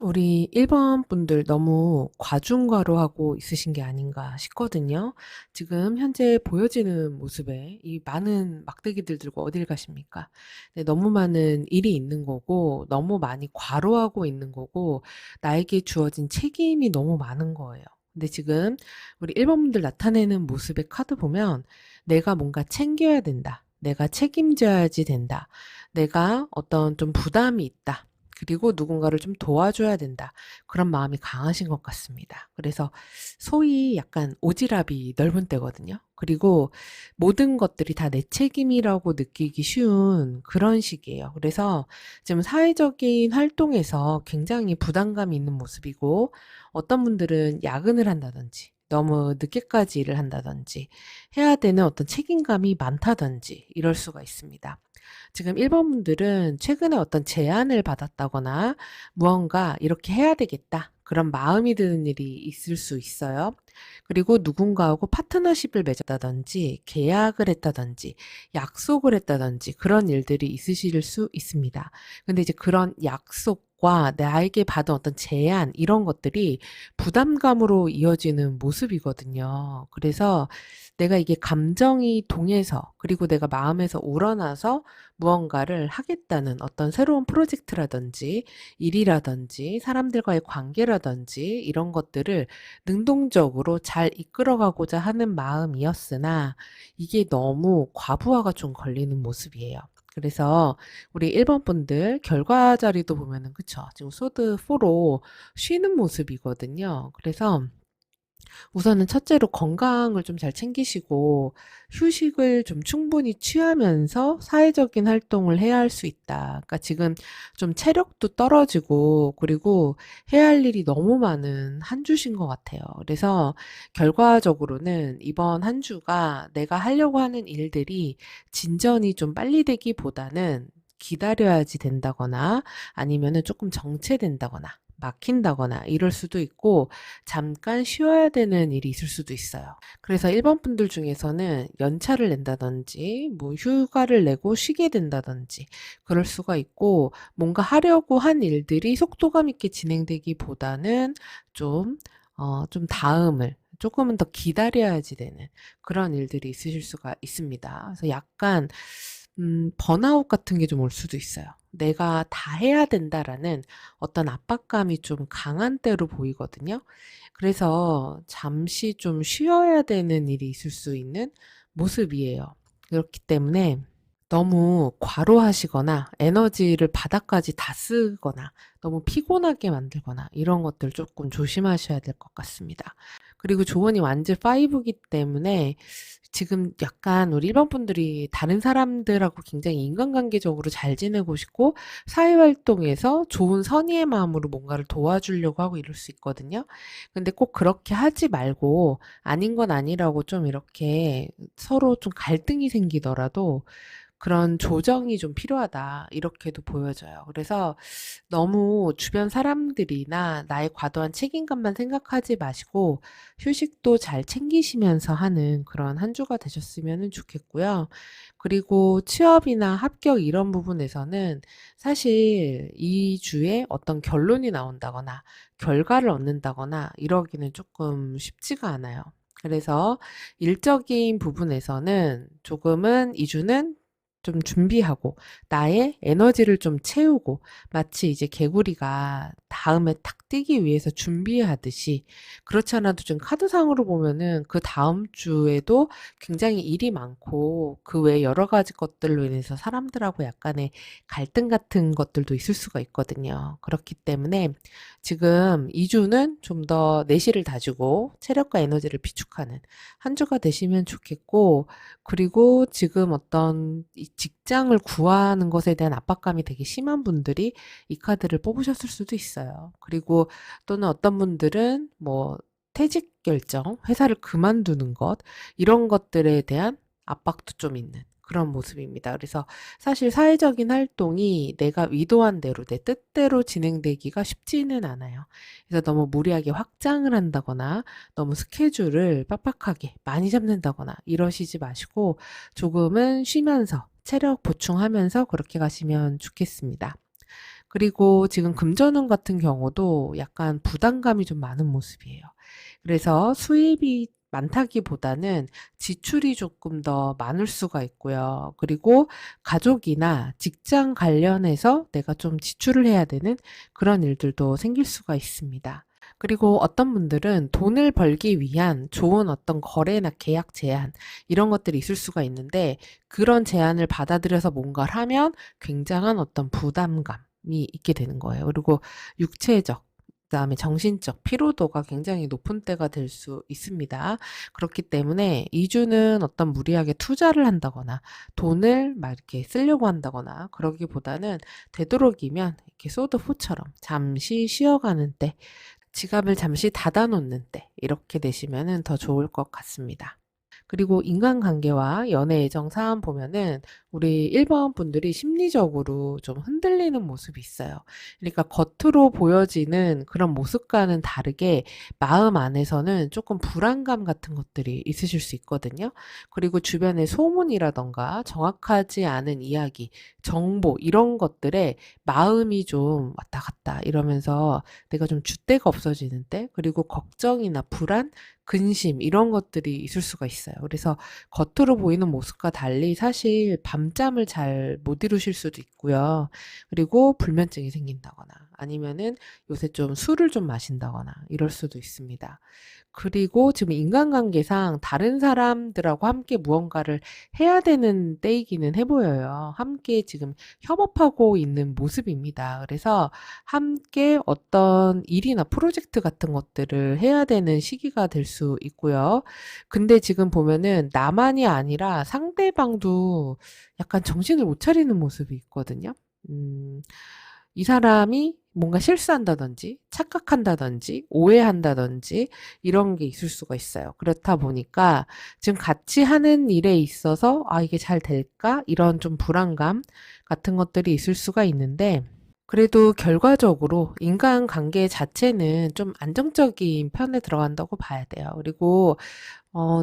우리 1번 분들 너무 과중과로하고 있으신 게 아닌가 싶거든요. 지금 현재 보여지는 모습에 이 많은 막대기들 들고 어딜 가십니까? 네, 너무 많은 일이 있는 거고, 너무 많이 과로하고 있는 거고, 나에게 주어진 책임이 너무 많은 거예요. 근데 지금 우리 1번 분들 나타내는 모습의 카드 보면 내가 뭔가 챙겨야 된다. 내가 책임져야지 된다. 내가 어떤 좀 부담이 있다. 그리고 누군가를 좀 도와줘야 된다. 그런 마음이 강하신 것 같습니다. 그래서 소위 약간 오지랖이 넓은 때거든요. 그리고 모든 것들이 다 내 책임이라고 느끼기 쉬운 그런 시기예요. 그래서 지금 사회적인 활동에서 굉장히 부담감이 있는 모습이고, 어떤 분들은 야근을 한다든지 너무 늦게까지 일을 한다든지 해야 되는 어떤 책임감이 많다든지 이럴 수가 있습니다. 지금 1번 분들은 최근에 어떤 제안을 받았다거나 무언가 이렇게 해야 되겠다. 그런 마음이 드는 일이 있을 수 있어요. 그리고 누군가하고 파트너십을 맺었다든지 계약을 했다든지 약속을 했다든지 그런 일들이 있으실 수 있습니다. 근데 이제 그런 약속과 나에게 받은 어떤 제안 이런 것들이 부담감으로 이어지는 모습이거든요. 그래서 내가 이게 감정이 동해서 그리고 내가 마음에서 우러나서 무언가를 하겠다는 어떤 새로운 프로젝트라든지 일이라든지 사람들과의 관계라든지 이런 것들을 능동적으로 잘 이끌어가고자 하는 마음이었으나 이게 너무 과부하가 좀 걸리는 모습이에요. 그래서 우리 1번 분들 결과 자리도 보면은 그쵸. 지금 소드 4로 쉬는 모습이거든요. 그래서 우선은 첫째로 건강을 좀 잘 챙기시고 휴식을 좀 충분히 취하면서 사회적인 활동을 해야 할 수 있다. 그러니까 지금 좀 체력도 떨어지고 그리고 해야 할 일이 너무 많은 한 주신 것 같아요. 그래서 결과적으로는 이번 한 주가 내가 하려고 하는 일들이 진전이 좀 빨리 되기보다는 기다려야지 된다거나 아니면은 조금 정체된다거나 막힌다거나 이럴 수도 있고 잠깐 쉬어야 되는 일이 있을 수도 있어요. 그래서 1번 분들 중에서는 연차를 낸다든지 뭐 휴가를 내고 쉬게 된다든지 그럴 수가 있고 뭔가 하려고 한 일들이 속도감 있게 진행되기보다는 좀 좀 다음을 조금은 더 기다려야지 되는 그런 일들이 있으실 수가 있습니다. 그래서 약간 번아웃 같은 게 좀 올 수도 있어요. 내가 다 해야 된다라는 어떤 압박감이 좀 강한 때로 보이거든요. 그래서 잠시 좀 쉬어야 되는 일이 있을 수 있는 모습이에요. 그렇기 때문에 너무 과로하시거나 에너지를 바닥까지 다 쓰거나 너무 피곤하게 만들거나 이런 것들 조금 조심하셔야 될 것 같습니다. 그리고 조언이 완전 5기 때문에 지금 약간 우리 일반 분들이 다른 사람들하고 굉장히 인간관계적으로 잘 지내고 싶고 사회활동에서 좋은 선의의 마음으로 뭔가를 도와주려고 하고 이럴 수 있거든요. 근데 꼭 그렇게 하지 말고 아닌 건 아니라고 좀 이렇게 서로 좀 갈등이 생기더라도 그런 조정이 좀 필요하다. 이렇게도 보여져요. 그래서 너무 주변 사람들이나 나의 과도한 책임감만 생각하지 마시고 휴식도 잘 챙기시면서 하는 그런 한 주가 되셨으면 좋겠고요. 그리고 취업이나 합격 이런 부분에서는 사실 이 주에 어떤 결론이 나온다거나 결과를 얻는다거나 이러기는 조금 쉽지가 않아요. 그래서 일적인 부분에서는 조금은 이 주는 좀 준비하고 나의 에너지를 좀 채우고 마치 이제 개구리가 다음에 탁 뛰기 위해서 준비하듯이 그렇지 않아도 좀 카드상으로 보면은 그 다음 주에도 굉장히 일이 많고 그 외에 여러 가지 것들로 인해서 사람들하고 약간의 갈등 같은 것들도 있을 수가 있거든요. 그렇기 때문에 지금 2주는 좀 더 내실을 다지고 체력과 에너지를 비축하는 한 주가 되시면 좋겠고 그리고 지금 어떤 이 직장을 구하는 것에 대한 압박감이 되게 심한 분들이 이 카드를 뽑으셨을 수도 있어요. 그리고 또는 어떤 분들은 뭐 퇴직 결정, 회사를 그만두는 것, 이런 것들에 대한 압박도 좀 있는 그런 모습입니다. 그래서 사실 사회적인 활동이 내가 의도한 대로, 내 뜻대로 진행되기가 쉽지는 않아요. 그래서 너무 무리하게 확장을 한다거나 너무 스케줄을 빡빡하게 많이 잡는다거나 이러시지 마시고 조금은 쉬면서 체력 보충하면서 그렇게 가시면 좋겠습니다. 그리고 지금 금전운 같은 경우도 약간 부담감이 좀 많은 모습이에요. 그래서 수입이 많다기보다는 지출이 조금 더 많을 수가 있고요. 그리고 가족이나 직장 관련해서 내가 좀 지출을 해야 되는 그런 일들도 생길 수가 있습니다. 그리고 어떤 분들은 돈을 벌기 위한 좋은 어떤 거래나 계약 제안, 이런 것들이 있을 수가 있는데, 그런 제안을 받아들여서 뭔가를 하면 굉장한 어떤 부담감이 있게 되는 거예요. 그리고 육체적, 그다음에 정신적 피로도가 굉장히 높은 때가 될 수 있습니다. 그렇기 때문에 2주는 어떤 무리하게 투자를 한다거나 돈을 막 이렇게 쓰려고 한다거나 그러기보다는 되도록이면 이렇게 소드포처럼 잠시 쉬어가는 때, 지갑을 잠시 닫아놓는 때 이렇게 되시면은 더 좋을 것 같습니다. 그리고 인간관계와 연애 애정 사안 보면은 우리 1번 분들이 심리적으로 좀 흔들리는 모습이 있어요. 그러니까 겉으로 보여지는 그런 모습과는 다르게 마음 안에서는 조금 불안감 같은 것들이 있으실 수 있거든요. 그리고 주변의 소문이라던가 정확하지 않은 이야기, 정보 이런 것들에 마음이 좀 왔다 갔다 이러면서 내가 좀 줏대가 없어지는 때, 그리고 걱정이나 불안, 근심 이런 것들이 있을 수가 있어요. 그래서 겉으로 보이는 모습과 달리 사실 밤잠을 잘 못 이루실 수도 있고요. 그리고 불면증이 생긴다거나 아니면은 요새 좀 술을 좀 마신다거나 이럴 수도 있습니다. 그리고 지금 인간관계상 다른 사람들하고 함께 무언가를 해야 되는 때이기는 해 보여요. 함께 지금 협업하고 있는 모습입니다. 그래서 함께 어떤 일이나 프로젝트 같은 것들을 해야 되는 시기가 될 수 있고요. 근데 지금 보면은 나만이 아니라 상대방도 약간 정신을 못 차리는 모습이 있거든요. 음, 이 사람이 뭔가 실수한다든지 착각한다든지 오해한다든지 이런 게 있을 수가 있어요. 그렇다 보니까 지금 같이 하는 일에 있어서 '아 이게 잘 될까?' 이런 좀 불안감 같은 것들이 있을 수가 있는데, 그래도 결과적으로 인간관계 자체는 좀 안정적인 편에 들어간다고 봐야 돼요. 그리고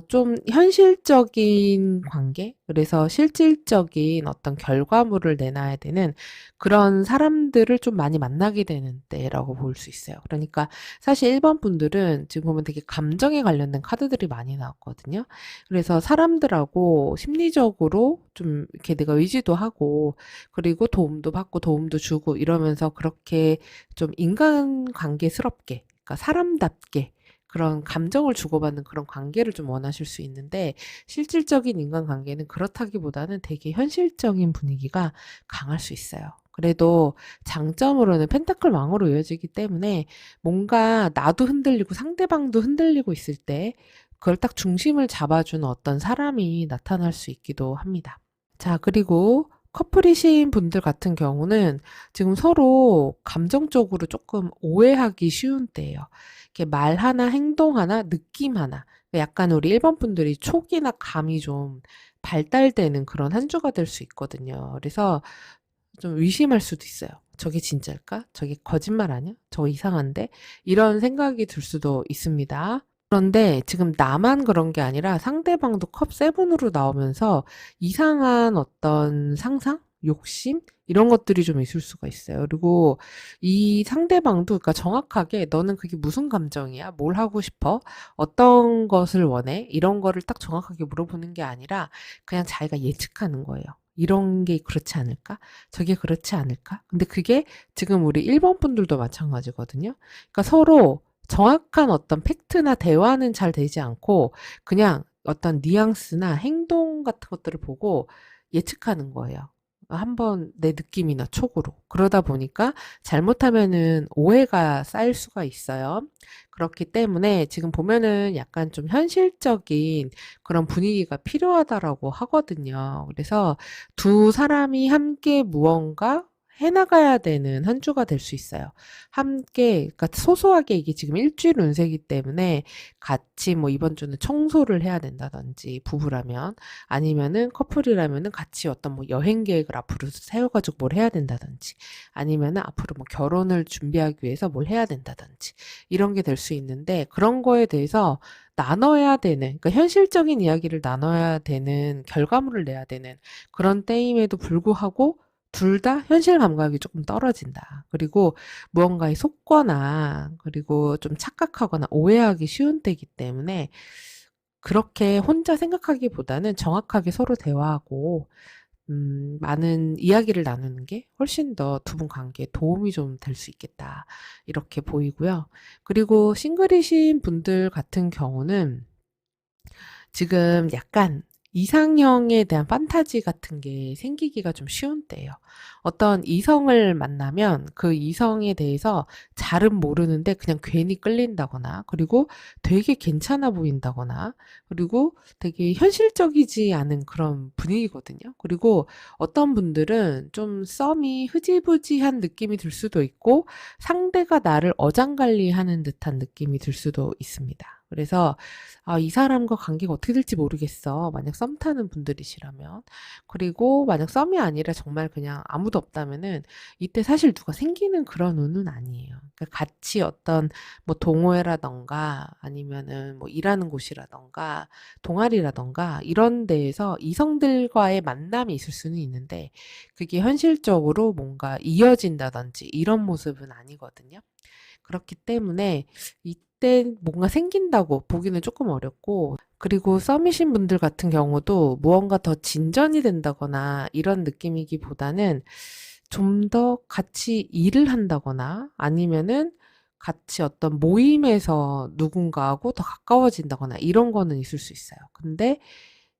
좀 현실적인 관계? 그래서 실질적인 어떤 결과물을 내놔야 되는 그런 사람들을 좀 많이 만나게 되는 때라고 볼 수 있어요. 그러니까 사실 1번 분들은 지금 보면 되게 감정에 관련된 카드들이 많이 나왔거든요. 그래서 사람들하고 심리적으로 좀 이렇게 내가 의지도 하고 그리고 도움도 받고 도움도 주고 이러면서 그렇게 좀 인간관계스럽게, 그러니까 사람답게 그런 감정을 주고받는 그런 관계를 좀 원하실 수 있는데, 실질적인 인간관계는 그렇다기보다는 되게 현실적인 분위기가 강할 수 있어요. 그래도 장점으로는 펜타클 왕으로 이어지기 때문에 뭔가 나도 흔들리고 상대방도 흔들리고 있을 때 그걸 딱 중심을 잡아주는 어떤 사람이 나타날 수 있기도 합니다. 자, 그리고 커플이신 분들 같은 경우는 지금 서로 감정적으로 조금 오해하기 쉬운 때예요. 이렇게 말 하나, 행동 하나, 느낌 하나. 약간 우리 1번 분들이 촉이나 감이 좀 발달되는 그런 한 주가 될 수 있거든요. 그래서 좀 의심할 수도 있어요. 저게 진짜일까? 저게 거짓말 아니야? 저거 이상한데? 이런 생각이 들 수도 있습니다. 그런데 지금 나만 그런 게 아니라 상대방도 컵 세븐으로 나오면서 이상한 어떤 상상? 욕심? 이런 것들이 좀 있을 수가 있어요. 그리고 이 상대방도 그러니까 정확하게 너는 그게 무슨 감정이야? 뭘 하고 싶어? 어떤 것을 원해? 이런 거를 딱 정확하게 물어보는 게 아니라 그냥 자기가 예측하는 거예요. 이런 게 그렇지 않을까? 저게 그렇지 않을까? 근데 그게 지금 우리 1번 분들도 마찬가지거든요. 그러니까 서로 정확한 어떤 팩트나 대화는 잘 되지 않고 그냥 어떤 뉘앙스나 행동 같은 것들을 보고 예측하는 거예요. 한번 내 느낌이나 촉으로. 그러다 보니까 잘못하면은 오해가 쌓일 수가 있어요. 그렇기 때문에 지금 보면은 약간 좀 현실적인 그런 분위기가 필요하다라고 하거든요. 그래서 두 사람이 함께 무언가 해나가야 되는 한 주가 될 수 있어요. 함께, 그러니까 소소하게 이게 지금 일주일 운세이기 때문에 같이 뭐 이번 주는 청소를 해야 된다든지 부부라면 아니면은 커플이라면은 같이 어떤 뭐 여행 계획을 앞으로 세워가지고 뭘 해야 된다든지 아니면은 앞으로 뭐 결혼을 준비하기 위해서 뭘 해야 된다든지 이런 게 될 수 있는데 그런 거에 대해서 나눠야 되는, 그러니까 현실적인 이야기를 나눠야 되는 결과물을 내야 되는 그런 때임에도 불구하고 둘 다 현실 감각이 조금 떨어진다. 그리고 무언가에 속거나 그리고 좀 착각하거나 오해하기 쉬운 때이기 때문에 그렇게 혼자 생각하기보다는 정확하게 서로 대화하고 많은 이야기를 나누는 게 훨씬 더 두 분 관계에 도움이 좀 될 수 있겠다. 이렇게 보이고요. 그리고 싱글이신 분들 같은 경우는 지금 약간 이상형에 대한 판타지 같은 게 생기기가 좀 쉬운 때예요. 어떤 이성을 만나면 그 이성에 대해서 잘은 모르는데 그냥 괜히 끌린다거나, 그리고 되게 괜찮아 보인다거나, 그리고 되게 현실적이지 않은 그런 분위기거든요. 그리고 어떤 분들은 좀 썸이 흐지부지한 느낌이 들 수도 있고, 상대가 나를 어장관리하는 듯한 느낌이 들 수도 있습니다. 그래서 이 사람과 관계가 어떻게 될지 모르겠어. 만약 썸 타는 분들이시라면. 그리고 만약 썸이 아니라 정말 그냥 아무도 없다면은 이때 사실 누가 생기는 그런 운은 아니에요. 그러니까 같이 어떤 뭐 동호회라던가 아니면은 뭐 일하는 곳이라던가 동아리라던가 이런 데에서 이성들과의 만남이 있을 수는 있는데 그게 현실적으로 뭔가 이어진다든지 이런 모습은 아니거든요. 그렇기 때문에 이때 뭔가 생긴다고 보기는 조금 어렵고, 그리고 썸이신 분들 같은 경우도 무언가 더 진전이 된다거나 이런 느낌이기보다는 좀 더 같이 일을 한다거나 아니면은 같이 어떤 모임에서 누군가하고 더 가까워진다거나 이런 거는 있을 수 있어요. 근데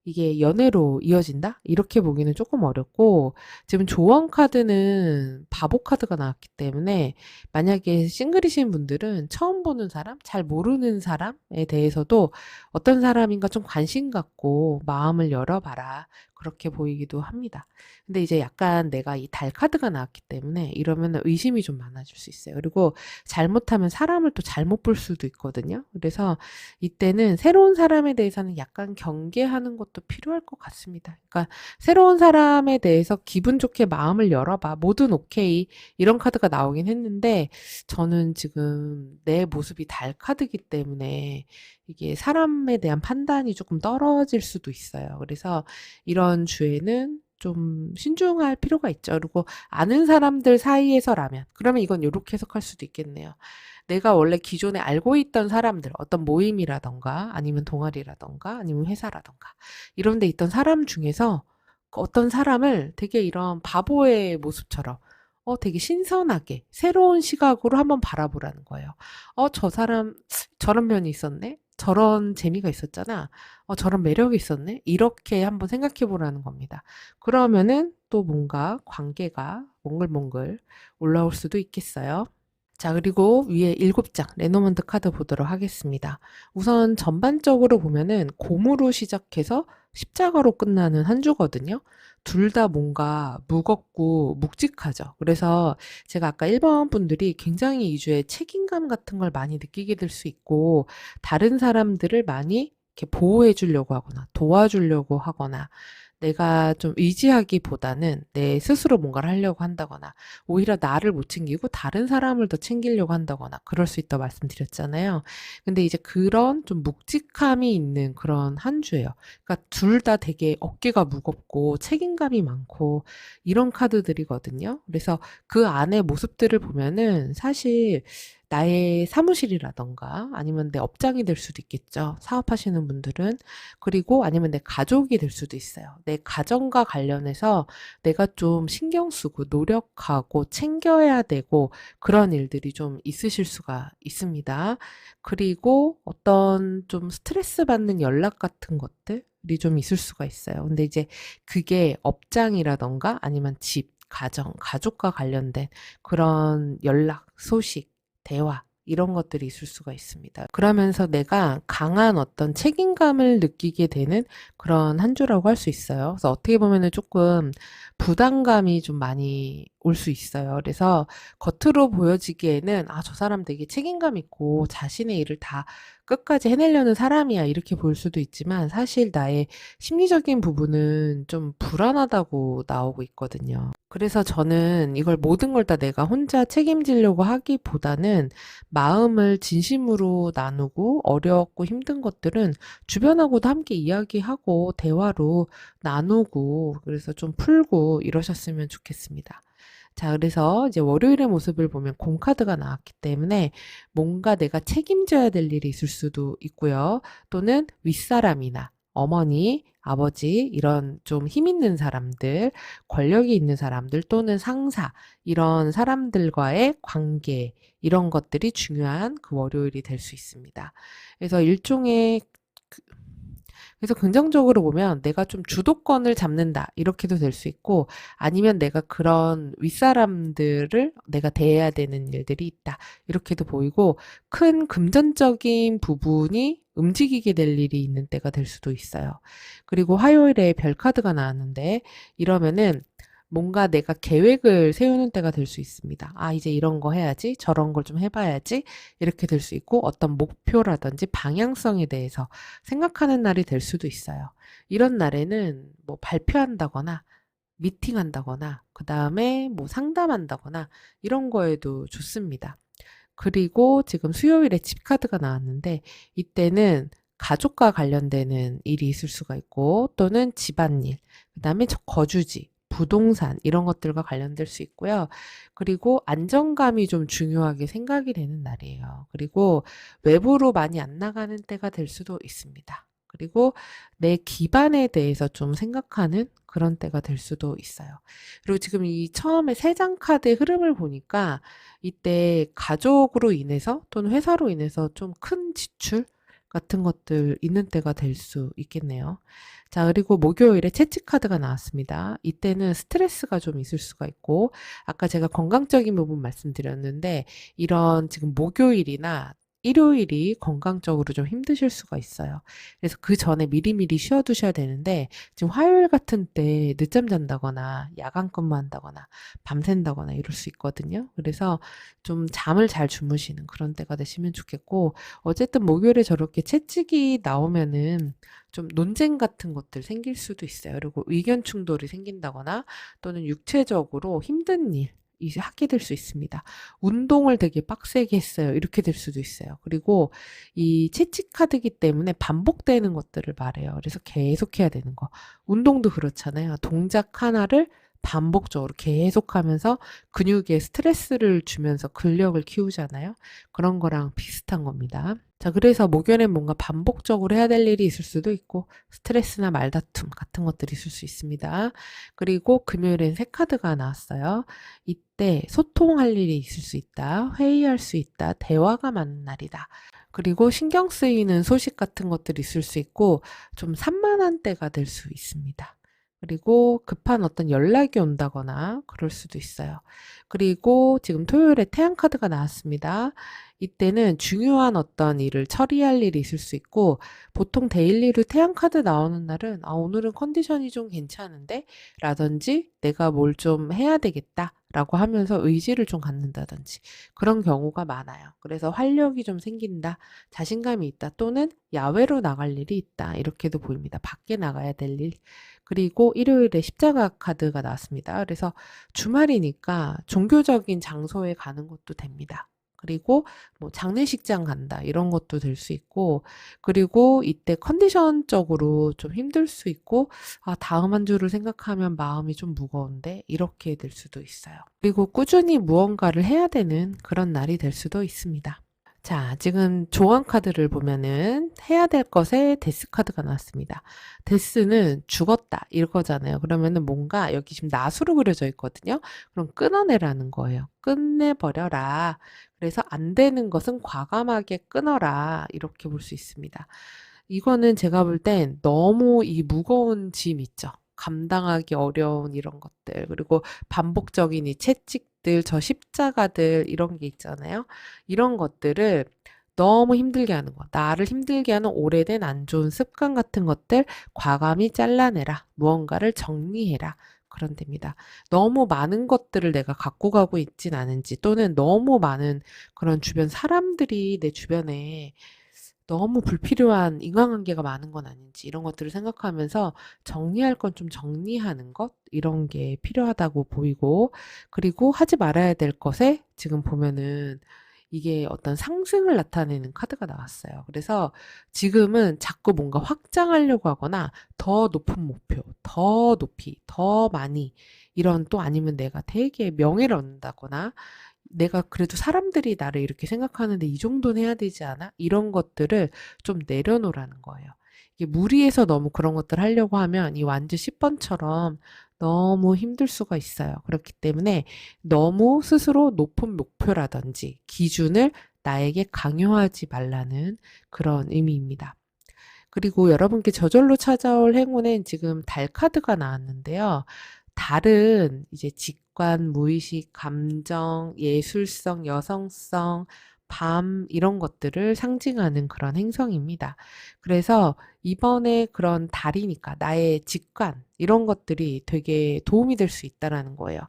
이게 연애로 이어진다? 이렇게 보기는 조금 어렵고, 지금 조언 카드는 바보 카드가 나왔기 때문에, 만약에 싱글이신 분들은 처음 보는 사람, 잘 모르는 사람에 대해서도 어떤 사람인가 좀 관심 갖고 마음을 열어봐라. 그렇게 보이기도 합니다. 근데 이제 약간 내가 이 달 카드가 나왔기 때문에 이러면 의심이 좀 많아질 수 있어요. 그리고 잘못하면 사람을 또 잘못 볼 수도 있거든요. 그래서 이때는 새로운 사람에 대해서는 약간 경계하는 것도 필요할 것 같습니다. 그러니까 새로운 사람에 대해서 기분 좋게 마음을 열어봐. 뭐든 오케이. 이런 카드가 나오긴 했는데 저는 지금 내 모습이 달 카드이기 때문에 이게 사람에 대한 판단이 조금 떨어질 수도 있어요. 그래서 이런 주에는 좀 신중할 필요가 있죠. 그리고 아는 사람들 사이에서라면 그러면 이건 이렇게 해석할 수도 있겠네요. 내가 원래 기존에 알고 있던 사람들, 어떤 모임이라던가 아니면 동아리라던가 아니면 회사라던가 이런 데 있던 사람 중에서 어떤 사람을 되게 이런 바보의 모습처럼 되게 신선하게 새로운 시각으로 한번 바라보라는 거예요. 저 사람 저런 면이 있었네? 저런 재미가 있었잖아. 저런 매력이 있었네? 이렇게 한번 생각해 보라는 겁니다. 그러면은 또 뭔가 관계가 몽글몽글 올라올 수도 있겠어요. 자, 그리고 위에 7장 레노먼트 카드 보도록 하겠습니다. 우선 전반적으로 보면은 곰으로 시작해서 십자가로 끝나는 한 주거든요. 둘 다 뭔가 무겁고 묵직하죠. 그래서 제가 아까 1번 분들이 굉장히 이 주에 책임감 같은 걸 많이 느끼게 될 수 있고, 다른 사람들을 많이 이렇게 보호해 주려고 하거나 도와주려고 하거나 내가 좀 의지하기보다는 내 스스로 뭔가를 하려고 한다거나 오히려 나를 못 챙기고 다른 사람을 더 챙기려고 한다거나 그럴 수 있다고 말씀드렸잖아요. 근데 이제 그런 좀 묵직함이 있는 그런 한 주예요. 그러니까 둘 다 되게 어깨가 무겁고 책임감이 많고 이런 카드들이거든요. 그래서 그 안에 모습들을 보면은 사실 나의 사무실이라던가 아니면 내 업장이 될 수도 있겠죠. 사업하시는 분들은. 그리고 아니면 내 가족이 될 수도 있어요. 내 가정과 관련해서 내가 좀 신경 쓰고 노력하고 챙겨야 되고 그런 일들이 좀 있으실 수가 있습니다. 그리고 어떤 좀 스트레스 받는 연락 같은 것들이 좀 있을 수가 있어요. 근데 이제 그게 업장이라던가 아니면 집, 가정, 가족과 관련된 그런 연락, 소식, 대화 이런 것들이 있을 수가 있습니다. 그러면서 내가 강한 어떤 책임감을 느끼게 되는 그런 한 주라고 할 수 있어요. 그래서 어떻게 보면은 조금 부담감이 좀 많이 올 수 있어요. 그래서 겉으로 보여지기에는 아, 저 사람 되게 책임감 있고 자신의 일을 다 끝까지 해내려는 사람이야. 이렇게 볼 수도 있지만 사실 나의 심리적인 부분은 좀 불안하다고 나오고 있거든요. 그래서 저는 이걸 모든 걸 다 내가 혼자 책임지려고 하기보다는 마음을 진심으로 나누고 어렵고 힘든 것들은 주변하고도 함께 이야기하고 대화로 나누고 그래서 좀 풀고 이러셨으면 좋겠습니다. 자, 그래서 이제 월요일의 모습을 보면 공카드가 나왔기 때문에 뭔가 내가 책임져야 될 일이 있을 수도 있고요. 또는 윗사람이나 어머니, 아버지, 이런 좀 힘 있는 사람들, 권력이 있는 사람들 또는 상사, 이런 사람들과의 관계, 이런 것들이 중요한 그 월요일이 될 수 있습니다. 그래서 일종의 그 그래서 긍정적으로 보면 내가 좀 주도권을 잡는다. 이렇게도 될 수 있고 아니면 내가 그런 윗사람들을 내가 대해야 되는 일들이 있다. 이렇게도 보이고 큰 금전적인 부분이 움직이게 될 일이 있는 때가 될 수도 있어요. 그리고 화요일에 별 카드가 나왔는데 이러면은 뭔가 내가 계획을 세우는 때가 될 수 있습니다. 아, 이제 이런 거 해야지. 저런 걸 좀 해봐야지. 이렇게 될 수 있고 어떤 목표라든지 방향성에 대해서 생각하는 날이 될 수도 있어요. 이런 날에는 뭐 발표한다거나 미팅한다거나 그 다음에 뭐 상담한다거나 이런 거에도 좋습니다. 그리고 지금 수요일에 집 카드가 나왔는데 이때는 가족과 관련되는 일이 있을 수가 있고 또는 집안일, 그 다음에 거주지, 부동산 이런 것들과 관련될 수 있고요. 그리고 안정감이 좀 중요하게 생각이 되는 날이에요. 그리고 외부로 많이 안 나가는 때가 될 수도 있습니다. 그리고 내 기반에 대해서 좀 생각하는 그런 때가 될 수도 있어요. 그리고 지금 이 처음에 세 장 카드의 흐름을 보니까 이때 가족으로 인해서 또는 회사로 인해서 좀 큰 지출 같은 것들 있는 때가 될 수 있겠네요. 자, 그리고 목요일에 채찍 카드가 나왔습니다. 이때는 스트레스가 좀 있을 수가 있고, 아까 제가 건강적인 부분 말씀드렸는데, 이런 지금 목요일이나 일요일이 건강적으로 좀 힘드실 수가 있어요. 그래서 그 전에 미리미리 쉬어두셔야 되는데, 지금 화요일 같은 때 늦잠 잔다거나, 야간 근무한다거나, 밤샌다거나 이럴 수 있거든요. 그래서 좀 잠을 잘 주무시는 그런 때가 되시면 좋겠고, 어쨌든 목요일에 저렇게 채찍이 나오면은 좀 논쟁 같은 것들 생길 수도 있어요. 그리고 의견 충돌이 생긴다거나 또는 육체적으로 힘든 일, 이제 하게 될 수 있습니다. 운동을 되게 빡세게 했어요. 이렇게 될 수도 있어요. 그리고 이 채찍 카드이기 때문에 반복되는 것들을 말해요. 그래서 계속 해야 되는 거. 운동도 그렇잖아요. 동작 하나를 반복적으로 계속하면서 근육에 스트레스를 주면서 근력을 키우잖아요. 그런 거랑 비슷한 겁니다. 자, 그래서 목요일엔 뭔가 반복적으로 해야 될 일이 있을 수도 있고 스트레스나 말다툼 같은 것들이 있을 수 있습니다. 그리고 금요일엔 새 카드가 나왔어요. 이때 소통할 일이 있을 수 있다. 회의할 수 있다. 대화가 많은 날이다. 그리고 신경 쓰이는 소식 같은 것들이 있을 수 있고 좀 산만한 때가 될 수 있습니다. 그리고 급한 어떤 연락이 온다거나 그럴 수도 있어요. 그리고 지금 토요일에 태양 카드가 나왔습니다. 이때는 중요한 어떤 일을 처리할 일이 있을 수 있고 보통 데일리로 태양 카드 나오는 날은 아, 오늘은 컨디션이 좀 괜찮은데? 라든지 내가 뭘 좀 해야 되겠다. 라고 하면서 의지를 좀 갖는다든지 그런 경우가 많아요. 그래서 활력이 좀 생긴다, 자신감이 있다, 또는 야외로 나갈 일이 있다. 이렇게도 보입니다. 밖에 나가야 될 일. 그리고 일요일에 십자가 카드가 나왔습니다. 그래서 주말이니까 종교적인 장소에 가는 것도 됩니다. 그리고 뭐 장례식장 간다. 이런 것도 될 수 있고, 그리고 이때 컨디션적으로 좀 힘들 수 있고, 아, 다음 한 주를 생각하면 마음이 좀 무거운데, 이렇게 될 수도 있어요. 그리고 꾸준히 무언가를 해야 되는 그런 날이 될 수도 있습니다. 자, 지금 조언 카드를 보면은 해야 될 것에 데스 카드가 나왔습니다. 데스는 죽었다 이거잖아요. 그러면은 뭔가 여기 지금 나수로 그려져 있거든요. 그럼 끊어내라는 거예요. 끝내버려라. 그래서 안 되는 것은 과감하게 끊어라. 이렇게 볼 수 있습니다. 이거는 제가 볼 땐 너무 이 무거운 짐 있죠. 감당하기 어려운 이런 것들, 그리고 반복적인 이 채찍들, 저 십자가들, 이런 게 있잖아요. 이런 것들을 너무 힘들게 하는 거. 나를 힘들게 하는 오래된 안 좋은 습관 같은 것들 과감히 잘라내라. 무언가를 정리해라. 그런 됩니다. 너무 많은 것들을 내가 갖고 가고 있진 않은지, 또는 너무 많은 그런 주변 사람들이 내 주변에 너무 불필요한 인간관계가 많은 건 아닌지, 이런 것들을 생각하면서 정리할 건 좀 정리하는 것, 이런 게 필요하다고 보이고, 그리고 하지 말아야 될 것에 지금 보면은 이게 어떤 상승을 나타내는 카드가 나왔어요. 그래서 지금은 자꾸 뭔가 확장하려고 하거나 더 높은 목표, 더 높이, 더 많이, 이런, 또 아니면 내가 되게 명예를 얻는다거나 내가 그래도 사람들이 나를 이렇게 생각하는데 이 정도는 해야 되지 않아? 이런 것들을 좀 내려놓으라는 거예요. 이게 무리해서 너무 그런 것들 하려고 하면 이 완주 10번처럼 너무 힘들 수가 있어요. 그렇기 때문에 너무 스스로 높은 목표라든지 기준을 나에게 강요하지 말라는 그런 의미입니다. 그리고 여러분께 저절로 찾아올 행운엔 지금 달 카드가 나왔는데요. 달은 이제 직관, 무의식, 감정, 예술성, 여성성, 밤, 이런 것들을 상징하는 그런 행성입니다. 그래서 이번에 그런 달이니까 나의 직관, 이런 것들이 되게 도움이 될 수 있다라는 거예요.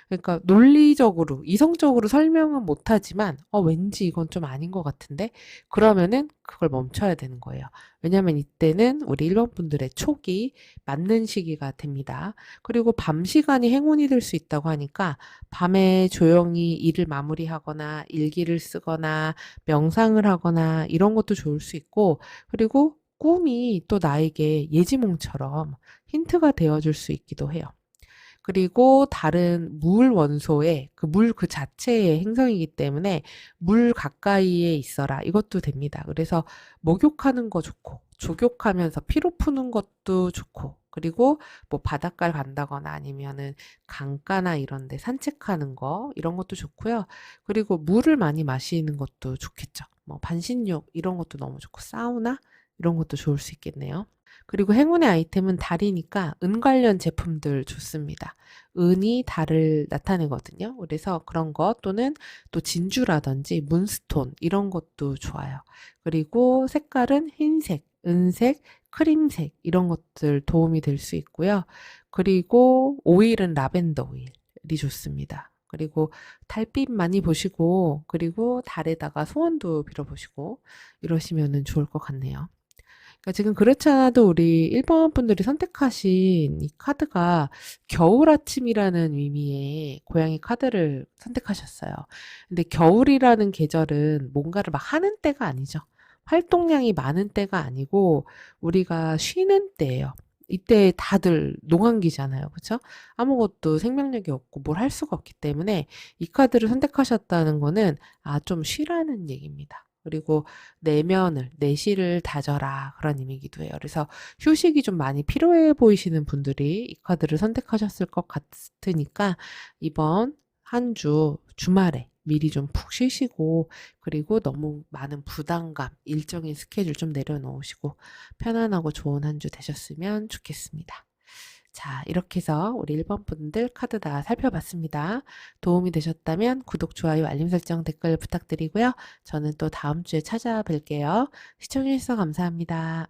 그러니까 논리적으로, 이성적으로 설명은 못하지만, 왠지 이건 좀 아닌 것 같은데? 그러면은 그걸 멈춰야 되는 거예요. 왜냐면 이때는 우리 1번 분들의 촉이 맞는 시기가 됩니다. 그리고 밤 시간이 행운이 될 수 있다고 하니까 밤에 조용히 일을 마무리하거나 일기를 쓰거나 명상을 하거나 이런 것도 좋을 수 있고, 그리고 꿈이 또 나에게 예지몽처럼 힌트가 되어줄 수 있기도 해요. 그리고 다른 물 원소의 그 물 그 자체의 행성이기 때문에 물 가까이에 있어라. 이것도 됩니다. 그래서 목욕하는 거 좋고, 조욕하면서 피로 푸는 것도 좋고, 그리고 뭐 바닷가를 간다거나 아니면은 강가나 이런 데 산책하는 거, 이런 것도 좋고요. 그리고 물을 많이 마시는 것도 좋겠죠. 뭐 반신욕 이런 것도 너무 좋고, 사우나 이런 것도 좋을 수 있겠네요. 그리고 행운의 아이템은 달이니까 은 관련 제품들 좋습니다. 은이 달을 나타내거든요. 그래서 그런 것, 또는 또 진주라든지 문스톤 이런 것도 좋아요. 그리고 색깔은 흰색, 은색, 크림색 이런 것들 도움이 될 수 있고요. 그리고 오일은 라벤더 오일이 좋습니다. 그리고 달빛 많이 보시고, 그리고 달에다가 소원도 빌어보시고 이러시면 좋을 것 같네요. 그러니까 지금 그렇지 않아도 우리 1번 분들이 선택하신 이 카드가 겨울 아침이라는 의미의 고양이 카드를 선택하셨어요. 근데 겨울이라는 계절은 뭔가를 막 하는 때가 아니죠. 활동량이 많은 때가 아니고 우리가 쉬는 때예요. 이때 다들 농한기잖아요. 그렇죠? 아무것도 생명력이 없고 뭘 할 수가 없기 때문에 이 카드를 선택하셨다는 거는 좀 쉬라는 얘기입니다. 그리고 내실을 다져라. 그런 의미이기도 해요. 그래서 휴식이 좀 많이 필요해 보이시는 분들이 이 카드를 선택하셨을 것 같으니까 이번 한 주 주말에 미리 좀 푹 쉬시고, 그리고 너무 많은 부담감, 일정인 스케줄 좀 내려놓으시고 편안하고 좋은 한 주 되셨으면 좋겠습니다. 자, 이렇게 해서 우리 1번 분들 카드 다 살펴봤습니다. 도움이 되셨다면 구독, 좋아요, 알림 설정, 댓글 부탁드리고요. 저는 또 다음 주에 찾아뵐게요. 시청해주셔서 감사합니다.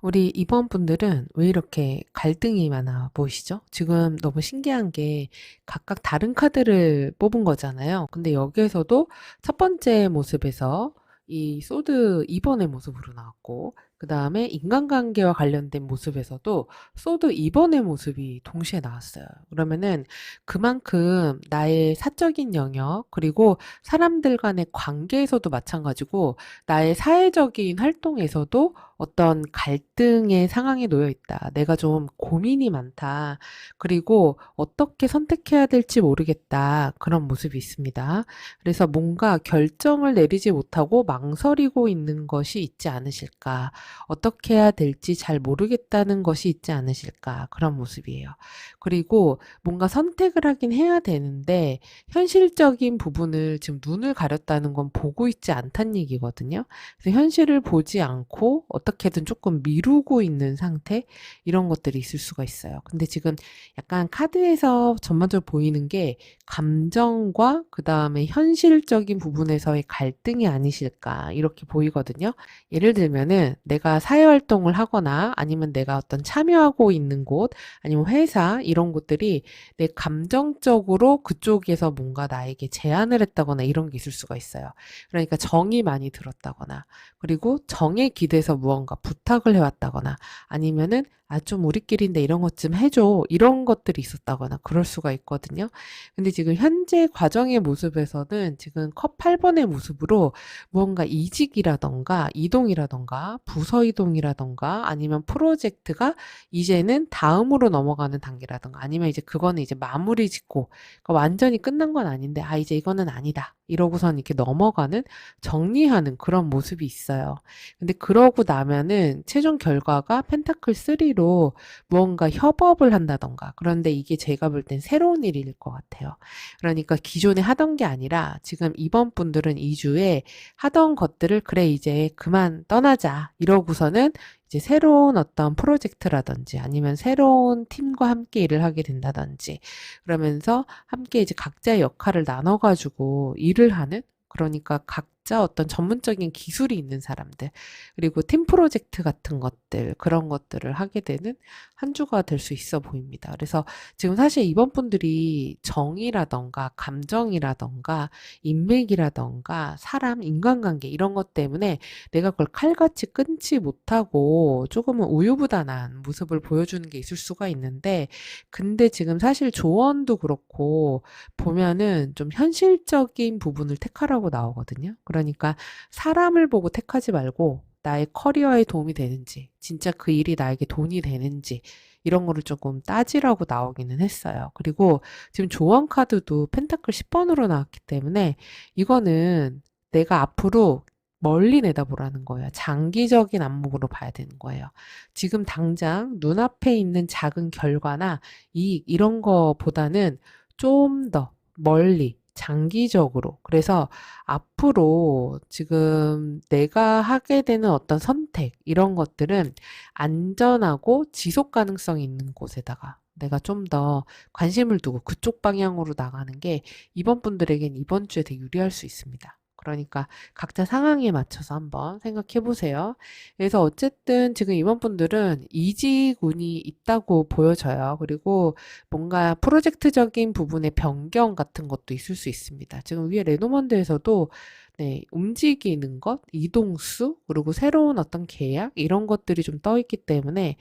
우리 이번 분들은 왜 이렇게 갈등이 많아 보이시죠? 지금 너무 신기한 게 각각 다른 카드를 뽑은 거잖아요. 근데 여기에서도 첫 번째 모습에서 이 소드 2번의 모습으로 나왔고, 그 다음에 인간관계와 관련된 모습에서도 소드 2번의 모습이 동시에 나왔어요. 그러면은 그만큼 나의 사적인 영역, 그리고 사람들 간의 관계에서도 마찬가지고, 나의 사회적인 활동에서도 어떤 갈등의 상황에 놓여 있다. 내가 좀 고민이 많다. 그리고 어떻게 선택해야 될지 모르겠다. 그런 모습이 있습니다. 그래서 뭔가 결정을 내리지 못하고 망설이고 있는 것이 있지 않으실까. 어떻게 해야 될지 잘 모르겠다는 것이 있지 않으실까. 그런 모습이에요. 그리고 뭔가 선택을 하긴 해야 되는데 현실적인 부분을 지금 눈을 가렸다는 건 보고 있지 않다는 얘기거든요. 그래서 현실을 보지 않고 어떻게든 조금 미루고 있는 상태 이런 것들이 있을 수가 있어요. 근데 지금 약간 카드에서 전반적으로 보이는 게 감정과 그 다음에 현실적인 부분에서의 갈등이 아니실까 이렇게 보이거든요. 예를 들면은 내가 사회활동을 하거나 아니면 내가 어떤 참여하고 있는 곳 아니면 회사 이런 곳들이 내 감정적으로 그쪽에서 뭔가 나에게 제안을 했다거나 이런 게 있을 수가 있어요. 그러니까 정이 많이 들었다거나 그리고 정에 기대서 무언가 부탁을 해왔다거나 아니면은 좀 우리끼리인데 이런 것 좀 해줘 이런 것들이 있었다거나 그럴 수가 있거든요. 근데 지금 현재 과정의 모습에서는 지금 컵 8번의 모습으로 무언가 이직이라던가 이동이라던가 부서 이동이라던가 아니면 프로젝트가 이제는 다음으로 넘어가는 단계라던가 아니면 이제 그거는 이제 마무리 짓고 그러니까 완전히 끝난 건 아닌데 이제 이거는 아니다 이러고선 이렇게 넘어가는 정리하는 그런 모습이 있어요. 근데 그러고 나면은 최종 결과가 펜타클 3로 무언가 협업을 한다던가. 그런데 이게 제가 볼 땐 새로운 일일 것 같아요. 그러니까 기존에 하던 게 아니라 지금 이번 분들은 2주에 하던 것들을 그래 이제 그만 떠나자. 이러고서는 이제 새로운 어떤 프로젝트라든지 아니면 새로운 팀과 함께 일을 하게 된다든지 그러면서 함께 이제 각자의 역할을 나눠가지고 일을 하는 그러니까 각자 어떤 전문적인 기술이 있는 사람들, 그리고 팀 프로젝트 같은 것들, 그런 것들을 하게 되는 한 주가 될 수 있어 보입니다. 그래서 지금 사실 이번 분들이 정이라던가 감정이라던가 인맥이라던가 사람, 인간관계 이런 것 때문에 내가 그걸 칼같이 끊지 못하고 조금은 우유부단한 모습을 보여주는 게 있을 수가 있는데, 근데 지금 사실 조언도 그렇고 보면은 좀 현실적인 부분을 택하라고 나오거든요. 그러니까 사람을 보고 택하지 말고 나의 커리어에 도움이 되는지, 진짜 그 일이 나에게 돈이 되는지, 이런 거를 조금 따지라고 나오기는 했어요. 그리고 지금 조언 카드도 펜타클 10번으로 나왔기 때문에 이거는 내가 앞으로 멀리 내다보라는 거예요. 장기적인 안목으로 봐야 되는 거예요. 지금 당장 눈앞에 있는 작은 결과나 이익, 이런 거보다는 좀 더 멀리, 장기적으로. 그래서 앞으로 지금 내가 하게 되는 어떤 선택, 이런 것들은 안전하고 지속 가능성이 있는 곳에다가 내가 좀 더 관심을 두고 그쪽 방향으로 나가는 게 이번 분들에겐 이번 주에 되게 유리할 수 있습니다. 그러니까 각자 상황에 맞춰서 한번 생각해 보세요. 그래서 어쨌든 지금 이번 분들은 이직운이 있다고 보여져요. 그리고 뭔가 프로젝트적인 부분의 변경 같은 것도 있을 수 있습니다. 지금 위에 레노먼드에서도 네, 움직이는 것, 이동수, 그리고 새로운 어떤 계약, 이런 것들이 좀 떠 있기 때문에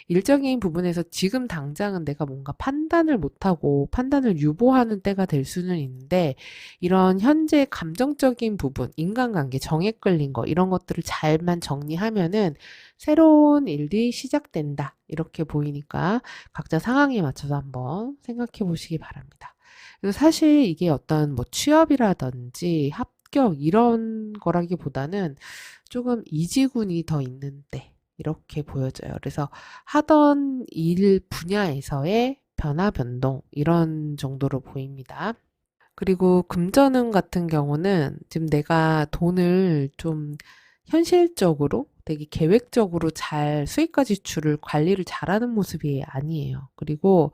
일적인 부분에서 지금 당장은 내가 뭔가 판단을 못하고 판단을 유보하는 때가 될 수는 있는데 이런 현재 감정적인 부분, 인간관계, 정에 끌린 거, 이런 것들을 잘만 정리하면은 새로운 일이 시작된다. 이렇게 보이니까 각자 상황에 맞춰서 한번 생각해 보시기 바랍니다. 그래서 사실 이게 어떤 뭐 취업이라든지 합격 이런 거라기보다는 조금 이지군이 더 있는데 이렇게 보여져요. 그래서 하던 일 분야에서의 변화 변동 이런 정도로 보입니다. 그리고 금전운 같은 경우는 지금 내가 돈을 좀 현실적으로 되게 계획적으로 잘 수입과 지출을 관리를 잘하는 모습이 아니에요. 그리고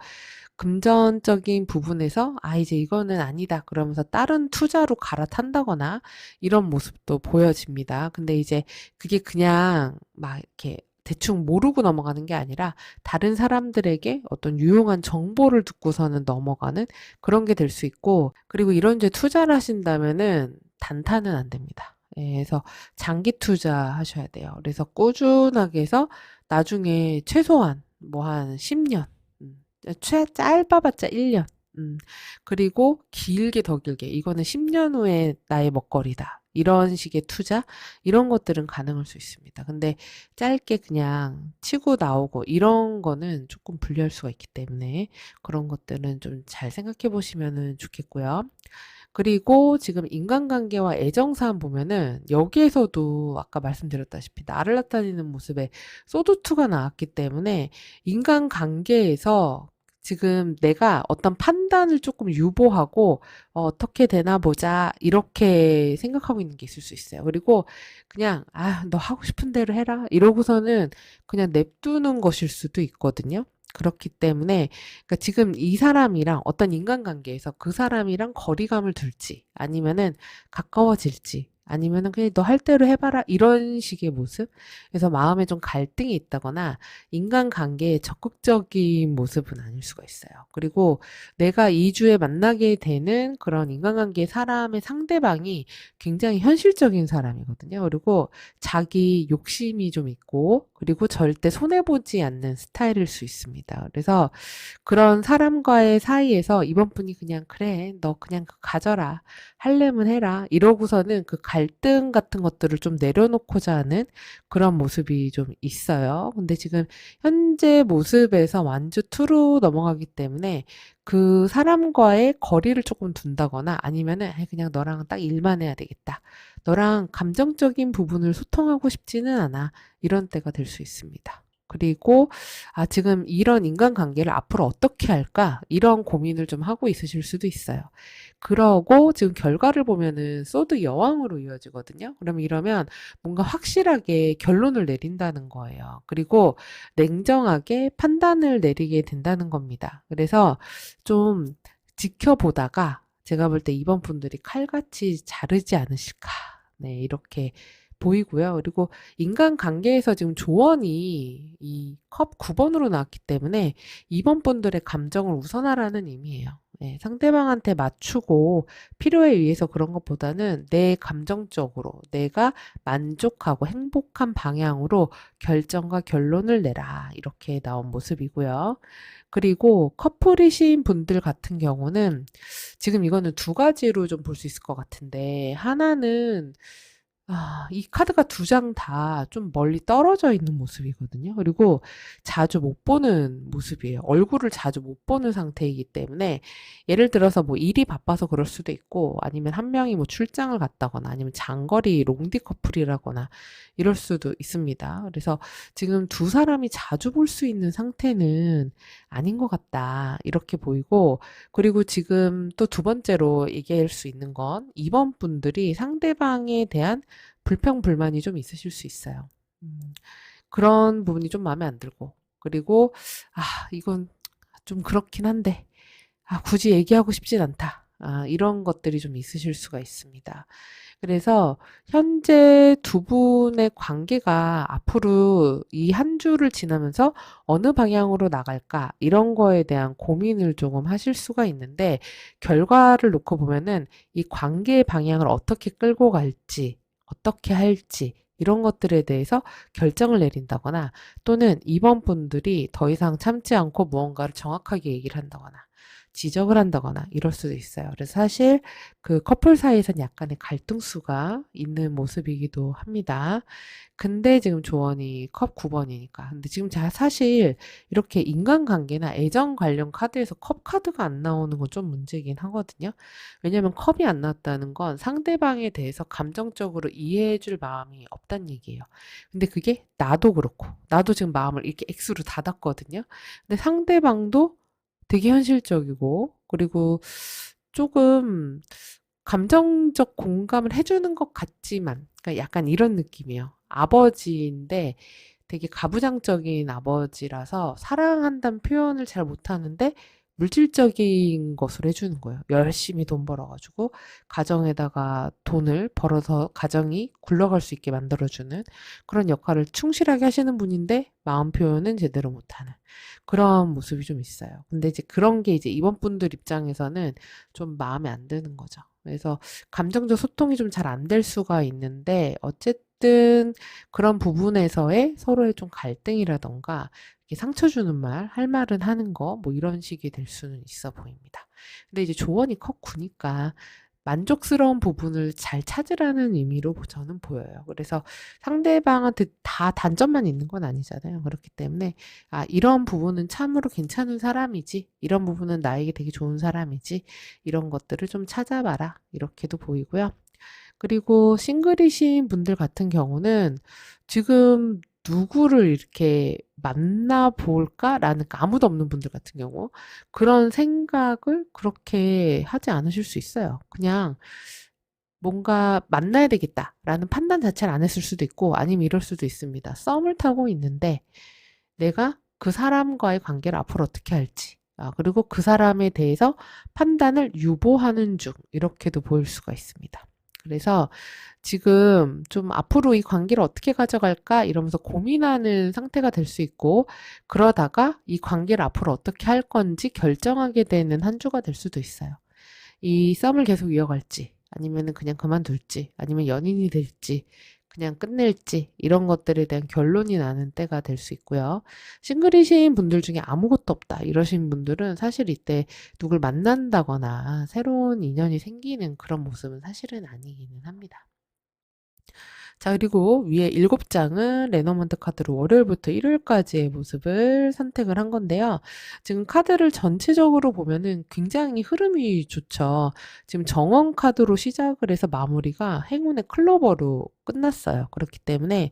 금전적인 부분에서 이제 이거는 아니다 그러면서 다른 투자로 갈아탄다거나 이런 모습도 보여집니다. 근데 이제 그게 그냥 막 이렇게 대충 모르고 넘어가는 게 아니라 다른 사람들에게 어떤 유용한 정보를 듣고서는 넘어가는 그런 게 될 수 있고, 그리고 이런 데 투자를 하신다면은 단타는 안 됩니다. 예, 그래서 장기 투자하셔야 돼요. 그래서 꾸준하게 해서 나중에 최소한 뭐 한 10년, 짧아봤자 1년, 그리고 길게 더 길게 이거는 10년 후에 나의 먹거리다. 이런 식의 투자, 이런 것들은 가능할 수 있습니다. 근데 짧게 그냥 치고 나오고 이런 거는 조금 불리할 수가 있기 때문에 그런 것들은 좀 잘 생각해 보시면은 좋겠고요. 그리고 지금 인간관계와 애정사항 보면은 여기에서도 아까 말씀드렸다시피 나를 나타내는 모습에 소드2가 나왔기 때문에 인간관계에서 지금 내가 어떤 판단을 조금 유보하고 어떻게 되나 보자 이렇게 생각하고 있는 게 있을 수 있어요. 그리고 그냥 너 하고 싶은 대로 해라 이러고서는 그냥 냅두는 것일 수도 있거든요. 그렇기 때문에 그러니까 지금 이 사람이랑 어떤 인간관계에서 그 사람이랑 거리감을 둘지 아니면은 가까워질지 아니면은 그냥 너 할 대로 해봐라 이런 식의 모습. 그래서 마음에 좀 갈등이 있다거나 인간관계에 적극적인 모습은 아닐 수가 있어요. 그리고 내가 2주에 만나게 되는 그런 인간관계 사람의 상대방이 굉장히 현실적인 사람이거든요. 그리고 자기 욕심이 좀 있고 그리고 절대 손해보지 않는 스타일일 수 있습니다. 그래서 그런 사람과의 사이에서 이번 분이 그냥 그래 너 그냥 그거 가져라 할래면 해라 이러고서는 그 갈등 같은 것들을 좀 내려놓고자 하는 그런 모습이 좀 있어요. 근데 지금 현재 모습에서 완주 2로 넘어가기 때문에 그 사람과의 거리를 조금 둔다거나 아니면은 그냥 너랑 딱 일만 해야 되겠다. 너랑 감정적인 부분을 소통하고 싶지는 않아. 이런 때가 될 수 있습니다. 그리고 지금 이런 인간관계를 앞으로 어떻게 할까? 이런 고민을 좀 하고 있으실 수도 있어요. 그러고 지금 결과를 보면은 소드 여왕으로 이어지거든요. 그럼 이러면 뭔가 확실하게 결론을 내린다는 거예요. 그리고 냉정하게 판단을 내리게 된다는 겁니다. 그래서 좀 지켜보다가 제가 볼 때 이번 분들이 칼같이 자르지 않으실까. 네, 이렇게 보이고요. 그리고 인간관계에서 지금 조언이 이 컵 9번으로 나왔기 때문에 이번 분들의 감정을 우선하라는 의미예요. 네, 상대방한테 맞추고 필요에 의해서 그런 것보다는 내 감정적으로 내가 만족하고 행복한 방향으로 결정과 결론을 내라. 이렇게 나온 모습이고요. 그리고 커플이신 분들 같은 경우는 지금 이거는 두 가지로 좀 볼 수 있을 것 같은데 하나는 이 카드가 두 장 다 좀 멀리 떨어져 있는 모습이거든요. 그리고 자주 못 보는 모습이에요. 얼굴을 자주 못 보는 상태이기 때문에 예를 들어서 뭐 일이 바빠서 그럴 수도 있고 아니면 한 명이 뭐 출장을 갔다거나 아니면 장거리 롱디 커플이라거나 이럴 수도 있습니다. 그래서 지금 두 사람이 자주 볼 수 있는 상태는 아닌 것 같다. 이렇게 보이고 그리고 지금 또 두 번째로 얘기할 수 있는 건 이번 분들이 상대방에 대한 불평, 불만이 좀 있으실 수 있어요. 그런 부분이 좀 마음에 안 들고. 그리고, 이건 좀 그렇긴 한데, 굳이 얘기하고 싶진 않다. 이런 것들이 좀 있으실 수가 있습니다. 그래서 현재 두 분의 관계가 앞으로 이 한 주를 지나면서 어느 방향으로 나갈까 이런 거에 대한 고민을 조금 하실 수가 있는데 결과를 놓고 보면은 이 관계의 방향을 어떻게 끌고 갈지 어떻게 할지 이런 것들에 대해서 결정을 내린다거나 또는 이번 분들이 더 이상 참지 않고 무언가를 정확하게 얘기를 한다거나 지적을 한다거나 이럴 수도 있어요. 그래서 사실 그 커플 사이에선 약간의 갈등수가 있는 모습이기도 합니다. 근데 지금 조언이 컵 9번이니까. 근데 지금 제가 사실 이렇게 인간관계나 애정 관련 카드에서 컵 카드가 안 나오는 건 좀 문제긴 하거든요. 왜냐면 컵이 안 나왔다는 건 상대방에 대해서 감정적으로 이해해 줄 마음이 없다는 얘기예요. 근데 그게 나도 그렇고, 나도 지금 마음을 이렇게 X로 닫았거든요. 근데 상대방도 되게 현실적이고 그리고 조금 감정적 공감을 해주는 것 같지만 그러니까 약간 이런 느낌이에요. 아버지인데 되게 가부장적인 아버지라서 사랑한다는 표현을 잘 못하는데 물질적인 것을 해주는 거예요. 열심히 돈 벌어가지고 가정에다가 돈을 벌어서 가정이 굴러갈 수 있게 만들어주는 그런 역할을 충실하게 하시는 분인데 마음 표현은 제대로 못하는 그런 모습이 좀 있어요. 근데 이제 그런 게 이제 이번 분들 입장에서는 좀 마음에 안 드는 거죠. 그래서 감정적 소통이 좀 잘 안 될 수가 있는데 어쨌든 그런 부분에서의 서로의 좀 갈등이라던가 이렇게 상처 주는 말, 할 말은 하는 거, 뭐 이런 식이 될 수는 있어 보입니다. 근데 이제 조언이 컸구니까 만족스러운 부분을 잘 찾으라는 의미로 저는 보여요. 그래서 상대방한테 다 단점만 있는 건 아니잖아요. 그렇기 때문에, 아, 이런 부분은 참으로 괜찮은 사람이지. 이런 부분은 나에게 되게 좋은 사람이지. 이런 것들을 좀 찾아봐라. 이렇게도 보이고요. 그리고 싱글이신 분들 같은 경우는 지금 누구를 이렇게 만나볼까라는 아무도 없는 분들 같은 경우 그런 생각을 그렇게 하지 않으실 수 있어요. 그냥 뭔가 만나야 되겠다라는 판단 자체를 안 했을 수도 있고 아니면 이럴 수도 있습니다. 썸을 타고 있는데 내가 그 사람과의 관계를 앞으로 어떻게 할지 그리고 그 사람에 대해서 판단을 유보하는 중 이렇게도 보일 수가 있습니다. 그래서 지금 좀 앞으로 이 관계를 어떻게 가져갈까 이러면서 고민하는 상태가 될 수 있고 그러다가 이 관계를 앞으로 어떻게 할 건지 결정하게 되는 한 주가 될 수도 있어요. 이 썸을 계속 이어갈지 아니면은 그냥 그만둘지 아니면 연인이 될지 그냥 끝낼지 이런 것들에 대한 결론이 나는 때가 될 수 있고요. 싱글이신 분들 중에 아무것도 없다 이러신 분들은 사실 이때 누굴 만난다거나 새로운 인연이 생기는 그런 모습은 사실은 아니기는 합니다. 자, 그리고 위에 7장은 레너먼트 카드로 월요일부터 일요일까지의 모습을 선택을 한 건데요. 지금 카드를 전체적으로 보면은 굉장히 흐름이 좋죠. 지금 정원 카드로 시작을 해서 마무리가 행운의 클로버로 끝났어요. 그렇기 때문에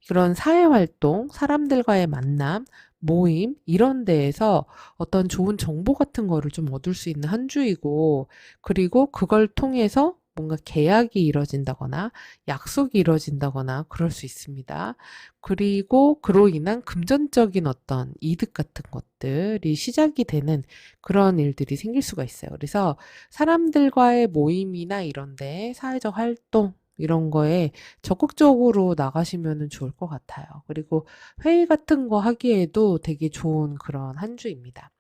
그런 사회활동, 사람들과의 만남, 모임, 이런 데에서 어떤 좋은 정보 같은 거를 좀 얻을 수 있는 한 주이고, 그리고 그걸 통해서 뭔가 계약이 이뤄진다거나 약속이 이루어진다거나 그럴 수 있습니다. 그리고 그로 인한 금전적인 어떤 이득 같은 것들이 시작이 되는 그런 일들이 생길 수가 있어요. 그래서 사람들과의 모임이나 이런데 사회적 활동 이런 거에 적극적으로 나가시면 좋을 것 같아요. 그리고 회의 같은 거 하기에도 되게 좋은 그런 한 주입니다.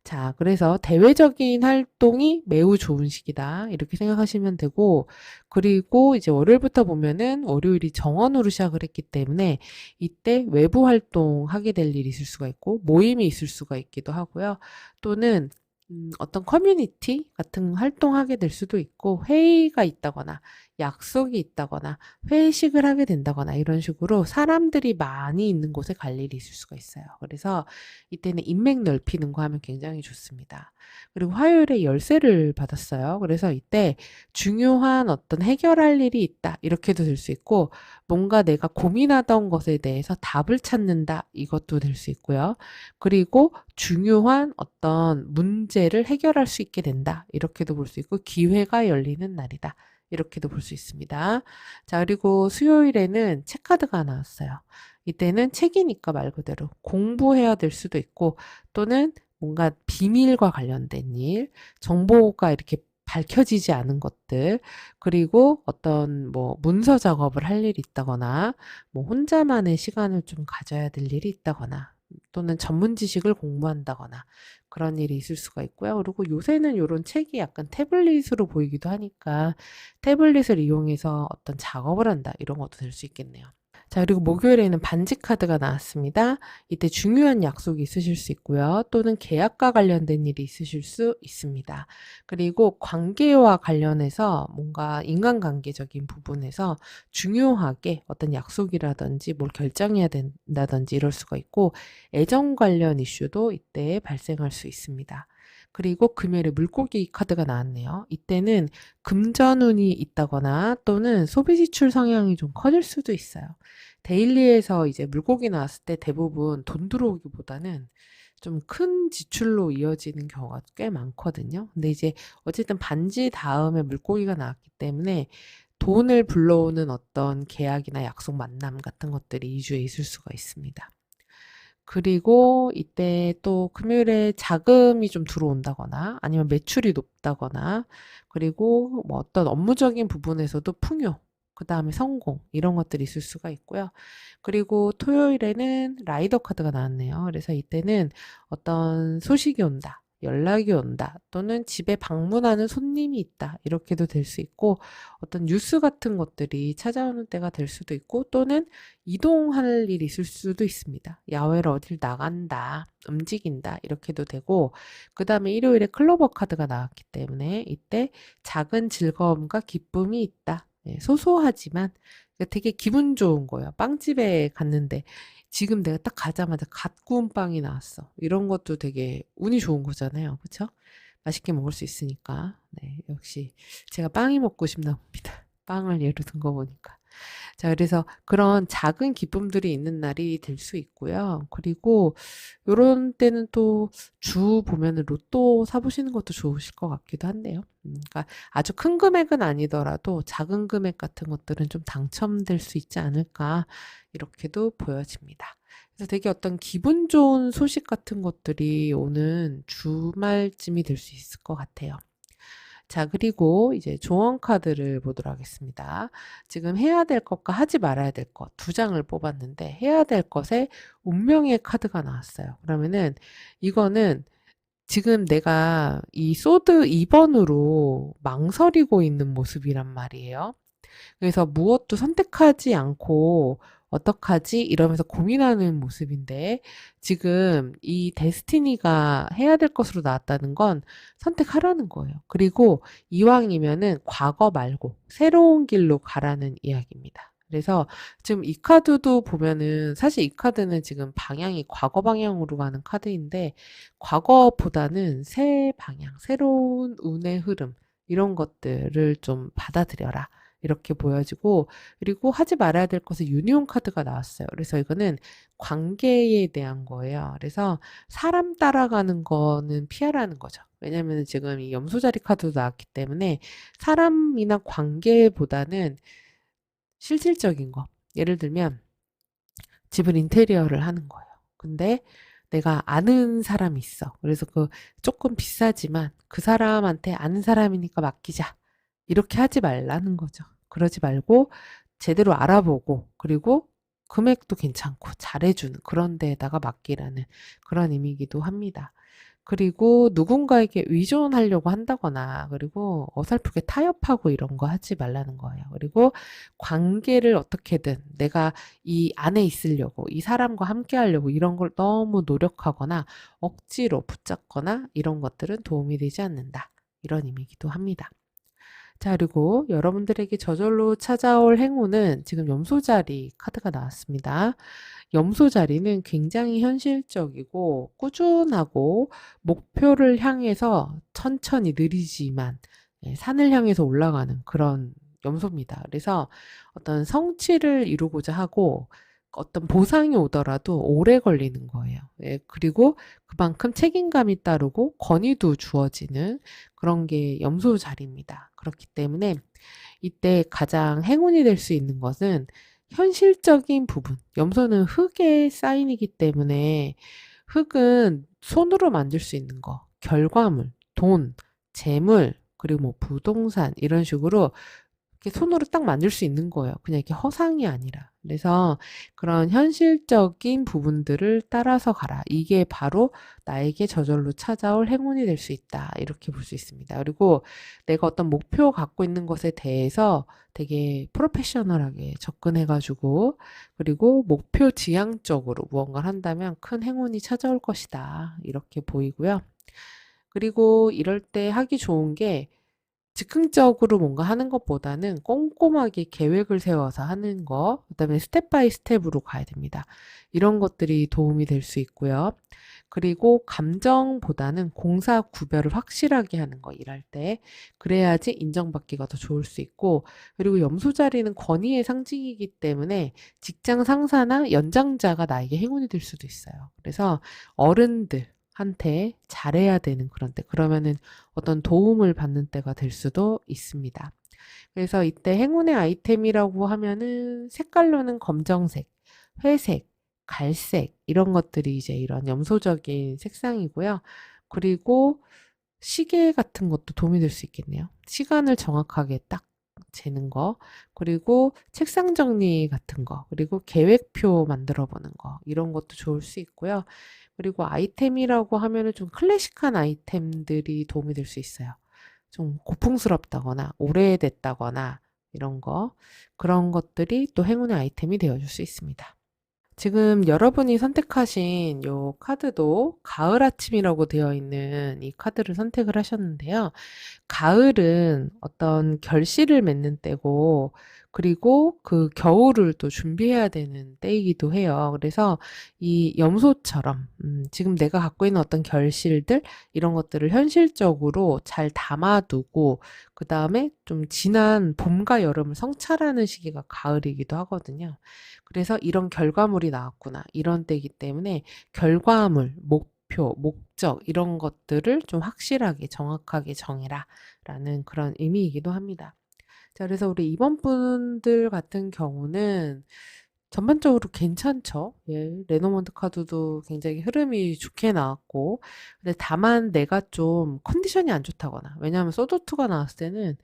자, 그래서 대외적인 활동이 매우 좋은 시기다. 이렇게 생각하시면 되고, 그리고 이제 월요일부터 보면은 월요일이 정원으로 시작을 했기 때문에 이때 외부 활동하게 될 일이 있을 수가 있고, 모임이 있을 수가 있기도 하고요. 또는 어떤 커뮤니티 같은 활동하게 될 수도 있고, 회의가 있다거나, 약속이 있다거나, 회식을 하게 된다거나, 이런 식으로 사람들이 많이 있는 곳에 갈 일이 있을 수가 있어요. 그래서 이때는 인맥 넓히는 거 하면 굉장히 좋습니다. 그리고 화요일에 열쇠를 받았어요. 그래서 이때 중요한 어떤 해결할 일이 있다. 이렇게도 될 수 있고, 뭔가 내가 고민하던 것에 대해서 답을 찾는다. 이것도 될 수 있고요. 그리고 중요한 어떤 문제를 해결할 수 있게 된다. 이렇게도 볼 수 있고, 기회가 열리는 날이다. 이렇게도 볼 수 있습니다. 자, 그리고 수요일에는 체크카드가 나왔어요. 이때는 책이니까 말 그대로 공부해야 될 수도 있고 또는 뭔가 비밀과 관련된 일, 정보가 이렇게 밝혀지지 않은 것들, 그리고 어떤 뭐 문서 작업을 할 일이 있다거나, 뭐 혼자만의 시간을 좀 가져야 될 일이 있다거나, 또는 전문 지식을 공부한다거나, 그런 일이 있을 수가 있고요. 그리고 요새는 이런 책이 약간 태블릿으로 보이기도 하니까 태블릿을 이용해서 어떤 작업을 한다, 이런 것도 될 수 있겠네요. 자, 그리고 목요일에는 반지 카드가 나왔습니다. 이때 중요한 약속이 있으실 수 있고요. 또는 계약과 관련된 일이 있으실 수 있습니다. 그리고 관계와 관련해서 뭔가 인간관계적인 부분에서 중요하게 어떤 약속이라든지 뭘 결정해야 된다든지 이럴 수가 있고 애정 관련 이슈도 이때 발생할 수 있습니다. 그리고 금요일에 물고기 카드가 나왔네요. 이때는 금전운이 있다거나 또는 소비 지출 성향이 좀 커질 수도 있어요. 데일리에서 이제 물고기 나왔을 때 대부분 돈 들어오기보다는 좀 큰 지출로 이어지는 경우가 꽤 많거든요. 근데 이제 어쨌든 반지 다음에 물고기가 나왔기 때문에 돈을 불러오는 어떤 계약이나 약속 만남 같은 것들이 2주에 있을 수가 있습니다. 그리고 이때 또 금요일에 자금이 좀 들어온다거나 아니면 매출이 높다거나 그리고 뭐 어떤 업무적인 부분에서도 풍요, 그 다음에 성공 이런 것들이 있을 수가 있고요. 그리고 토요일에는 라이더 카드가 나왔네요. 그래서 이때는 어떤 소식이 온다. 연락이 온다. 또는 집에 방문하는 손님이 있다. 이렇게도 될 수 있고 어떤 뉴스 같은 것들이 찾아오는 때가 될 수도 있고 또는 이동할 일이 있을 수도 있습니다. 야외로 어딜 나간다, 움직인다, 이렇게도 되고, 그 다음에 일요일에 클로버 카드가 나왔기 때문에 이때 작은 즐거움과 기쁨이 있다. 예, 소소하지만 되게 기분 좋은 거예요. 빵집에 갔는데 지금 내가 딱 가자마자 갓 구운 빵이 나왔어. 이런 것도 되게 운이 좋은 거잖아요. 그쵸? 맛있게 먹을 수 있으니까. 네, 역시 제가 빵이 먹고 싶나 봅니다. 빵을 예로 든 거 보니까. 자, 그래서 그런 작은 기쁨들이 있는 날이 될 수 있고요. 그리고 요런 때는 또 주 보면은 로또 사보시는 것도 좋으실 것 같기도 한데요. 그러니까 아주 큰 금액은 아니더라도 작은 금액 같은 것들은 좀 당첨될 수 있지 않을까 이렇게도 보여집니다. 그래서 되게 어떤 기분 좋은 소식 같은 것들이 오는 주말쯤이 될 수 있을 것 같아요. 자, 그리고 이제 조언 카드를 보도록 하겠습니다. 지금 해야 될 것과 하지 말아야 될 것 두 장을 뽑았는데 해야 될 것에 운명의 카드가 나왔어요. 그러면은 이거는 지금 내가 이 소드 2번으로 망설이고 있는 모습이란 말이에요. 그래서 무엇도 선택하지 않고 어떡하지? 이러면서 고민하는 모습인데 지금 이 데스티니가 해야 될 것으로 나왔다는 건 선택하라는 거예요. 그리고 이왕이면은 과거 말고 새로운 길로 가라는 이야기입니다. 그래서 지금 이 카드도 보면은 사실 이 카드는 지금 방향이 과거 방향으로 가는 카드인데 과거보다는 새 방향, 새로운 운의 흐름 이런 것들을 좀 받아들여라. 이렇게 보여지고 그리고 하지 말아야 될 것은 유니온 카드가 나왔어요. 그래서 이거는 관계에 대한 거예요. 그래서 사람 따라가는 거는 피하라는 거죠. 왜냐면 지금 이 염소자리 카드도 나왔기 때문에 사람이나 관계보다는 실질적인 거. 예를 들면 집을 인테리어를 하는 거예요. 근데 내가 아는 사람이 있어. 그래서 그 조금 비싸지만 그 사람한테 아는 사람이니까 맡기자. 이렇게 하지 말라는 거죠. 그러지 말고 제대로 알아보고 그리고 금액도 괜찮고 잘해주는 그런 데에다가 맡기라는 그런 의미이기도 합니다. 그리고 누군가에게 의존하려고 한다거나 그리고 어설프게 타협하고 이런 거 하지 말라는 거예요. 그리고 관계를 어떻게든 내가 이 안에 있으려고 이 사람과 함께 하려고 이런 걸 너무 노력하거나 억지로 붙잡거나 이런 것들은 도움이 되지 않는다. 이런 의미이기도 합니다. 자, 그리고 여러분들에게 저절로 찾아올 행운은 지금 염소자리 카드가 나왔습니다. 염소자리는 굉장히 현실적이고 꾸준하고 목표를 향해서 천천히 느리지만 산을 향해서 올라가는 그런 염소입니다. 그래서 어떤 성취를 이루고자 하고 어떤 보상이 오더라도 오래 걸리는 거예요. 예, 그리고 그만큼 책임감이 따르고 권위도 주어지는 그런 게 염소 자리입니다. 그렇기 때문에 이때 가장 행운이 될 수 있는 것은 현실적인 부분. 염소는 흙의 사인이기 때문에 흙은 손으로 만들 수 있는 거, 결과물, 돈, 재물, 그리고 뭐 부동산 이런 식으로 이렇게 손으로 딱 만들 수 있는 거예요. 그냥 이렇게 허상이 아니라. 그래서 그런 현실적인 부분들을 따라서 가라. 이게 바로 나에게 저절로 찾아올 행운이 될 수 있다. 이렇게 볼 수 있습니다. 그리고 내가 어떤 목표 갖고 있는 것에 대해서 되게 프로페셔널하게 접근해가지고 그리고 목표 지향적으로 무언가를 한다면 큰 행운이 찾아올 것이다. 이렇게 보이고요. 그리고 이럴 때 하기 좋은 게 즉흥적으로 뭔가 하는 것보다는 꼼꼼하게 계획을 세워서 하는 거, 그다음에 스텝 바이 스텝으로 가야 됩니다. 이런 것들이 도움이 될 수 있고요. 그리고 감정보다는 공사 구별을 확실하게 하는 거, 일할 때. 그래야지 인정받기가 더 좋을 수 있고, 그리고 염소 자리는 권위의 상징이기 때문에 직장 상사나 연장자가 나에게 행운이 될 수도 있어요. 그래서 어른들, 한테 잘해야 되는 그런 때 그러면은 어떤 도움을 받는 때가 될 수도 있습니다. 그래서 이때 행운의 아이템이라고 하면은 색깔로는 검정색, 회색, 갈색 이런 것들이 이제 이런 염소적인 색상이고요. 그리고 시계 같은 것도 도움이 될 수 있겠네요. 시간을 정확하게 딱 재는 거, 그리고 책상 정리 같은 거, 그리고 계획표 만들어 보는 거, 이런 것도 좋을 수 있고요. 그리고 아이템이라고 하면은 좀 클래식한 아이템들이 도움이 될 수 있어요. 좀 고풍스럽다거나 오래됐다거나 이런 거, 그런 것들이 또 행운의 아이템이 되어줄 수 있습니다. 지금 여러분이 선택하신 요 카드도 가을 아침이라고 되어 있는 이 카드를 선택을 하셨는데요. 가을은 어떤 결실을 맺는 때고, 그리고 그 겨울을 또 준비해야 되는 때이기도 해요. 그래서 이 염소처럼, 지금 내가 갖고 있는 어떤 결실들, 이런 것들을 현실적으로 잘 담아두고, 그 다음에 좀 지난 봄과 여름을 성찰하는 시기가 가을이기도 하거든요. 그래서 이런 결과물이 나왔구나, 이런 때이기 때문에 결과물, 목표, 목적, 이런 것들을 좀 확실하게, 정확하게 정해라. 라는 그런 의미이기도 합니다. 자, 그래서 우리 이번 분들 같은 경우는 전반적으로 괜찮죠? 예, 레노먼트 카드도 굉장히 흐름이 좋게 나왔고, 근데 다만 내가 좀 컨디션이 안 좋다거나, 왜냐하면 소드2가 나왔을 때는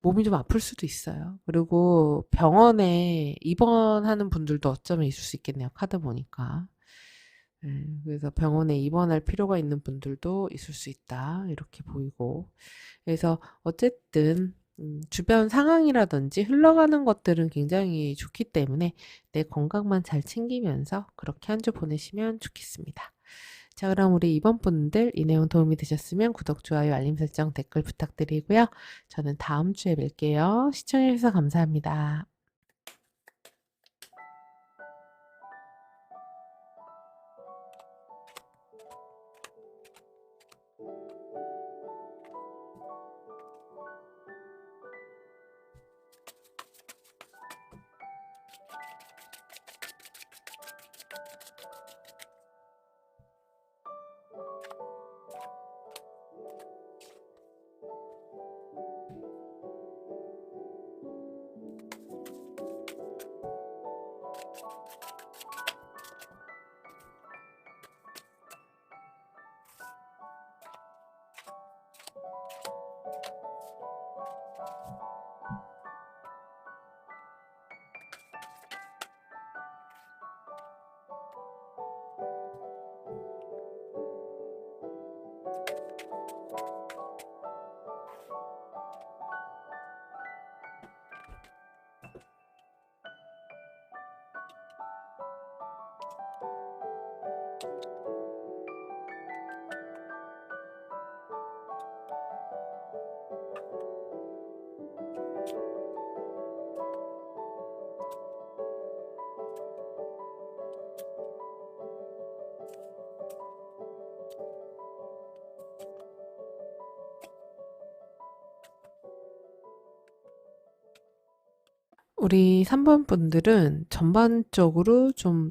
몸이 좀 아플 수도 있어요. 그리고 병원에 입원하는 분들도 어쩌면 있을 수 있겠네요. 카드 보니까. 그래서 병원에 입원할 필요가 있는 분들도 있을 수 있다. 이렇게 보이고. 그래서 어쨌든 주변 상황이라든지 흘러가는 것들은 굉장히 좋기 때문에 내 건강만 잘 챙기면서 그렇게 한 주 보내시면 좋겠습니다. 자, 그럼 우리 이번 분들 이 내용 도움이 되셨으면 구독, 좋아요, 알림 설정, 댓글 부탁드리고요. 저는 다음 주에 뵐게요. 시청해주셔서 감사합니다. 우리 3번 분들은 전반적으로 좀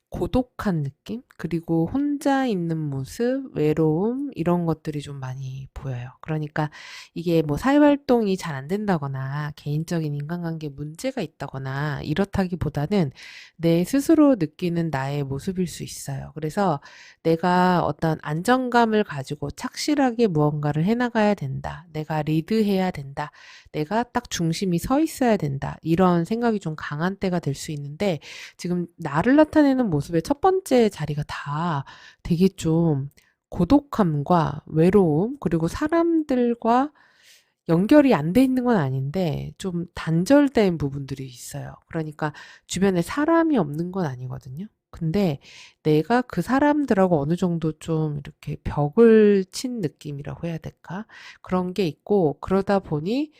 고독한 느낌? 그리고 혼자 있는 모습, 외로움, 이런 것들이 좀 많이 보여요. 그러니까 이게 뭐 사회활동이 잘 안 된다거나 개인적인 인간관계에 문제가 있다거나 이렇다기보다는 내 스스로 느끼는 나의 모습일 수 있어요. 그래서 내가 어떤 안정감을 가지고 착실하게 무언가를 해나가야 된다. 내가 리드해야 된다. 내가 딱 중심이 서 있어야 된다. 이런 생각이 좀 강한 때가 될 수 있는데 지금 나를 나타내는 모습의 첫 번째 자리가 다 되게 좀 고독함과 외로움, 그리고 사람들과 연결이 안 돼 있는 건 아닌데 좀 단절된 부분들이 있어요. 그러니까 주변에 사람이 없는 건 아니거든요. 근데 내가 그 사람들하고 어느 정도 좀 이렇게 벽을 친 느낌이라고 해야 될까? 그런 게 있고, 그러다 보니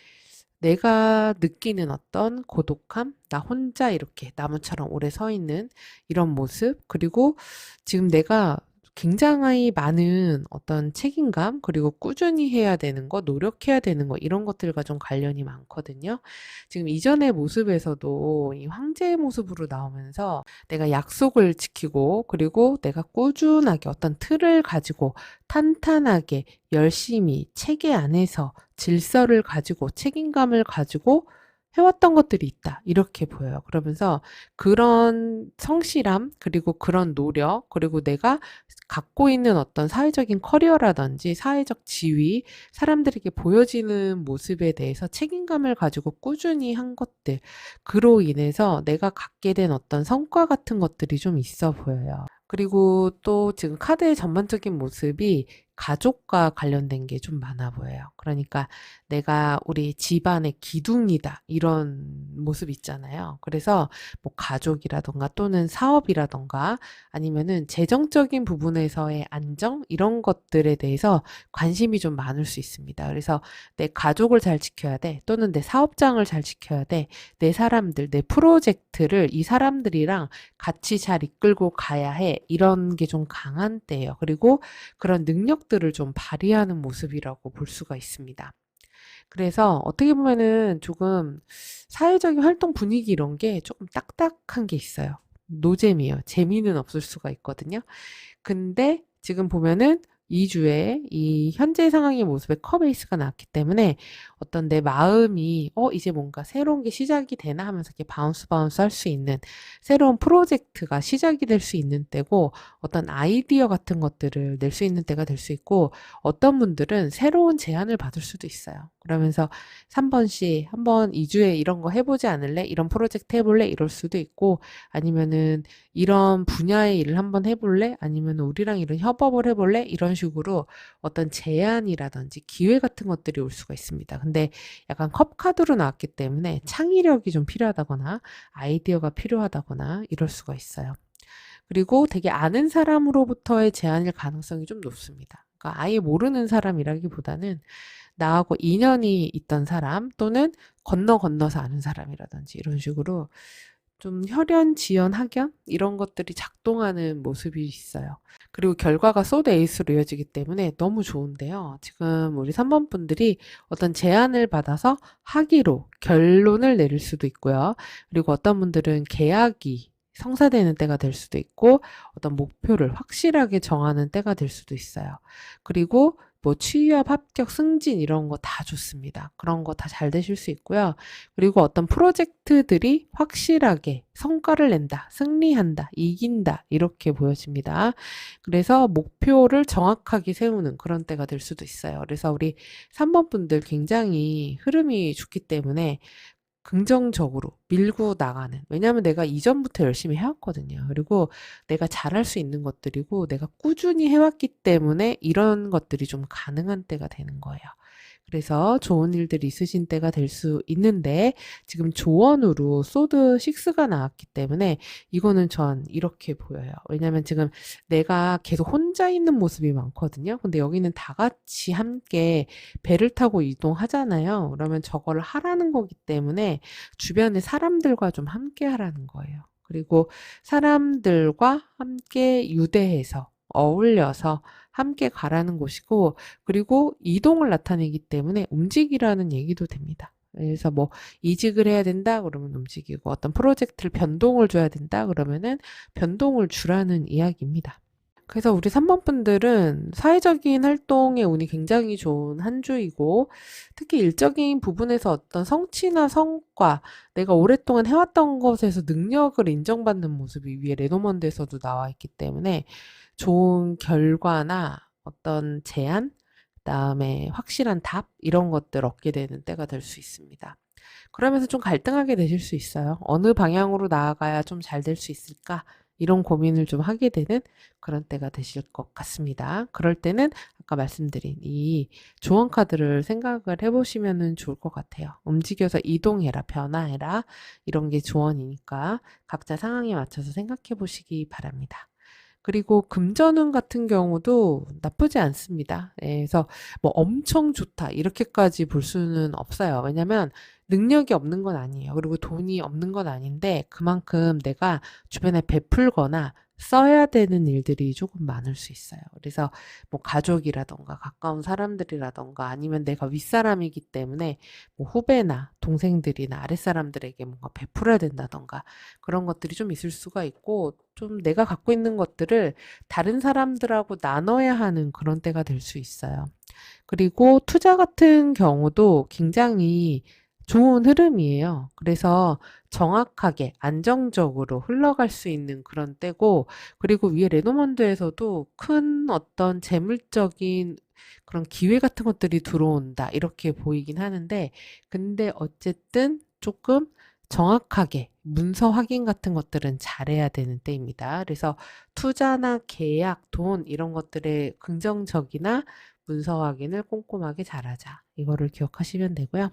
내가 느끼는 어떤 고독함, 나 혼자 이렇게 나무처럼 오래 서 있는 이런 모습, 그리고 지금 내가 굉장히 많은 어떤 책임감, 그리고 꾸준히 해야 되는 거, 노력해야 되는 거, 이런 것들과 좀 관련이 많거든요. 지금 이전의 모습에서도 이 황제의 모습으로 나오면서 내가 약속을 지키고, 그리고 내가 꾸준하게 어떤 틀을 가지고 탄탄하게 열심히 체계 안에서 질서를 가지고 책임감을 가지고 해왔던 것들이 있다. 이렇게 보여요. 그러면서 그런 성실함, 그리고 그런 노력, 그리고 내가 갖고 있는 어떤 사회적인 커리어라든지 사회적 지위, 사람들에게 보여지는 모습에 대해서 책임감을 가지고 꾸준히 한 것들, 그로 인해서 내가 갖게 된 어떤 성과 같은 것들이 좀 있어 보여요. 그리고 또 지금 카드의 전반적인 모습이 가족과 관련된 게 좀 많아 보여요. 그러니까 내가 우리 집안의 기둥이다. 이런 모습 있잖아요. 그래서 뭐 가족이라던가 또는 사업이라던가 아니면은 재정적인 부분에서의 안정 이런 것들에 대해서 관심이 좀 많을 수 있습니다. 그래서 내 가족을 잘 지켜야 돼. 또는 내 사업장을 잘 지켜야 돼. 내 사람들, 내 프로젝트를 이 사람들이랑 같이 잘 이끌고 가야 해. 이런 게 좀 강한 때예요. 그리고 그런 능력들을 좀 발휘하는 모습이라고 볼 수가 있습니다. 그래서 어떻게 보면은 조금 사회적인 활동 분위기 이런 게 조금 딱딱한 게 있어요. 노잼이에요. 재미는 없을 수가 있거든요. 근데 지금 보면은 2주에 이 현재 상황의 모습에 커베이스가 나왔기 때문에 어떤 내 마음이 이제 뭔가 새로운 게 시작이 되나 하면서 이렇게 바운스 할 수 있는 새로운 프로젝트가 시작이 될 수 있는 때고 어떤 아이디어 같은 것들을 낼 수 있는 때가 될 수 있고 어떤 분들은 새로운 제안을 받을 수도 있어요. 그러면서 3번씩 한번 2주에 이런 거 해보지 않을래? 이런 프로젝트 해볼래? 이럴 수도 있고 아니면은 이런 분야의 일을 한번 해볼래? 아니면 우리랑 이런 협업을 해볼래? 이런 식으로 어떤 제안이라든지 기회 같은 것들이 올 수가 있습니다. 근데 약간 컵카드로 나왔기 때문에 창의력이 좀 필요하다거나 아이디어가 필요하다거나 이럴 수가 있어요. 그리고 되게 아는 사람으로부터의 제안일 가능성이 좀 높습니다. 그러니까 아예 모르는 사람이라기보다는 나하고 인연이 있던 사람 또는 건너서 아는 사람이라든지 이런 식으로 좀 혈연, 지연, 학연 이런 것들이 작동하는 모습이 있어요. 그리고 결과가 소드 에이스로 이어지기 때문에 너무 좋은데요. 지금 우리 3번 분들이 어떤 제안을 받아서 하기로 결론을 내릴 수도 있고요. 그리고 어떤 분들은 계약이 성사되는 때가 될 수도 있고 어떤 목표를 확실하게 정하는 때가 될 수도 있어요. 그리고 뭐 취업, 합격, 승진 이런 거 다 좋습니다. 그런 거 다 잘 되실 수 있고요. 그리고 어떤 프로젝트들이 확실하게 성과를 낸다, 승리한다, 이긴다, 이렇게 보여집니다. 그래서 목표를 정확하게 세우는 그런 때가 될 수도 있어요. 그래서 우리 3번 분들 굉장히 흐름이 좋기 때문에 긍정적으로 밀고 나가는. 왜냐하면 내가 이전부터 열심히 해왔거든요. 그리고 내가 잘할 수 있는 것들이고 내가 꾸준히 해왔기 때문에 이런 것들이 좀 가능한 때가 되는 거예요. 그래서 좋은 일들이 있으신 때가 될 수 있는데 지금 조언으로 소드 6가 나왔기 때문에 이거는 전 이렇게 보여요. 왜냐면 지금 내가 계속 혼자 있는 모습이 많거든요. 근데 여기는 다 같이 함께 배를 타고 이동하잖아요. 그러면 저거를 하라는 거기 때문에 주변의 사람들과 좀 함께 하라는 거예요. 그리고 사람들과 함께 유대해서 어울려서 함께 가라는 곳이고 그리고 이동을 나타내기 때문에 움직이라는 얘기도 됩니다. 그래서 뭐 이직을 해야 된다 그러면 움직이고 어떤 프로젝트를 변동을 줘야 된다 그러면은 변동을 주라는 이야기입니다. 그래서 우리 3번 분들은 사회적인 활동에 운이 굉장히 좋은 한 주이고 특히 일적인 부분에서 어떤 성취나 성과 내가 오랫동안 해왔던 것에서 능력을 인정받는 모습이 위에 레노먼드에서도 나와 있기 때문에 좋은 결과나 어떤 제안, 그다음에 확실한 답 이런 것들 얻게 되는 때가 될 수 있습니다. 그러면서 좀 갈등하게 되실 수 있어요. 어느 방향으로 나아가야 좀 잘 될 수 있을까? 이런 고민을 좀 하게 되는 그런 때가 되실 것 같습니다. 그럴 때는 아까 말씀드린 이 조언 카드를 생각을 해보시면 좋을 것 같아요. 움직여서 이동해라, 변화해라 이런 게 조언이니까 각자 상황에 맞춰서 생각해 보시기 바랍니다. 그리고 금전운 같은 경우도 나쁘지 않습니다. 예, 그래서 뭐 엄청 좋다 이렇게까지 볼 수는 없어요. 왜냐면 능력이 없는 건 아니에요. 그리고 돈이 없는 건 아닌데 그만큼 내가 주변에 베풀거나 써야 되는 일들이 조금 많을 수 있어요. 그래서 뭐 가족이라던가 가까운 사람들이라던가 아니면 내가 윗사람이기 때문에 뭐 후배나 동생들이나 아랫사람들에게 뭔가 베풀어야 된다던가 그런 것들이 좀 있을 수가 있고 좀 내가 갖고 있는 것들을 다른 사람들하고 나눠야 하는 그런 때가 될 수 있어요. 그리고 투자 같은 경우도 굉장히 좋은 흐름이에요. 그래서 정확하게 안정적으로 흘러갈 수 있는 그런 때고, 그리고 위에 레노먼드에서도 큰 어떤 재물적인 그런 기회 같은 것들이 들어온다 이렇게 보이긴 하는데, 근데 어쨌든 조금 정확하게 문서 확인 같은 것들은 잘해야 되는 때입니다. 그래서 투자나 계약, 돈 이런 것들의 긍정적이나 문서 확인을 꼼꼼하게 잘하자. 이거를 기억하시면 되고요.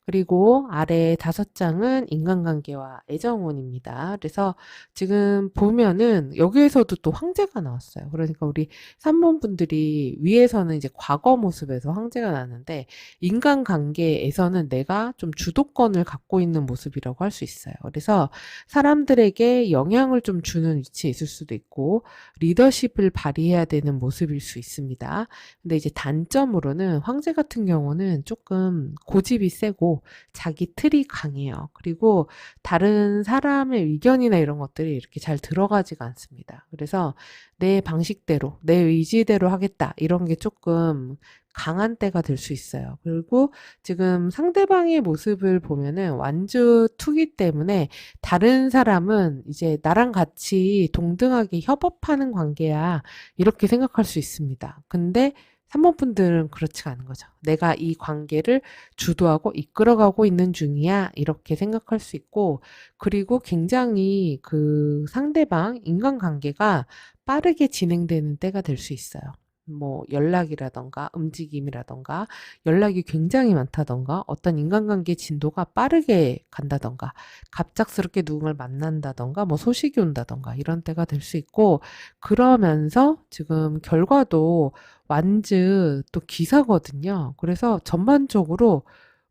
그리고 아래 5장은 인간관계와 애정운입니다. 그래서 지금 보면은 여기에서도 또 황제가 나왔어요. 그러니까 우리 3번 분들이 위에서는 이제 과거 모습에서 황제가 나는데 인간관계에서는 내가 좀 주도권을 갖고 있는 모습이라고 할 수 있어요. 그래서 사람들에게 영향을 좀 주는 위치에 있을 수도 있고 리더십을 발휘해야 되는 모습일 수 있습니다. 근데 이제 단점으로는 황제 같은 경우는 조금 고집이 세고 자기 틀이 강해요. 그리고 다른 사람의 의견이나 이런 것들이 이렇게 잘 들어가지가 않습니다. 그래서 내 방식대로, 내 의지대로 하겠다. 이런 게 조금 강한 때가 될 수 있어요. 그리고 지금 상대방의 모습을 보면은 완주 투기 때문에 다른 사람은 이제 나랑 같이 동등하게 협업하는 관계야. 이렇게 생각할 수 있습니다. 근데 3번 분들은 그렇지가 않은 거죠. 내가 이 관계를 주도하고 이끌어가고 있는 중이야. 이렇게 생각할 수 있고, 그리고 굉장히 그 상대방 인간관계가 빠르게 진행되는 때가 될 수 있어요. 뭐 연락이라던가 움직임이라던가 연락이 굉장히 많다던가 어떤 인간관계 진도가 빠르게 간다던가 갑작스럽게 누군가를 만난다던가 뭐 소식이 온다던가 이런 때가 될 수 있고, 그러면서 지금 결과도 완즈 또 기사거든요. 그래서 전반적으로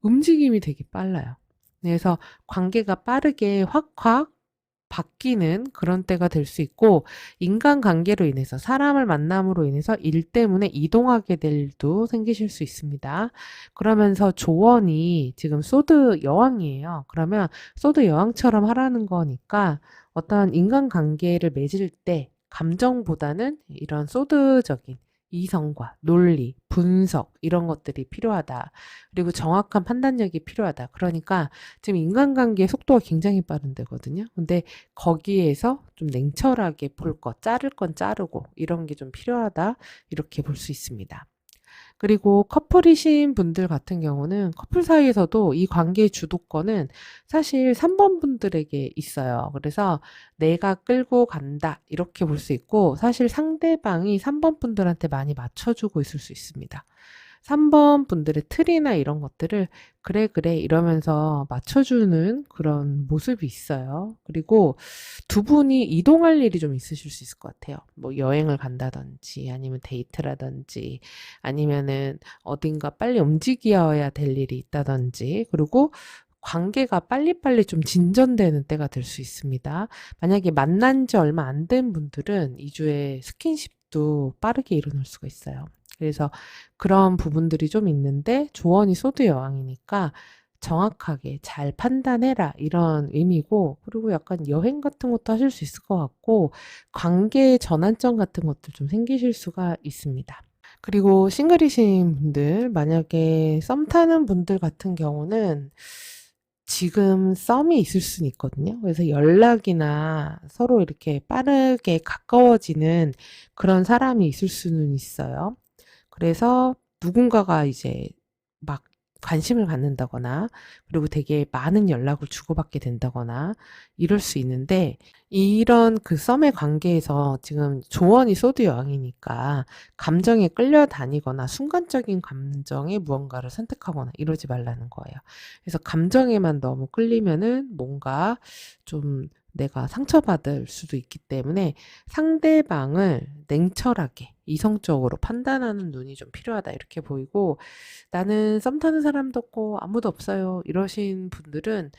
움직임이 되게 빨라요. 그래서 관계가 빠르게 확확 바뀌는 그런 때가 될 수 있고, 인간관계로 인해서 사람을 만남으로 인해서 일 때문에 이동하게 될 일도 생기실 수 있습니다. 그러면서 조언이 지금 소드 여왕이에요. 그러면 소드 여왕처럼 하라는 거니까 어떤 인간관계를 맺을 때 감정보다는 이런 소드적인 이성과 논리, 분석 이런 것들이 필요하다. 그리고 정확한 판단력이 필요하다. 그러니까 지금 인간관계의 속도가 굉장히 빠른 데거든요. 근데 거기에서 좀 냉철하게 볼 것, 자를 건 자르고 이런 게 좀 필요하다. 이렇게 볼 수 있습니다. 그리고 커플이신 분들 같은 경우는 커플 사이에서도 이 관계의 주도권은 사실 3번 분들에게 있어요. 그래서 내가 끌고 간다. 이렇게 볼 수 있고, 사실 상대방이 3번 분들한테 많이 맞춰주고 있을 수 있습니다. 3번 분들의 틀이나 이런 것들을 그래, 그래 이러면서 맞춰주는 그런 모습이 있어요. 그리고 두 분이 이동할 일이 좀 있으실 수 있을 것 같아요. 뭐 여행을 간다든지 아니면 데이트라든지 아니면은 어딘가 빨리 움직여야 될 일이 있다든지, 그리고 관계가 빨리빨리 좀 진전되는 때가 될 수 있습니다. 만약에 만난 지 얼마 안 된 분들은 2주에 스킨십도 빠르게 일어날 수가 있어요. 그래서 그런 부분들이 좀 있는데 조언이 소드 여왕이니까 정확하게 잘 판단해라 이런 의미고, 그리고 약간 여행 같은 것도 하실 수 있을 것 같고 관계의 전환점 같은 것들 좀 생기실 수가 있습니다. 그리고 싱글이신 분들, 만약에 썸 타는 분들 같은 경우는 지금 썸이 있을 수는 있거든요. 그래서 연락이나 서로 이렇게 빠르게 가까워지는 그런 사람이 있을 수는 있어요. 그래서 누군가가 이제 막 관심을 갖는다거나 그리고 되게 많은 연락을 주고받게 된다거나 이럴 수 있는데, 이런 그 썸의 관계에서 지금 조언이 소드 여왕이니까 감정에 끌려다니거나 순간적인 감정에 무언가를 선택하거나 이러지 말라는 거예요. 그래서 감정에만 너무 끌리면은 뭔가 좀 내가 상처받을 수도 있기 때문에 상대방을 냉철하게 이성적으로 판단하는 눈이 좀 필요하다 이렇게 보이고, 나는 썸 타는 사람도 없고 아무도 없어요 이러신 분들은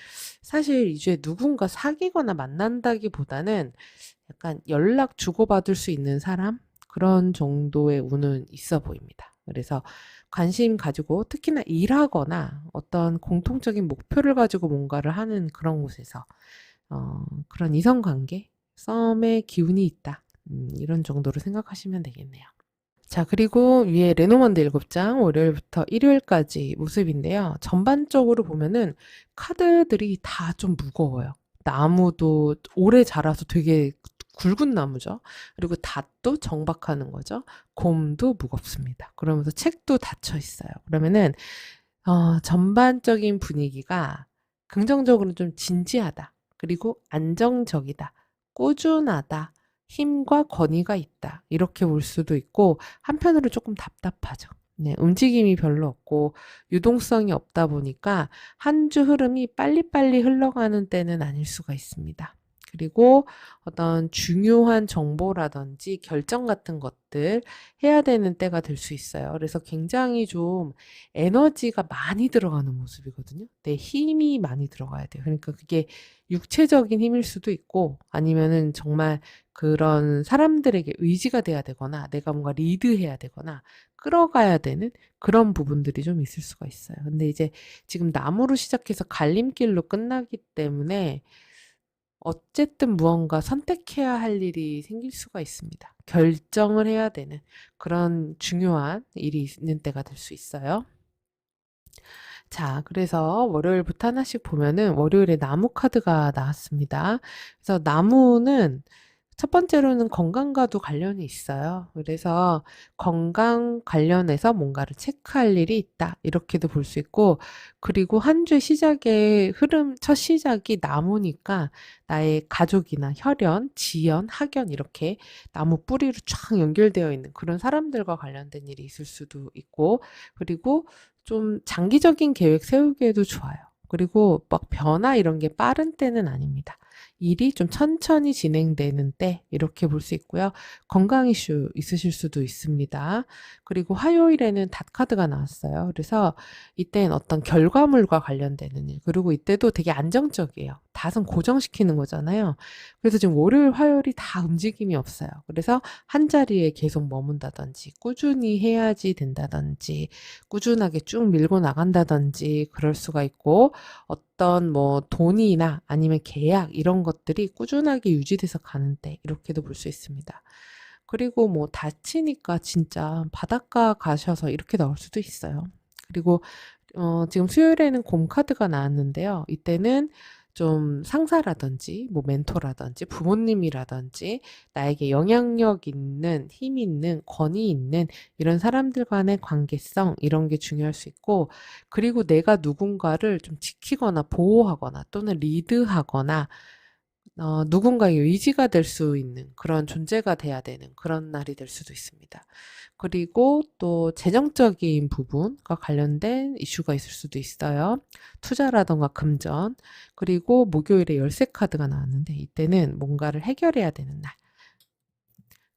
사실 이제 누군가 사귀거나 만난다기보다는 약간 연락 주고받을 수 있는 사람, 그런 정도의 운은 있어 보입니다. 그래서 관심 가지고 특히나 일하거나 어떤 공통적인 목표를 가지고 뭔가를 하는 그런 곳에서 그런 이성관계, 썸의 기운이 있다. 이런 정도로 생각하시면 되겠네요. 자, 그리고 위에 레노먼드 7장 월요일부터 일요일까지 모습인데요. 전반적으로 보면은 카드들이 다 좀 무거워요. 나무도 오래 자라서 되게 굵은 나무죠. 그리고 닷도 정박하는 거죠. 곰도 무겁습니다. 그러면서 책도 닫혀 있어요. 그러면은 전반적인 분위기가 긍정적으로는 좀 진지하다. 그리고 안정적이다. 꾸준하다. 힘과 권위가 있다. 이렇게 볼 수도 있고, 한편으로 조금 답답하죠. 네, 움직임이 별로 없고, 유동성이 없다 보니까 한 주 흐름이 빨리빨리 흘러가는 때는 아닐 수가 있습니다. 그리고 어떤 중요한 정보라든지 결정 같은 것들 해야 되는 때가 될 수 있어요. 그래서 굉장히 좀 에너지가 많이 들어가는 모습이거든요. 내 힘이 많이 들어가야 돼요. 그러니까 그게 육체적인 힘일 수도 있고 아니면은 정말 그런 사람들에게 의지가 돼야 되거나 내가 뭔가 리드해야 되거나 끌어가야 되는 그런 부분들이 좀 있을 수가 있어요. 근데 이제 지금 나무로 시작해서 갈림길로 끝나기 때문에 어쨌든 무언가 선택해야 할 일이 생길 수가 있습니다. 결정을 해야 되는 그런 중요한 일이 있는 때가 될 수 있어요. 자, 그래서 월요일부터 하나씩 보면은 월요일에 나무 카드가 나왔습니다. 그래서 나무는 첫 번째로는 건강과도 관련이 있어요. 그래서 건강 관련해서 뭔가를 체크할 일이 있다. 이렇게도 볼 수 있고, 그리고 한 주 시작의 흐름, 첫 시작이 나무니까 나의 가족이나 혈연, 지연, 학연 이렇게 나무 뿌리로 쫙 연결되어 있는 그런 사람들과 관련된 일이 있을 수도 있고, 그리고 좀 장기적인 계획 세우기에도 좋아요. 그리고 막 변화 이런 게 빠른 때는 아닙니다. 일이 좀 천천히 진행되는 때 이렇게 볼 수 있고요. 건강 이슈 있으실 수도 있습니다. 그리고 화요일에는 닷카드가 나왔어요. 그래서 이때는 어떤 결과물과 관련되는 일, 그리고 이때도 되게 안정적이에요. 닷은 고정시키는 거잖아요. 그래서 지금 월요일, 화요일이 다 움직임이 없어요. 그래서 한 자리에 계속 머문다든지 꾸준히 해야지 된다든지 꾸준하게 쭉 밀고 나간다든지 그럴 수가 있고 어떤 뭐 돈이나 아니면 계약 이런 것들이 꾸준하게 유지돼서 가는데 이렇게도 볼 수 있습니다. 그리고 뭐 다치니까 진짜 바닷가 가셔서 이렇게 나올 수도 있어요. 그리고 지금 수요일에는 곰 카드가 나왔는데요. 이때는 좀 상사라든지 뭐 멘토라든지 부모님이라든지 나에게 영향력 있는 힘 있는 권위 있는 이런 사람들 간의 관계성 이런 게 중요할 수 있고 그리고 내가 누군가를 좀 지키거나 보호하거나 또는 리드하거나 누군가의 의지가 될 수 있는 그런 존재가 돼야 되는 그런 날이 될 수도 있습니다. 그리고 또 재정적인 부분과 관련된 이슈가 있을 수도 있어요. 투자라던가 금전. 그리고 목요일에 열쇠 카드가 나왔는데 이때는 뭔가를 해결해야 되는 날.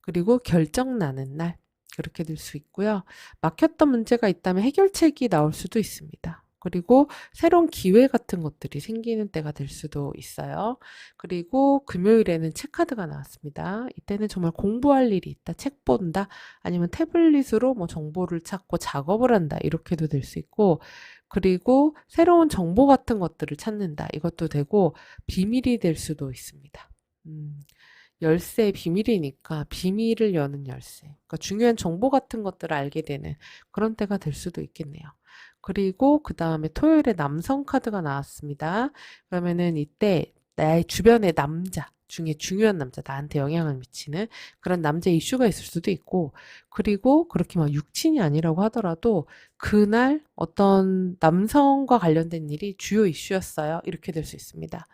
그리고 결정 나는 날. 그렇게 될 수 있고요. 막혔던 문제가 있다면 해결책이 나올 수도 있습니다. 그리고 새로운 기회 같은 것들이 생기는 때가 될 수도 있어요. 그리고 금요일에는 체크카드가 나왔습니다. 이때는 정말 공부할 일이 있다, 책 본다, 아니면 태블릿으로 뭐 정보를 찾고 작업을 한다, 이렇게도 될 수 있고, 그리고 새로운 정보 같은 것들을 찾는다, 이것도 되고, 비밀이 될 수도 있습니다. 열쇠의 비밀이니까 비밀을 여는 열쇠. 그러니까 중요한 정보 같은 것들을 알게 되는 그런 때가 될 수도 있겠네요. 그리고 그 다음에 토요일에 남성 카드가 나왔습니다. 그러면은 이때 나의 주변의 남자 중에 중요한 남자, 나한테 영향을 미치는 그런 남자 이슈가 있을 수도 있고, 그리고 그렇게 막 육친이 아니라고 하더라도 그날 어떤 남성과 관련된 일이 주요 이슈였어요. 이렇게 될 수 있습니다.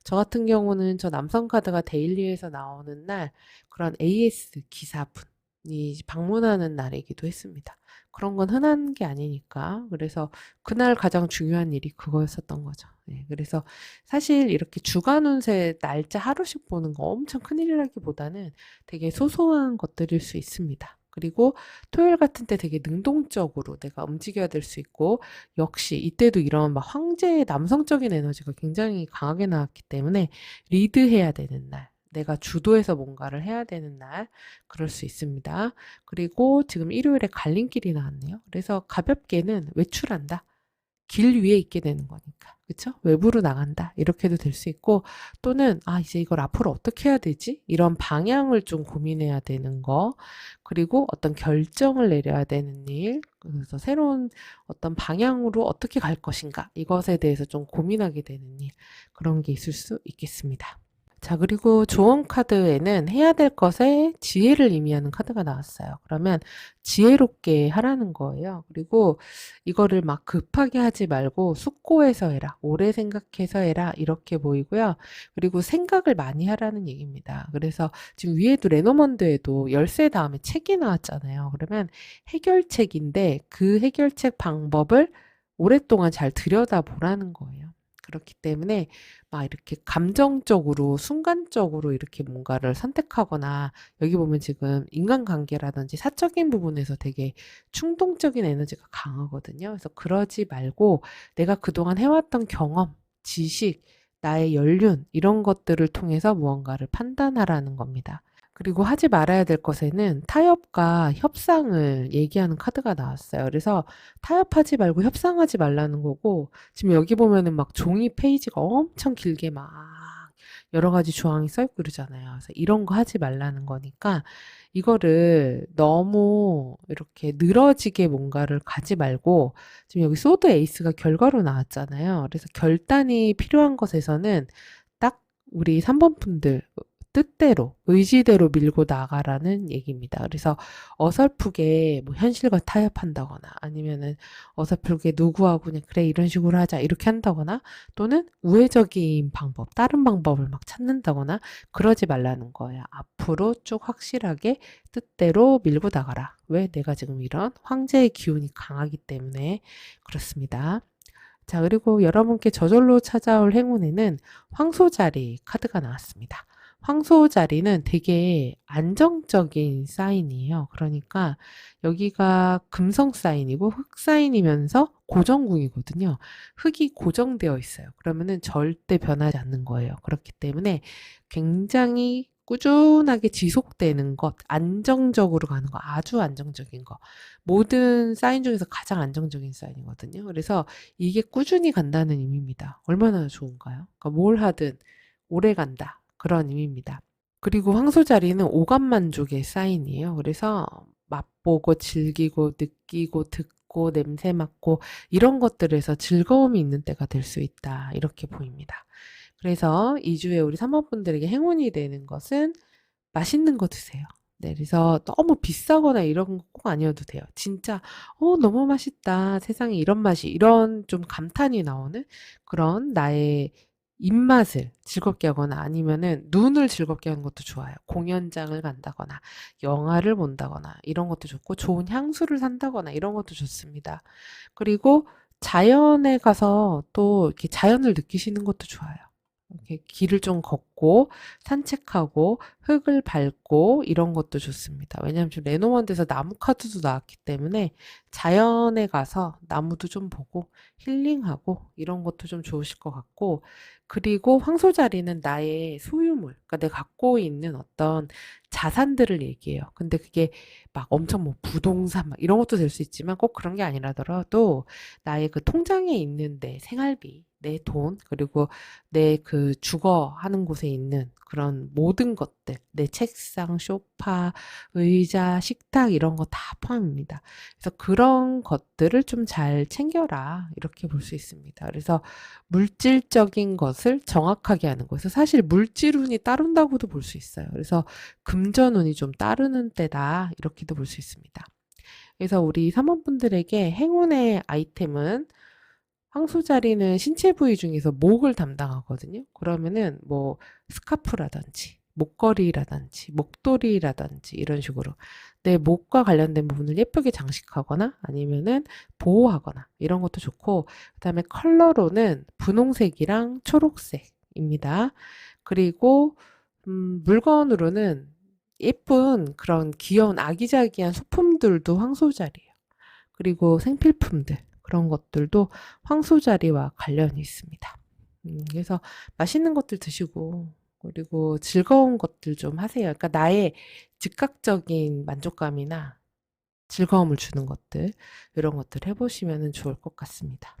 저 같은 경우는 저 남성 카드가 데일리에서 나오는 날 그런 AS 기사분이 방문하는 날이기도 했습니다. 그런 건 흔한 게 아니니까. 그래서 그날 가장 중요한 일이 그거였었던 거죠. 네, 그래서 사실 이렇게 주간 운세 날짜 하루씩 보는 거 엄청 큰일이라기보다는 되게 소소한 것들일 수 있습니다. 그리고 토요일 같은 때 되게 능동적으로 내가 움직여야 될 수 있고 역시 이때도 이런 막 황제의 남성적인 에너지가 굉장히 강하게 나왔기 때문에 리드해야 되는 날, 내가 주도해서 뭔가를 해야 되는 날, 그럴 수 있습니다. 그리고 지금 일요일에 갈림길이 나왔네요. 그래서 가볍게는 외출한다. 길 위에 있게 되는 거니까. 그쵸? 외부로 나간다. 이렇게도 될 수 있고, 또는, 이제 이걸 앞으로 어떻게 해야 되지? 이런 방향을 좀 고민해야 되는 거, 그리고 어떤 결정을 내려야 되는 일, 그래서 새로운 어떤 방향으로 어떻게 갈 것인가, 이것에 대해서 좀 고민하게 되는 일, 그런 게 있을 수 있겠습니다. 자, 그리고 조언 카드에는 해야 될 것에 지혜를 의미하는 카드가 나왔어요. 그러면 지혜롭게 하라는 거예요. 그리고 이거를 막 급하게 하지 말고 숙고해서 해라. 오래 생각해서 해라. 이렇게 보이고요. 그리고 생각을 많이 하라는 얘기입니다. 그래서 지금 위에도 레노먼드에도 열쇠 다음에 책이 나왔잖아요. 그러면 해결책인데 그 해결책 방법을 오랫동안 잘 들여다보라는 거예요. 그렇기 때문에 막 이렇게 감정적으로, 순간적으로 이렇게 뭔가를 선택하거나, 여기 보면 지금 인간관계라든지 사적인 부분에서 되게 충동적인 에너지가 강하거든요. 그래서 그러지 말고 내가 그동안 해왔던 경험, 지식, 나의 연륜, 이런 것들을 통해서 무언가를 판단하라는 겁니다. 그리고 하지 말아야 될 것에는 타협과 협상을 얘기하는 카드가 나왔어요. 그래서 타협하지 말고 협상하지 말라는 거고, 지금 여기 보면은 막 종이 페이지가 엄청 길게 막 여러 가지 조항이 써 있고 그러잖아요. 그래서 이런 거 하지 말라는 거니까 이거를 너무 이렇게 늘어지게 뭔가를 가지 말고, 지금 여기 소드 에이스가 결과로 나왔잖아요. 그래서 결단이 필요한 것에서는 딱 우리 3번 분들 뜻대로, 의지대로 밀고 나가라는 얘기입니다. 그래서 어설프게 뭐 현실과 타협한다거나, 아니면은 어설프게 누구하고 그냥 그래 이런 식으로 하자 이렇게 한다거나, 또는 우회적인 방법, 다른 방법을 막 찾는다거나 그러지 말라는 거예요. 앞으로 쭉 확실하게 뜻대로 밀고 나가라. 왜? 내가 지금 이런 황제의 기운이 강하기 때문에 그렇습니다. 자, 그리고 여러분께 저절로 찾아올 행운에는 황소자리 카드가 나왔습니다. 황소자리는 되게 안정적인 사인이에요. 그러니까 여기가 금성 사인이고 흑 사인이면서 고정궁이거든요. 흑이 고정되어 있어요. 그러면은 절대 변하지 않는 거예요. 그렇기 때문에 굉장히 꾸준하게 지속되는 것, 안정적으로 가는 거, 아주 안정적인 거. 모든 사인 중에서 가장 안정적인 사인이거든요. 그래서 이게 꾸준히 간다는 의미입니다. 얼마나 좋은가요? 그러니까 뭘 하든 오래 간다. 그런 의미입니다. 그리고 황소자리는 오감만족의 사인이에요. 그래서 맛보고 즐기고 느끼고 듣고 냄새 맡고 이런 것들에서 즐거움이 있는 때가 될 수 있다. 이렇게 보입니다. 그래서 2주에 우리 사모분들에게 행운이 되는 것은 맛있는 거 드세요. 네, 그래서 너무 비싸거나 이런 거 꼭 아니어도 돼요. 진짜, 너무 맛있다. 세상에 이런 맛이, 이런 좀 감탄이 나오는 그런 나의 입맛을 즐겁게 하거나, 아니면은 눈을 즐겁게 하는 것도 좋아요. 공연장을 간다거나, 영화를 본다거나, 이런 것도 좋고, 좋은 향수를 산다거나, 이런 것도 좋습니다. 그리고 자연에 가서 또 이렇게 자연을 느끼시는 것도 좋아요. 이렇게 길을 좀 걷고 산책하고 흙을 밟고 이런 것도 좋습니다. 왜냐하면 지금 레노먼드에서 나무 카드도 나왔기 때문에 자연에 가서 나무도 좀 보고 힐링하고 이런 것도 좀 좋으실 것 같고, 그리고 황소자리는 나의 소유물, 그러니까 내가 갖고 있는 어떤 자산들을 얘기해요. 근데 그게 막 엄청 뭐 부동산 막 이런 것도 될 수 있지만 꼭 그런 게 아니라더라도 나의 그 통장에 있는 내 생활비, 내 돈, 그리고 내 그 주거 하는 곳에 있는 그런 모든 것들, 내 책상, 소파, 의자, 식탁 이런 거 다 포함입니다. 그래서 그런 것들을 좀 잘 챙겨라. 이렇게 볼 수 있습니다. 그래서 물질적인 것을 정확하게 하는 거. 그래서 사실 물질운이 따른다고도 볼 수 있어요. 그래서 금전운이 좀 따르는 때다. 이렇게도 볼 수 있습니다. 그래서 우리 사모분들에게 행운의 아이템은, 황소자리는 신체 부위 중에서 목을 담당하거든요. 그러면은 뭐 스카프라든지 목걸이라든지 목도리라든지 이런 식으로 내 목과 관련된 부분을 예쁘게 장식하거나 아니면은 보호하거나 이런 것도 좋고, 그다음에 컬러로는 분홍색이랑 초록색입니다. 그리고 물건으로는 예쁜 그런 귀여운 아기자기한 소품들도 황소자리예요. 그리고 생필품들, 그런 것들도 황소자리와 관련이 있습니다. 그래서 맛있는 것들 드시고, 그리고 즐거운 것들 좀 하세요. 그러니까 나의 즉각적인 만족감이나 즐거움을 주는 것들, 이런 것들 해보시면 좋을 것 같습니다.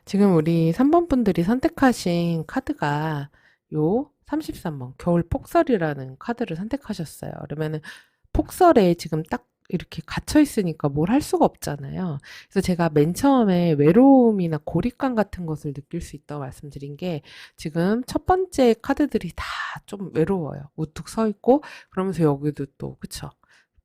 지금 우리 3번 분들이 선택하신 카드가 요 33번 겨울 폭설이라는 카드를 선택하셨어요. 그러면은 폭설에 지금 딱 이렇게 갇혀 있으니까 뭘 할 수가 없잖아요. 그래서 제가 맨 처음에 외로움이나 고립감 같은 것을 느낄 수 있다고 말씀드린 게 지금 첫 번째 카드들이 다 좀 외로워요. 우뚝 서 있고 그러면서 여기도 또 그쵸?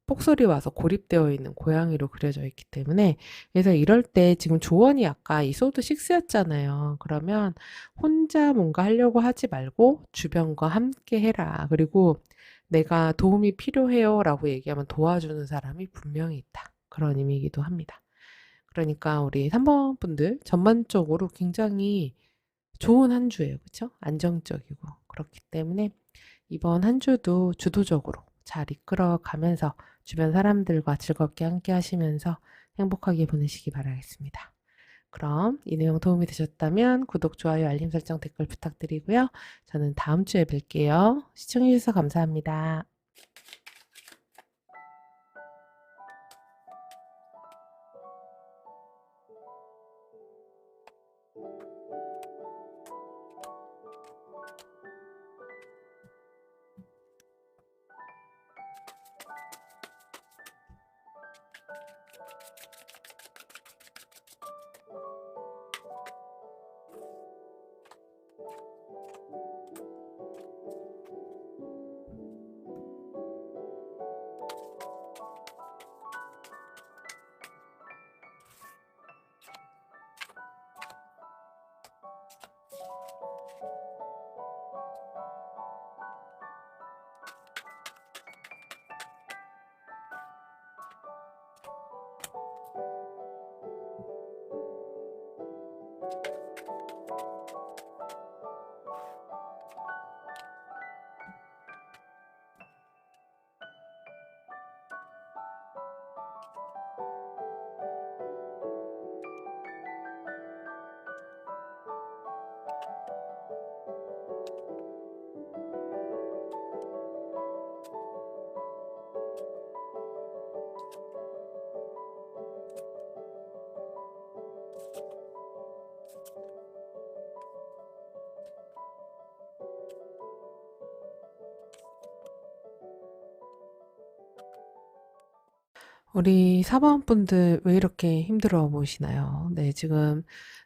폭설이 와서 고립되어 있는 고양이로 그려져 있기 때문에 그래서 이럴 때 지금 조언이 아까 이 소드 6였잖아요. 그러면 혼자 뭔가 하려고 하지 말고 주변과 함께 해라. 그리고 내가 도움이 필요해요라고 얘기하면 도와주는 사람이 분명히 있다. 그런 의미이기도 합니다. 그러니까 우리 3번 분들 전반적으로 굉장히 좋은 한 주예요. 그쵸? 안정적이고. 그렇기 때문에 이번 한 주도 주도적으로 잘 이끌어 가면서 주변 사람들과 즐겁게 함께 하시면서 행복하게 보내시기 바라겠습니다. 그럼 이 내용 도움이 되셨다면 구독, 좋아요, 알림 설정, 댓글 부탁드리고요. 저는 다음 주에 뵐게요. 시청해주셔서 감사합니다. 우리 사모분들 왜 이렇게 힘들어 보이시나요? 네, 지금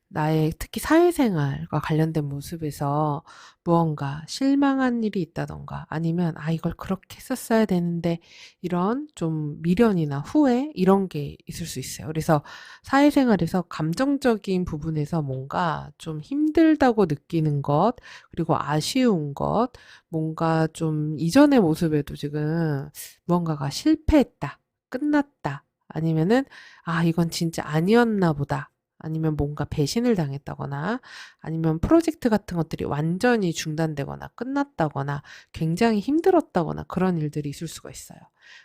나의 특히 사회생활과 관련된 모습에서 무언가 실망한 일이 있다던가 아니면 아, 이걸 그렇게 했었어야 되는데 이런 좀 미련이나 후회 이런 게 있을 수 있어요. 그래서 사회생활에서 감정적인 부분에서 뭔가 좀 힘들다고 느끼는 것, 그리고 아쉬운 것, 뭔가 좀 이전의 모습에도 지금 무언가가 실패했다. 끝났다. 아니면은 '아 이건 진짜 아니었나 보다.' 아니면 뭔가 배신을 당했다거나 아니면 프로젝트 같은 것들이 완전히 중단되거나 끝났다거나 굉장히 힘들었다거나 그런 일들이 있을 수가 있어요.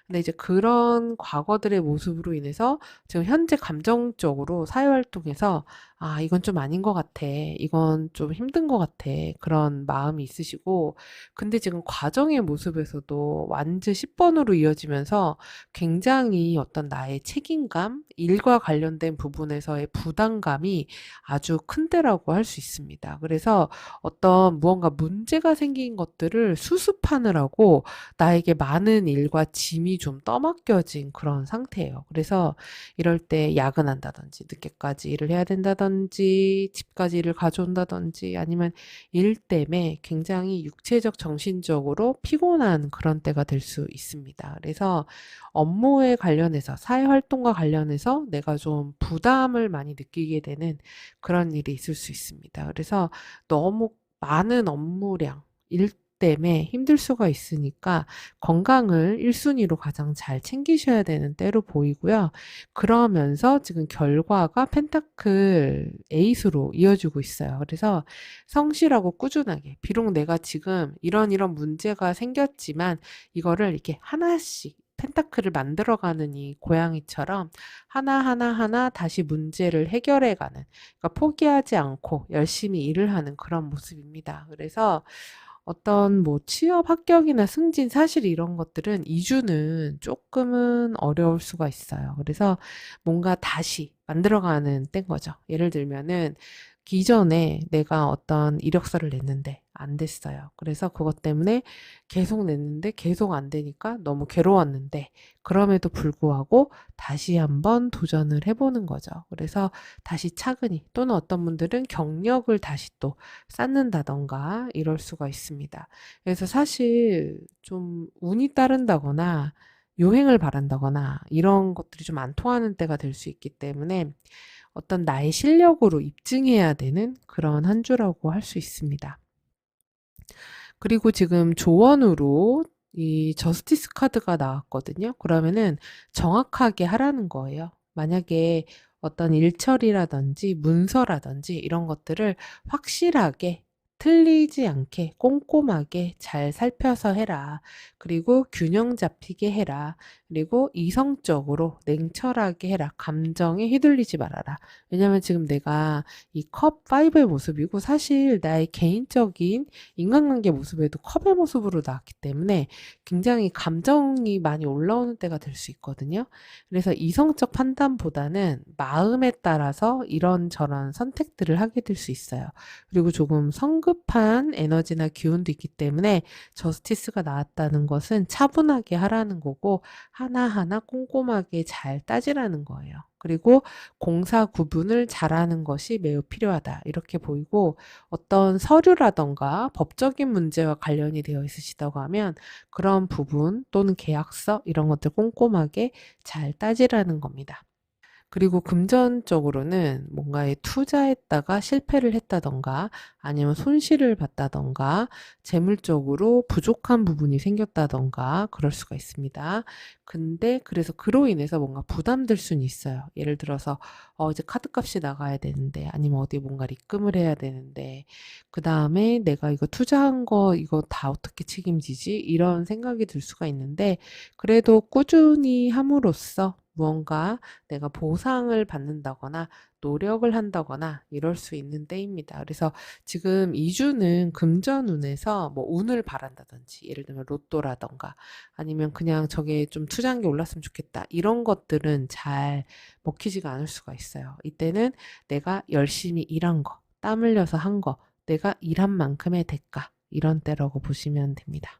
근데 이제 그런 과거들의 모습으로 인해서 지금 현재 감정적으로 사회 활동에서 '아 이건 좀 아닌 것 같아. 이건 좀 힘든 것 같아.' 그런 마음이 있으시고 근데 지금 과정의 모습에서도 완전 10 번으로 이어지면서 굉장히 어떤 나의 책임감, 일과 관련된 부분에서의 부담감이 아주 큰데라고 할 수 있습니다. 그래서 어떤 무언가 문제가 생긴 것들을 수습하느라고 나에게 많은 일과 짐이 좀 떠맡겨진 그런 상태예요. 그래서 이럴 때 야근한다든지 늦게까지 일을 해야 된다든지 집까지 일을 가져온다든지 아니면 일 때문에 굉장히 육체적, 정신적으로 피곤한 그런 때가 될 수 있습니다. 그래서 업무에 관련해서 사회 활동과 관련해서 내가 좀 부담을 많이 느끼게 되는 그런 일이 있을 수 있습니다. 그래서 너무 많은 업무량, 일 때문에 힘들 수가 있으니까 건강을 1순위로 가장 잘 챙기셔야 되는 때로 보이고요. 그러면서 지금 결과가 펜타클 에이스로 이어지고 있어요. 그래서 성실하고 꾸준하게 비록 내가 지금 이런 문제가 생겼지만 이거를 이렇게 하나씩 펜타클을 만들어가는 이 고양이처럼 하나하나 다시 문제를 해결해가는 그러니까 포기하지 않고 열심히 일을 하는 그런 모습입니다. 그래서 어떤 뭐 취업 합격이나 승진 사실 이런 것들은 이주는 조금은 어려울 수가 있어요. 그래서 뭔가 다시 만들어가는 때인 거죠. 예를 들면은 이전에 내가 어떤 이력서를 냈는데 안 됐어요. 그래서 그것 때문에 계속 냈는데 계속 안 되니까 너무 괴로웠는데 그럼에도 불구하고 다시 한번 도전을 해보는 거죠. 그래서 다시 차근히 또는 어떤 분들은 경력을 다시 또 쌓는다던가 이럴 수가 있습니다. 그래서 사실 좀 운이 따른다거나 요행을 바란다거나 이런 것들이 좀 안 통하는 때가 될 수 있기 때문에 어떤 나의 실력으로 입증해야 되는 그런 한 주라고 할 수 있습니다. 그리고 지금 조언으로 이 저스티스 카드가 나왔거든요. 그러면은 정확하게 하라는 거예요. 만약에 어떤 일처리라든지 문서라든지 이런 것들을 확실하게 틀리지 않게 꼼꼼하게 잘 살펴서 해라. 그리고 균형 잡히게 해라. 그리고 이성적으로 냉철하게 해라. 감정에 휘둘리지 말아라. 왜냐면 지금 내가 이 컵 5의 모습이고 사실 나의 개인적인 인간관계 모습에도 컵의 모습으로 나왔기 때문에 굉장히 감정이 많이 올라오는 때가 될 수 있거든요. 그래서 이성적 판단보다는 마음에 따라서 이런저런 선택들을 하게 될 수 있어요. 그리고 조금 성급한 에너지나 기운도 있기 때문에 저스티스가 나왔다는 것은 차분하게 하라는 거고 하나하나 꼼꼼하게 잘 따지라는 거예요. 그리고 공사 구분을 잘하는 것이 매우 필요하다. 이렇게 보이고 어떤 서류라던가 법적인 문제와 관련이 되어 있으시다고 하면 그런 부분 또는 계약서 이런 것들 꼼꼼하게 잘 따지라는 겁니다. 그리고 금전적으로는 뭔가에 투자했다가 실패를 했다던가 아니면 손실을 봤다던가 재물적으로 부족한 부분이 생겼다던가 그럴 수가 있습니다. 근데 그래서 그로 인해서 뭔가 부담될 수는 있어요. 예를 들어서 이제 카드값이 나가야 되는데 아니면 어디에 뭔가 입금을 해야 되는데 그다음에 내가 이거 투자한 거 이거 다 어떻게 책임지지? 이런 생각이 들 수가 있는데 그래도 꾸준히 함으로써 무언가 내가 보상을 받는다거나 노력을 한다거나 이럴 수 있는 때입니다. 그래서 지금 2주는 금전운에서 뭐 운을 바란다든지 예를 들면 로또라던가 아니면 그냥 저게 좀 투자한 게 올랐으면 좋겠다 이런 것들은 잘 먹히지가 않을 수가 있어요. 이때는 내가 열심히 일한 거, 땀 흘려서 한 거, 내가 일한 만큼의 대가 이런 때라고 보시면 됩니다.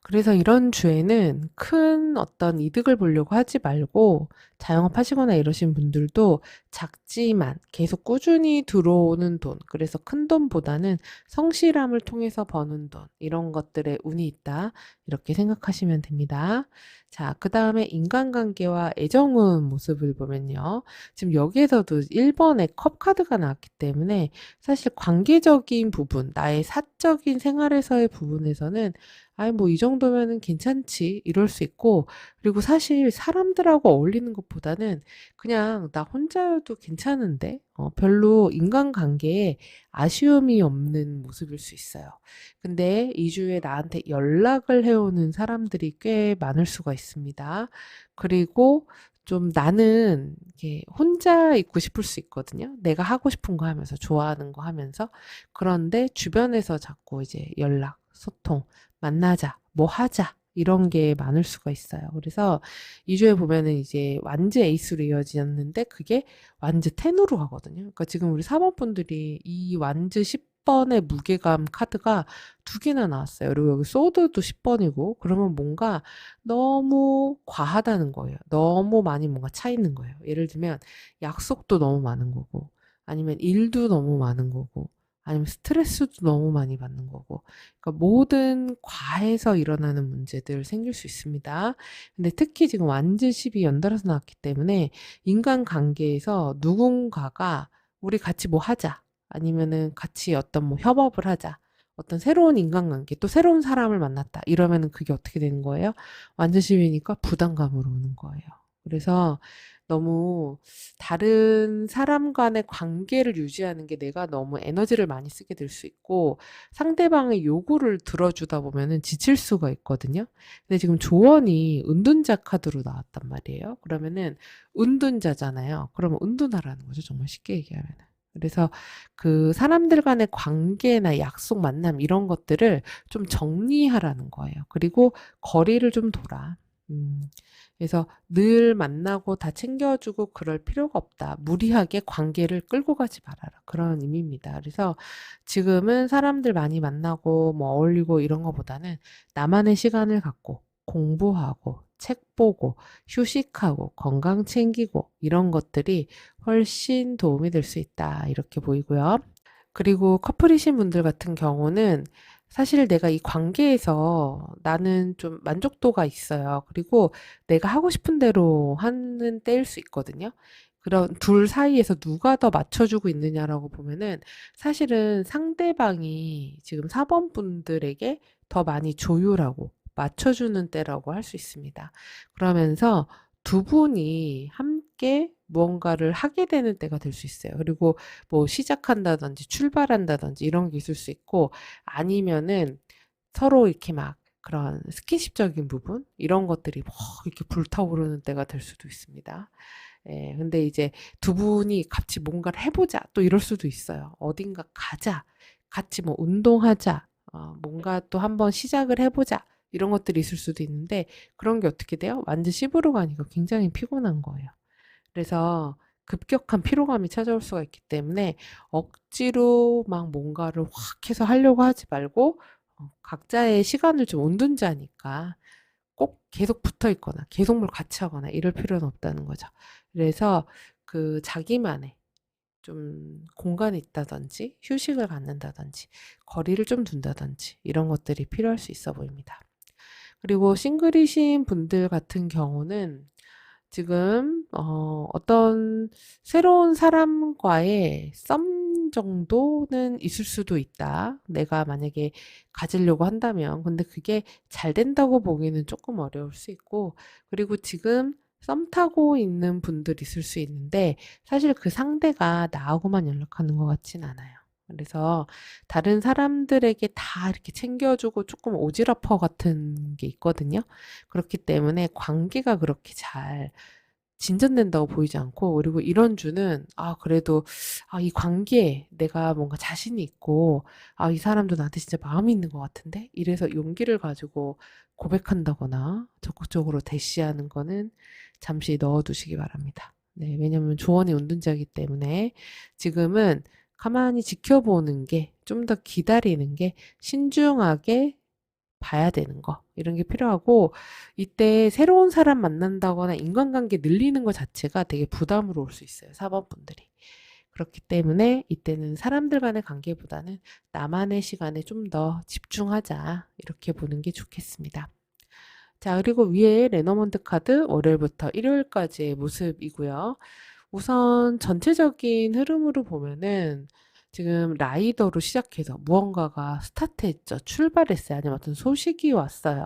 그래서 이런 주에는 큰 어떤 이득을 보려고 하지 말고 자영업 하시거나 이러신 분들도 작지만 계속 꾸준히 들어오는 돈, 그래서 큰 돈보다는 성실함을 통해서 버는 돈, 이런 것들에 운이 있다. 이렇게 생각하시면 됩니다. 자, 그 다음에 인간관계와 애정운 모습을 보면요. 지금 여기에서도 1번의 컵 카드가 나왔기 때문에 사실 관계적인 부분, 나의 사적인 생활에서의 부분에서는 아이, 뭐, 이 정도면은 괜찮지. 이럴 수 있고, 그리고 사실 사람들하고 어울리는 것보다는 그냥 나 혼자여도 괜찮은데, 별로 인간관계에 아쉬움이 없는 모습일 수 있어요. 근데 이 주에 나한테 연락을 해오는 사람들이 꽤 많을 수가 있습니다. 그리고 좀 나는 이렇게 혼자 있고 싶을 수 있거든요. 내가 하고 싶은 거 하면서, 좋아하는 거 하면서. 그런데 주변에서 자꾸 이제 연락, 소통, 만나자, 뭐 하자, 이런 게 많을 수가 있어요. 그래서 2주에 보면은 이제 완즈 에이스로 이어지었는데 그게 완즈 10으로 가거든요. 그러니까 지금 우리 사모분들이 이 완즈 10번의 무게감 카드가 두 개나 나왔어요. 그리고 여기 소드도 10번이고 그러면 뭔가 너무 과하다는 거예요. 너무 많이 뭔가 차 있는 거예요. 예를 들면 약속도 너무 많은 거고 아니면 일도 너무 많은 거고 아니면 스트레스도 너무 많이 받는 거고. 그러니까 모든 과에서 일어나는 문제들 생길 수 있습니다. 근데 특히 지금 완전 10이 연달아서 나왔기 때문에 인간관계에서 누군가가 우리 같이 뭐 하자. 아니면은 같이 어떤 뭐 협업을 하자. 어떤 새로운 인간관계, 또 새로운 사람을 만났다. 이러면은 그게 어떻게 되는 거예요? 완전 10이니까 부담감으로 오는 거예요. 그래서 너무 다른 사람 간의 관계를 유지하는 게 내가 너무 에너지를 많이 쓰게 될 수 있고 상대방의 요구를 들어주다 보면은 지칠 수가 있거든요. 근데 지금 조언이 은둔자 카드로 나왔단 말이에요. 그러면은 은둔자잖아요. 그러면 은둔하라는 거죠. 정말 쉽게 얘기하면은. 그래서 그 사람들 간의 관계나 약속, 만남 이런 것들을 좀 정리하라는 거예요. 그리고 거리를 좀 둬라. 그래서 늘 만나고 다 챙겨주고 그럴 필요가 없다. 무리하게 관계를 끌고 가지 말아라. 그런 의미입니다. 그래서 지금은 사람들 많이 만나고 뭐 어울리고 이런 것보다는 나만의 시간을 갖고 공부하고 책 보고 휴식하고 건강 챙기고 이런 것들이 훨씬 도움이 될 수 있다. 이렇게 보이고요. 그리고 커플이신 분들 같은 경우는 사실 내가 이 관계에서 나는 좀 만족도가 있어요. 그리고 내가 하고 싶은 대로 하는 때일 수 있거든요. 그런 둘 사이에서 누가 더 맞춰주고 있느냐라고 보면은 사실은 상대방이 지금 4번 분들에게 더 많이 조율하고 맞춰주는 때라고 할 수 있습니다. 그러면서 두 분이 함께 무언가를 하게 되는 때가 될 수 있어요. 그리고 뭐 시작한다든지 출발한다든지 이런 게 있을 수 있고 아니면은 서로 이렇게 막 그런 스킨십적인 부분 이런 것들이 막 이렇게 불타오르는 때가 될 수도 있습니다. 예, 근데 이제 두 분이 같이 뭔가를 해보자 또 이럴 수도 있어요. 어딘가 가자, 같이 뭐 운동하자, 뭔가 또 한번 시작을 해보자 이런 것들이 있을 수도 있는데 그런 게 어떻게 돼요? 완전 씹으러 가니까 굉장히 피곤한 거예요. 그래서 급격한 피로감이 찾아올 수가 있기 때문에 억지로 막 뭔가를 확 해서 하려고 하지 말고 각자의 시간을 좀 온둔자니까 꼭 계속 붙어 있거나 계속 뭘 같이 하거나 이럴 필요는 없다는 거죠. 그래서 그 자기만의 좀 공간이 있다든지 휴식을 갖는다든지 거리를 좀 둔다든지 이런 것들이 필요할 수 있어 보입니다. 그리고 싱글이신 분들 같은 경우는 지금 어떤 새로운 사람과의 썸 정도는 있을 수도 있다. 내가 만약에 가지려고 한다면. 근데 그게 잘 된다고 보기는 조금 어려울 수 있고, 그리고 지금 썸 타고 있는 분들이 있을 수 있는데, 사실 그 상대가 나하고만 연락하는 것 같진 않아요. 그래서 다른 사람들에게 다 이렇게 챙겨주고 조금 오지랖퍼 같은 게 있거든요. 그렇기 때문에 관계가 그렇게 잘 진전된다고 보이지 않고 그리고 이런 주는 그래도 이 관계에 내가 뭔가 자신이 있고 이 사람도 나한테 진짜 마음이 있는 것 같은데 이래서 용기를 가지고 고백한다거나 적극적으로 대시하는 거는 잠시 넣어두시기 바랍니다. 네, 왜냐면 조언이 운둔자이기 때문에 지금은 가만히 지켜보는 게 좀 더 기다리는 게 신중하게 봐야 되는 거 이런 게 필요하고 이때 새로운 사람 만난다거나 인간관계 늘리는 것 자체가 되게 부담으로 올 수 있어요. 4번 분들이. 그렇기 때문에 이때는 사람들 간의 관계보다는 나만의 시간에 좀 더 집중하자 이렇게 보는 게 좋겠습니다. 자, 그리고 위에 레너먼드 카드 월요일부터 일요일까지의 모습이고요. 우선 전체적인 흐름으로 보면은 지금 라이더로 시작해서 무언가가 스타트했죠. 출발했어요. 아니면 어떤 소식이 왔어요.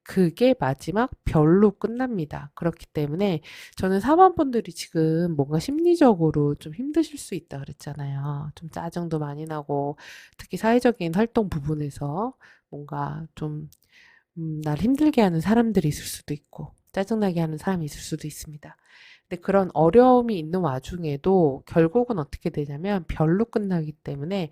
그게 마지막 별로 끝납니다. 그렇기 때문에 저는 사반분들이 지금 뭔가 심리적으로 좀 힘드실 수 있다 그랬잖아요. 좀 짜증도 많이 나고 특히 사회적인 활동 부분에서 뭔가 좀 날 힘들게 하는 사람들이 있을 수도 있고 짜증나게 하는 사람이 있을 수도 있습니다. 근데 그런 어려움이 있는 와중에도 결국은 어떻게 되냐면 별로 끝나기 때문에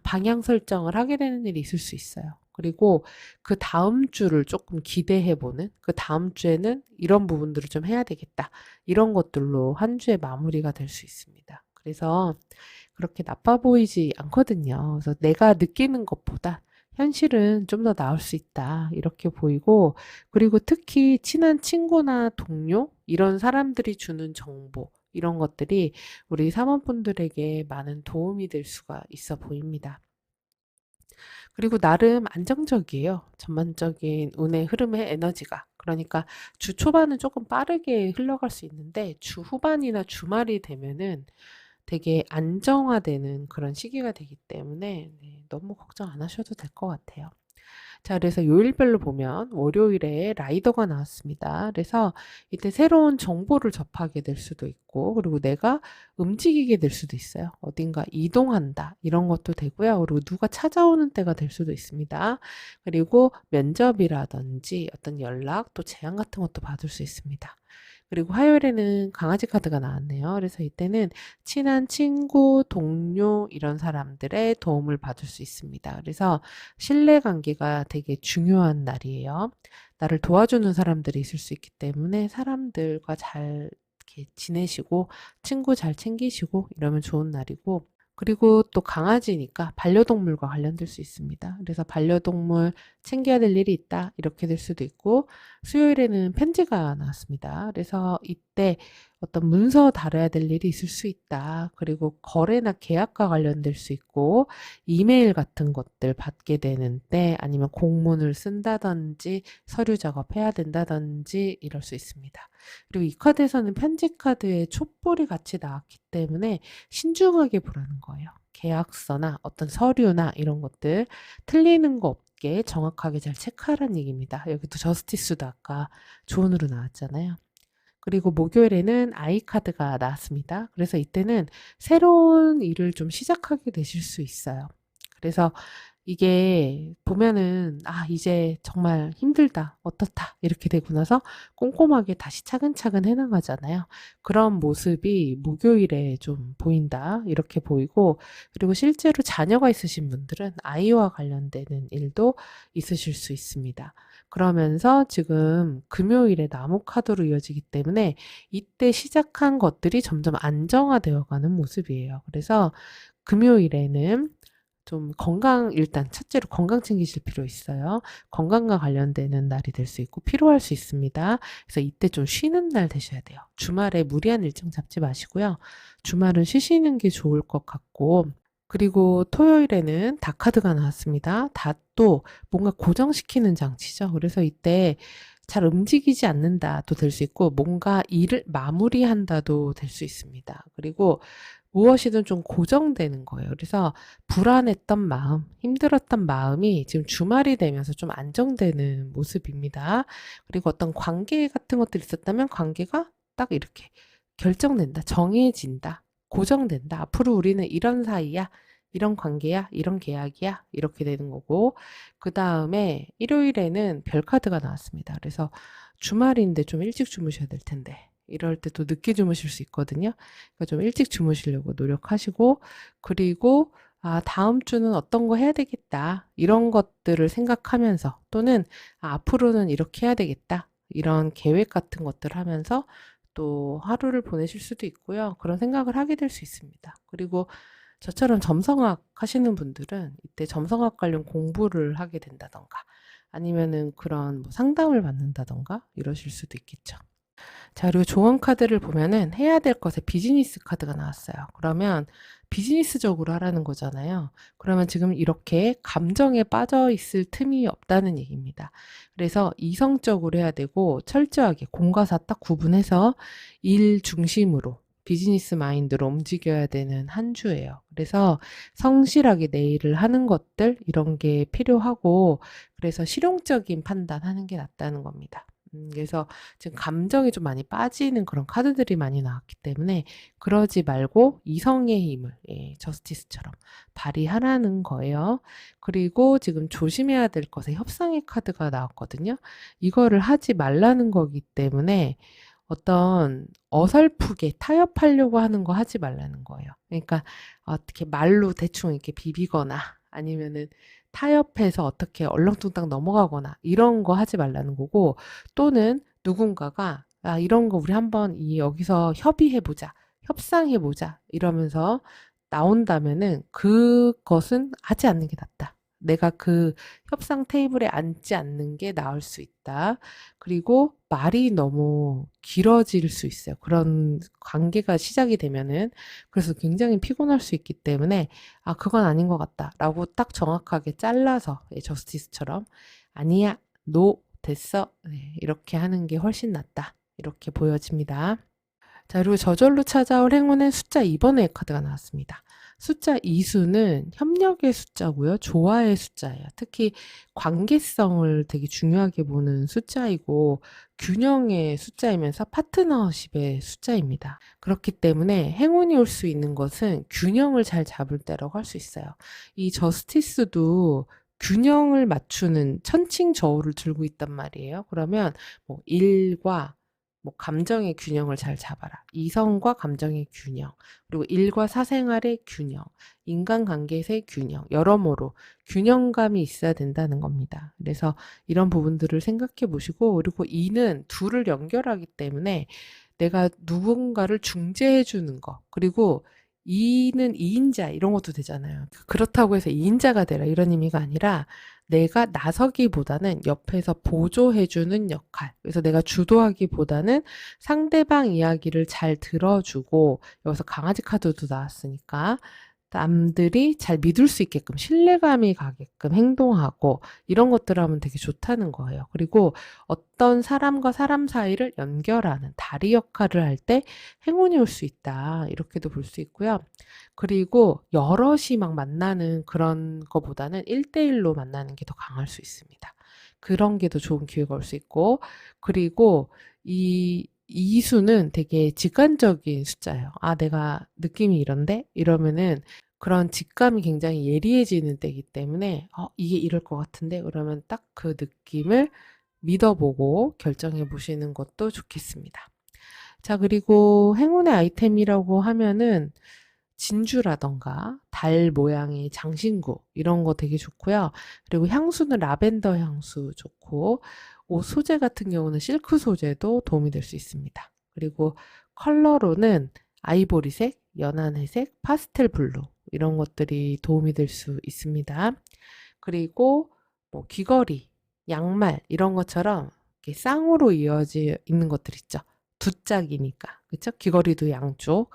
방향 설정을 하게 되는 일이 있을 수 있어요. 그리고 그 다음 주를 조금 기대해 보는 그 다음 주에는 이런 부분들을 좀 해야 되겠다. 이런 것들로 한 주의 마무리가 될 수 있습니다. 그래서 그렇게 나빠 보이지 않거든요. 그래서 내가 느끼는 것보다 현실은 좀 더 나을 수 있다. 이렇게 보이고, 그리고 특히 친한 친구나 동료, 이런 사람들이 주는 정보, 이런 것들이 우리 사모분들에게 많은 도움이 될 수가 있어 보입니다. 그리고 나름 안정적이에요. 전반적인 운의 흐름의 에너지가. 그러니까 주 초반은 조금 빠르게 흘러갈 수 있는데 주 후반이나 주말이 되면은 되게 안정화되는 그런 시기가 되기 때문에 너무 걱정 안 하셔도 될 것 같아요. 자, 그래서 요일별로 보면 월요일에 라이더가 나왔습니다. 그래서 이때 새로운 정보를 접하게 될 수도 있고, 그리고 내가 움직이게 될 수도 있어요. 어딘가 이동한다. 이런 것도 되고요. 그리고 누가 찾아오는 때가 될 수도 있습니다. 그리고 면접이라든지 어떤 연락, 또 제안 같은 것도 받을 수 있습니다. 그리고 화요일에는 강아지 카드가 나왔네요. 그래서 이때는 친한 친구, 동료 이런 사람들의 도움을 받을 수 있습니다. 그래서 신뢰 관계가 되게 중요한 날이에요. 나를 도와주는 사람들이 있을 수 있기 때문에 사람들과 잘 이렇게 지내시고 친구 잘 챙기시고 이러면 좋은 날이고, 그리고 또 강아지니까 반려동물과 관련될 수 있습니다. 그래서 반려동물 챙겨야 될 일이 있다 이렇게 될 수도 있고, 수요일에는 편지가 나왔습니다. 그래서 이때 어떤 문서 다뤄야 될 일이 있을 수 있다. 그리고 거래나 계약과 관련될 수 있고, 이메일 같은 것들 받게 되는 때, 아니면 공문을 쓴다든지 서류 작업해야 된다든지 이럴 수 있습니다. 그리고 이 카드에서는 편지 카드에 촛불이 같이 나왔기 때문에 신중하게 보라는 거예요. 계약서나 어떤 서류나 이런 것들 틀리는 거 없게 정확하게 잘 체크하라는 얘기입니다. 여기도 저스티스도 아까 조언으로 나왔잖아요. 그리고 목요일에는 아이 카드가 나왔습니다. 그래서 이때는 새로운 일을 좀 시작하게 되실 수 있어요. 그래서 이게 보면은 이제 정말 힘들다, 어떻다 이렇게 되고 나서 꼼꼼하게 다시 차근차근 해나가잖아요. 그런 모습이 목요일에 좀 보인다 이렇게 보이고, 그리고 실제로 자녀가 있으신 분들은 아이와 관련되는 일도 있으실 수 있습니다. 그러면서 지금 금요일에 나무 카드로 이어지기 때문에 이때 시작한 것들이 점점 안정화되어 가는 모습이에요. 그래서 금요일에는 좀 일단 첫째로 건강 챙기실 필요 있어요. 건강과 관련되는 날이 될 수 있고 필요할 수 있습니다. 그래서 이때 좀 쉬는 날 되셔야 돼요. 주말에 무리한 일정 잡지 마시고요. 주말은 쉬시는 게 좋을 것 같고, 그리고 토요일에는 닷카드가 나왔습니다. 닷도 뭔가 고정시키는 장치죠. 그래서 이때 잘 움직이지 않는다도 될 수 있고, 뭔가 일을 마무리한다도 될 수 있습니다. 그리고 무엇이든 좀 고정되는 거예요. 그래서 불안했던 마음, 힘들었던 마음이 지금 주말이 되면서 좀 안정되는 모습입니다. 그리고 어떤 관계 같은 것들이 있었다면 관계가 딱 이렇게 결정된다, 정해진다, 고정된다. 앞으로 우리는 이런 사이야, 이런 관계야, 이런 계약이야, 이렇게 되는 거고, 그 다음에 일요일에는 별카드가 나왔습니다. 그래서 주말인데 좀 일찍 주무셔야 될 텐데, 이럴 때 또 늦게 주무실 수 있거든요. 그러니까 좀 일찍 주무시려고 노력하시고, 그리고 다음 주는 어떤 거 해야 되겠다. 이런 것들을 생각하면서, 또는 앞으로는 이렇게 해야 되겠다. 이런 계획 같은 것들 하면서 또 하루를 보내실 수도 있고요. 그런 생각을 하게 될 수 있습니다. 그리고 저처럼 점성학 하시는 분들은 이때 점성학 관련 공부를 하게 된다던가, 아니면은 그런 뭐 상담을 받는다던가 이러실 수도 있겠죠. 자, 그리고 조언 카드를 보면은 해야 될 것에 비즈니스 카드가 나왔어요. 그러면 비즈니스적으로 하라는 거잖아요. 그러면 지금 이렇게 감정에 빠져 있을 틈이 없다는 얘기입니다. 그래서 이성적으로 해야 되고 철저하게 공과 사 딱 구분해서 일 중심으로 비즈니스 마인드로 움직여야 되는 한 주예요. 그래서 성실하게 내 일을 하는 것들 이런 게 필요하고, 그래서 실용적인 판단하는 게 낫다는 겁니다. 그래서 지금 감정이 좀 많이 빠지는 그런 카드들이 많이 나왔기 때문에 그러지 말고 이성의 힘을, 저스티스처럼 발휘하라는 거예요. 그리고 지금 조심해야 될 것에 협상의 카드가 나왔거든요. 이거를 하지 말라는 거기 때문에 어떤 어설프게 타협하려고 하는 거 하지 말라는 거예요. 그러니까 어떻게 말로 대충 이렇게 비비거나, 아니면은 타협해서 어떻게 얼렁뚱땅 넘어가거나 이런 거 하지 말라는 거고, 또는 누군가가 이런 거 우리 한번 여기서 협의해보자, 협상해보자 이러면서 나온다면은 그것은 하지 않는 게 낫다. 내가 그 협상 테이블에 앉지 않는 게 나을 수 있다. 그리고 말이 너무 길어질 수 있어요. 그런 관계가 시작이 되면은. 그래서 굉장히 피곤할 수 있기 때문에 그건 아닌 것 같다 라고 딱 정확하게 잘라서, 저스티스처럼 아니야, 노, 됐어, 이렇게 하는 게 훨씬 낫다 이렇게 보여집니다. 자, 그리고 저절로 찾아올 행운의 숫자 2번의 카드가 나왔습니다. 숫자 2수는 협력의 숫자고요. 조화의 숫자예요. 특히 관계성을 되게 중요하게 보는 숫자이고, 균형의 숫자이면서 파트너십의 숫자입니다. 그렇기 때문에 행운이 올 수 있는 것은 균형을 잘 잡을 때라고 할 수 있어요. 이 저스티스도 균형을 맞추는 천칭저울을 들고 있단 말이에요. 그러면 뭐 일과 뭐 감정의 균형을 잘 잡아라. 이성과 감정의 균형, 그리고 일과 사생활의 균형, 인간관계에서의 균형, 여러모로 균형감이 있어야 된다는 겁니다. 그래서 이런 부분들을 생각해 보시고, 그리고 이는 둘을 연결하기 때문에 내가 누군가를 중재해 주는 거, 그리고 이는 이인자 이런 것도 되잖아요. 그렇다고 해서 이인자가 되라 이런 의미가 아니라 내가 나서기보다는 옆에서 보조해주는 역할. 그래서 내가 주도하기보다는 상대방 이야기를 잘 들어주고, 여기서 강아지 카드도 나왔으니까 남들이 잘 믿을 수 있게끔 신뢰감이 가게끔 행동하고 이런 것들을 하면 되게 좋다는 거예요. 그리고 어떤 사람과 사람 사이를 연결하는 다리 역할을 할 때 행운이 올 수 있다. 이렇게도 볼 수 있고요. 그리고 여럿이 막 만나는 그런 거보다는 1대1로 만나는 게 더 강할 수 있습니다. 그런 게 더 좋은 기회가 올 수 있고, 그리고 이 수는 되게 직관적인 숫자예요. 아, 내가 느낌이 이런데? 이러면은 그런 직감이 굉장히 예리해지는 때이기 때문에 이게 이럴 것 같은데? 그러면 딱 그 느낌을 믿어보고 결정해 보시는 것도 좋겠습니다. 자, 그리고 행운의 아이템이라고 하면은 진주라던가 달 모양의 장신구 이런 거 되게 좋고요. 그리고 향수는 라벤더 향수 좋고, 옷 소재 같은 경우는 실크 소재도 도움이 될 수 있습니다. 그리고 컬러로는 아이보리색, 연한 회색, 파스텔 블루 이런 것들이 도움이 될 수 있습니다. 그리고 뭐 귀걸이, 양말 이런 것처럼 이렇게 쌍으로 이어져 있는 것들 있죠. 두 짝이니까. 그쵸? 귀걸이도 양쪽,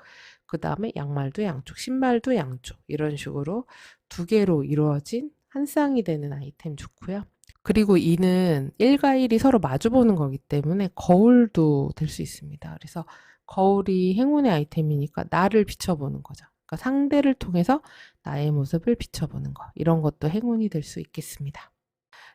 그 다음에 양말도 양쪽, 신발도 양쪽 이런 식으로 두 개로 이루어진 한 쌍이 되는 아이템 좋고요. 그리고 이는 1과 1이 서로 마주보는 거기 때문에 거울도 될 수 있습니다. 그래서 거울이 행운의 아이템이니까 나를 비춰보는 거죠. 그러니까 상대를 통해서 나의 모습을 비춰보는 거. 이런 것도 행운이 될 수 있겠습니다.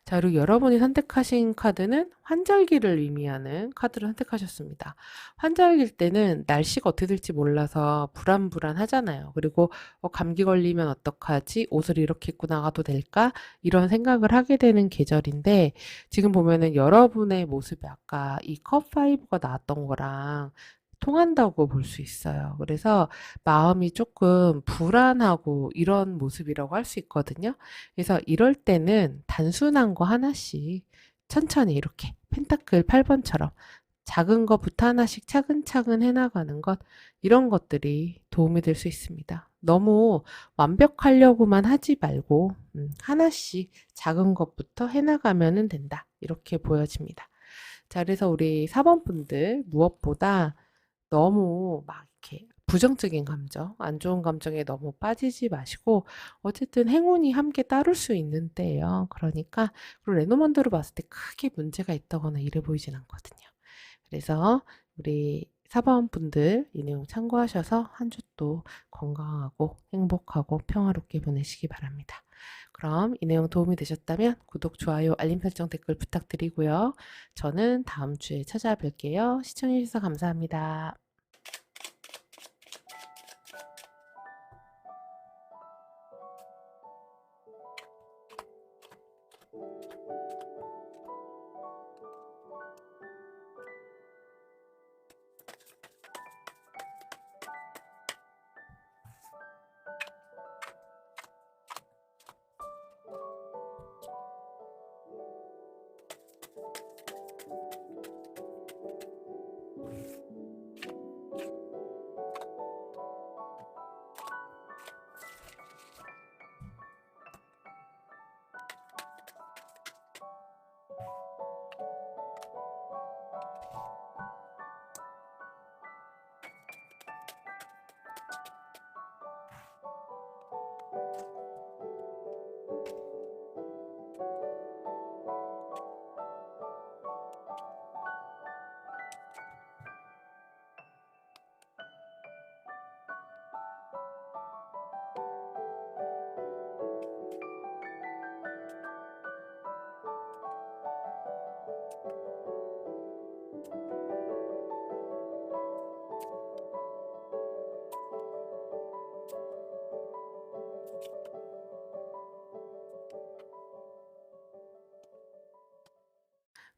자, 그리고 여러분이 선택하신 카드는 환절기를 의미하는 카드를 선택하셨습니다. 환절기일 때는 날씨가 어떻게 될지 몰라서 불안불안하잖아요. 그리고 감기 걸리면 어떡하지? 옷을 이렇게 입고 나가도 될까? 이런 생각을 하게 되는 계절인데, 지금 보면은 여러분의 모습이 아까 이 컵5가 나왔던 거랑 통한다고 볼 수 있어요. 그래서 마음이 조금 불안하고 이런 모습이라고 할 수 있거든요. 그래서 이럴 때는 단순한 거 하나씩 천천히 이렇게 펜타클 8번처럼 작은 것부터 하나씩 차근차근 해나가는 것, 이런 것들이 도움이 될 수 있습니다. 너무 완벽하려고만 하지 말고 하나씩 작은 것부터 해나가면 된다. 이렇게 보여집니다. 자, 그래서 우리 4번 분들 무엇보다 너무 막 이렇게 부정적인 감정, 안 좋은 감정에 너무 빠지지 마시고, 어쨌든 행운이 함께 따를 수 있는 때예요. 그러니까, 그리고 레노먼드로 봤을 때 크게 문제가 있다거나 이래 보이진 않거든요. 그래서 우리 4번 분들 이 내용 참고하셔서 한 주 또 건강하고 행복하고 평화롭게 보내시기 바랍니다. 그럼 이 내용 도움이 되셨다면 구독, 좋아요, 알림 설정, 댓글 부탁드리고요. 저는 다음 주에 찾아뵐게요. 시청해주셔서 감사합니다.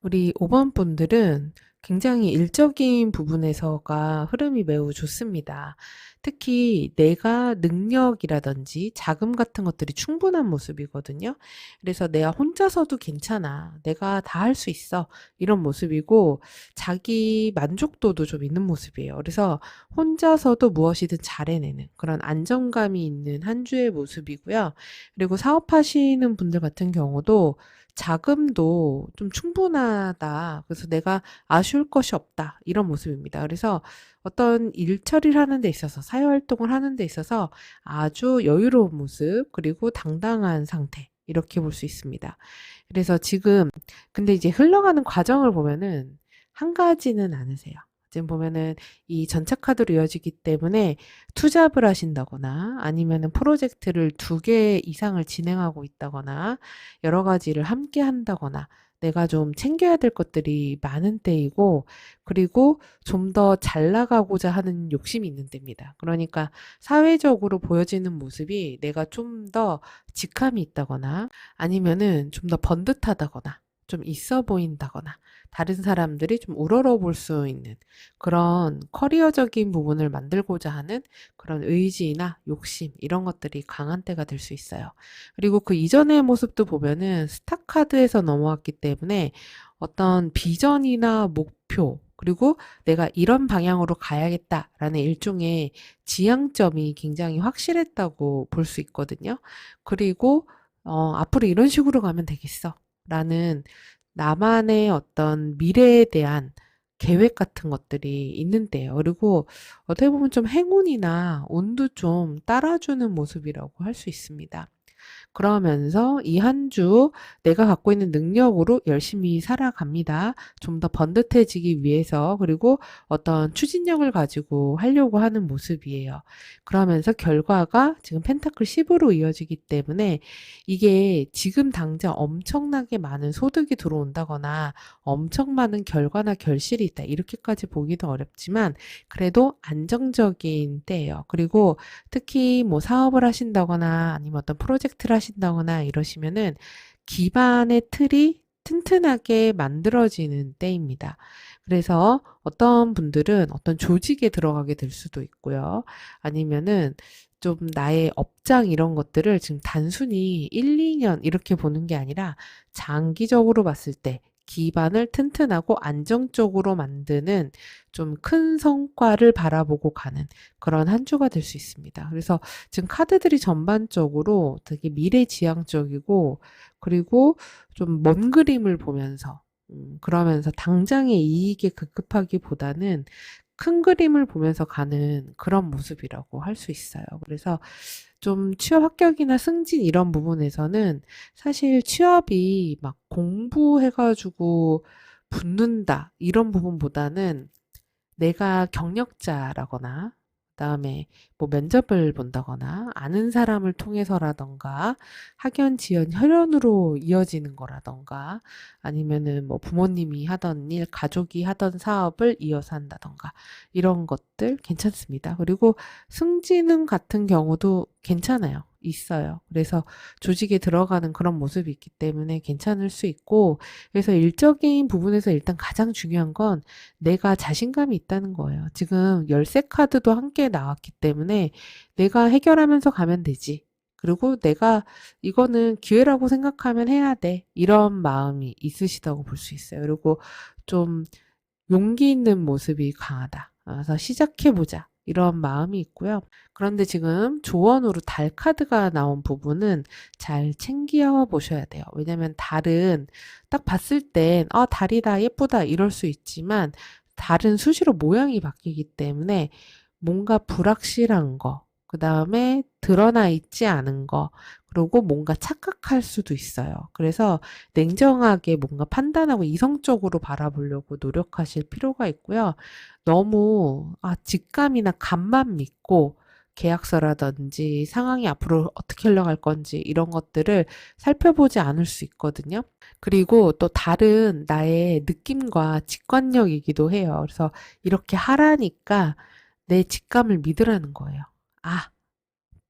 우리 5번 분들은 굉장히 일적인 부분에서가 흐름이 매우 좋습니다. 특히 내가 능력이라든지 자금 같은 것들이 충분한 모습이거든요. 그래서 내가 혼자서도 괜찮아. 내가 다 할 수 있어. 이런 모습이고 자기 만족도도 좀 있는 모습이에요. 그래서 혼자서도 무엇이든 잘 해내는 그런 안정감이 있는 한 주의 모습이고요. 그리고 사업하시는 분들 같은 경우도 자금도 좀 충분하다. 그래서 내가 아쉬울 것이 없다. 이런 모습입니다. 그래서 어떤 일 처리를 하는 데 있어서, 사회 활동을 하는 데 있어서 아주 여유로운 모습, 그리고 당당한 상태. 이렇게 볼 수 있습니다. 그래서 지금, 근데 이제 흘러가는 과정을 보면은 한 가지는 않으세요. 지금 보면은 이 전체 카드로 이어지기 때문에 투잡을 하신다거나 아니면은 프로젝트를 두 개 이상을 진행하고 있다거나 여러 가지를 함께 한다거나 내가 좀 챙겨야 될 것들이 많은 때이고 그리고 좀 더 잘 나가고자 하는 욕심이 있는 때입니다. 그러니까 사회적으로 보여지는 모습이 내가 좀 더 직함이 있다거나 아니면은 좀 더 번듯하다거나 좀 있어 보인다거나 다른 사람들이 좀 우러러 볼 수 있는 그런 커리어적인 부분을 만들고자 하는 그런 의지나 욕심 이런 것들이 강한 때가 될 수 있어요. 그리고 그 이전의 모습도 보면은 스타카드에서 넘어왔기 때문에 어떤 비전이나 목표, 그리고 내가 이런 방향으로 가야겠다라는 일종의 지향점이 굉장히 확실했다고 볼 수 있거든요. 그리고, 앞으로 이런 식으로 가면 되겠어. 라는 나만의 어떤 미래에 대한 계획 같은 것들이 있는데요. 그리고 어떻게 보면 좀 행운이나 운도 좀 따라주는 모습이라고 할 수 있습니다. 그러면서 이 한 주 내가 갖고 있는 능력으로 열심히 살아갑니다. 좀 더 번듯해지기 위해서 그리고 어떤 추진력을 가지고 하려고 하는 모습이에요. 그러면서 결과가 지금 펜타클 10으로 이어지기 때문에 이게 지금 당장 엄청나게 많은 소득이 들어온다거나 엄청 많은 결과나 결실이 있다. 이렇게까지 보기도 어렵지만 그래도 안정적인 때예요. 그리고 특히 뭐 사업을 하신다거나 아니면 어떤 프로젝트를 하신다거나 이러시면은 기반의 틀이 튼튼하게 만들어지는 때입니다. 그래서 어떤 분들은 어떤 조직에 들어가게 될 수도 있고요. 아니면은 좀 나의 업장 이런 것들을 지금 단순히 1, 2년 이렇게 보는 게 아니라 장기적으로 봤을 때 기반을 튼튼하고 안정적으로 만드는 좀 큰 성과를 바라보고 가는 그런 한 주가 될 수 있습니다. 그래서 지금 카드들이 전반적으로 되게 미래지향적이고 그리고 좀 먼 그림을 보면서 그러면서 당장의 이익에 급급하기보다는 큰 그림을 보면서 가는 그런 모습이라고 할 수 있어요. 그래서 좀 취업 합격이나 승진 이런 부분에서는 사실 취업이 막 공부해 가지고 붙는다 이런 부분보다는 내가 경력자라거나 그다음에 뭐 면접을 본다거나 아는 사람을 통해서라던가 학연, 지연, 혈연으로 이어지는 거라던가 아니면은 뭐 부모님이 하던 일, 가족이 하던 사업을 이어서 한다던가 이런 것들 괜찮습니다. 그리고 승진은 같은 경우도 괜찮아요. 있어요. 그래서 조직에 들어가는 그런 모습이 있기 때문에 괜찮을 수 있고 그래서 일적인 부분에서 일단 가장 중요한 건 내가 자신감이 있다는 거예요. 지금 열쇠 카드도 함께 나왔기 때문에 내가 해결하면서 가면 되지. 그리고 내가 이거는 기회라고 생각하면 해야 돼. 이런 마음이 있으시다고 볼 수 있어요. 그리고 좀 용기 있는 모습이 강하다. 그래서 시작해보자. 이런 마음이 있고요. 그런데 지금 조언으로 달 카드가 나온 부분은 잘 챙겨 보셔야 돼요. 왜냐면 달은 딱 봤을 땐, 달이다, 예쁘다, 이럴 수 있지만, 달은 수시로 모양이 바뀌기 때문에 뭔가 불확실한 거, 그 다음에 드러나 있지 않은 거, 그리고 뭔가 착각할 수도 있어요. 그래서 냉정하게 뭔가 판단하고 이성적으로 바라보려고 노력하실 필요가 있고요. 너무 직감이나 감만 믿고 계약서라든지 상황이 앞으로 어떻게 흘러갈 건지 이런 것들을 살펴보지 않을 수 있거든요. 그리고 또 다른 나의 느낌과 직관력이기도 해요. 그래서 이렇게 하라니까 내 직감을 믿으라는 거예요.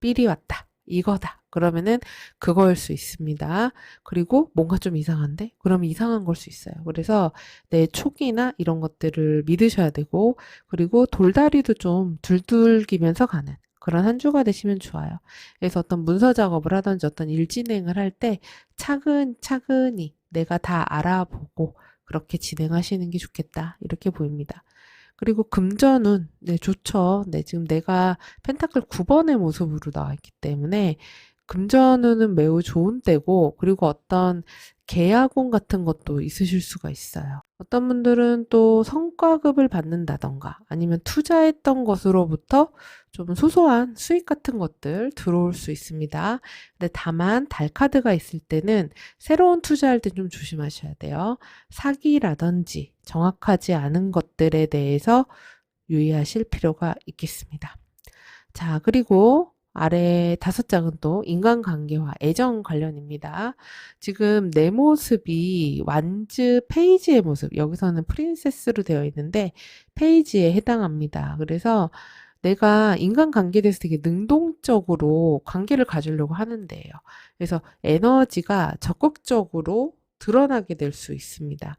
삘이 왔다. 이거다. 그러면은 그거일 수 있습니다. 그리고 뭔가 좀 이상한데? 그러면 이상한 걸 수 있어요. 그래서 내 촉이나 이런 것들을 믿으셔야 되고, 그리고 돌다리도 좀 둘둘기면서 가는 그런 한 주가 되시면 좋아요. 그래서 어떤 문서 작업을 하든지 어떤 일 진행을 할 때 차근차근히 내가 다 알아보고 그렇게 진행하시는 게 좋겠다. 이렇게 보입니다. 그리고 금전운, 네, 좋죠. 네, 지금 내가 펜타클 9번의 모습으로 나와 있기 때문에 금전운은 매우 좋은 때고, 그리고 어떤 계약운 같은 것도 있으실 수가 있어요. 어떤 분들은 또 성과급을 받는다던가 아니면 투자했던 것으로부터 좀 소소한 수익 같은 것들 들어올 수 있습니다. 근데 다만 달카드가 있을 때는 새로운 투자할 때 좀 조심하셔야 돼요. 사기라든지 정확하지 않은 것들에 대해서 유의하실 필요가 있겠습니다. 자, 그리고 아래 다섯 장은 또 인간관계와 애정 관련입니다. 지금 내 모습이 완즈 페이지의 모습, 여기서는 프린세스로 되어 있는데 페이지에 해당합니다. 그래서 내가 인간관계에 대해서 되게 능동적으로 관계를 가지려고 하는데요. 그래서 에너지가 적극적으로 드러나게 될 수 있습니다.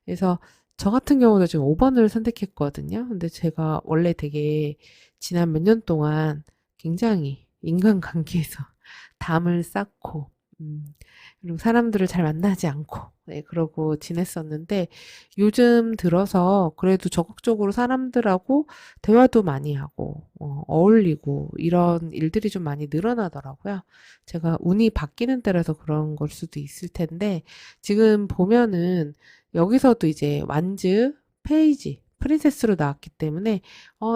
그래서 저 같은 경우도 지금 5번을 선택했거든요. 근데 제가 원래 되게 지난 몇 년 동안 굉장히 인간관계에서 담을 쌓고, 그리고 사람들을 잘 만나지 않고, 네, 그러고 지냈었는데, 요즘 들어서 그래도 적극적으로 사람들하고 대화도 많이 하고, 어울리고, 이런 일들이 좀 많이 늘어나더라고요. 제가 운이 바뀌는 때라서 그런 걸 수도 있을 텐데, 지금 보면은, 여기서도 이제 완즈, 페이지, 프린세스로 나왔기 때문에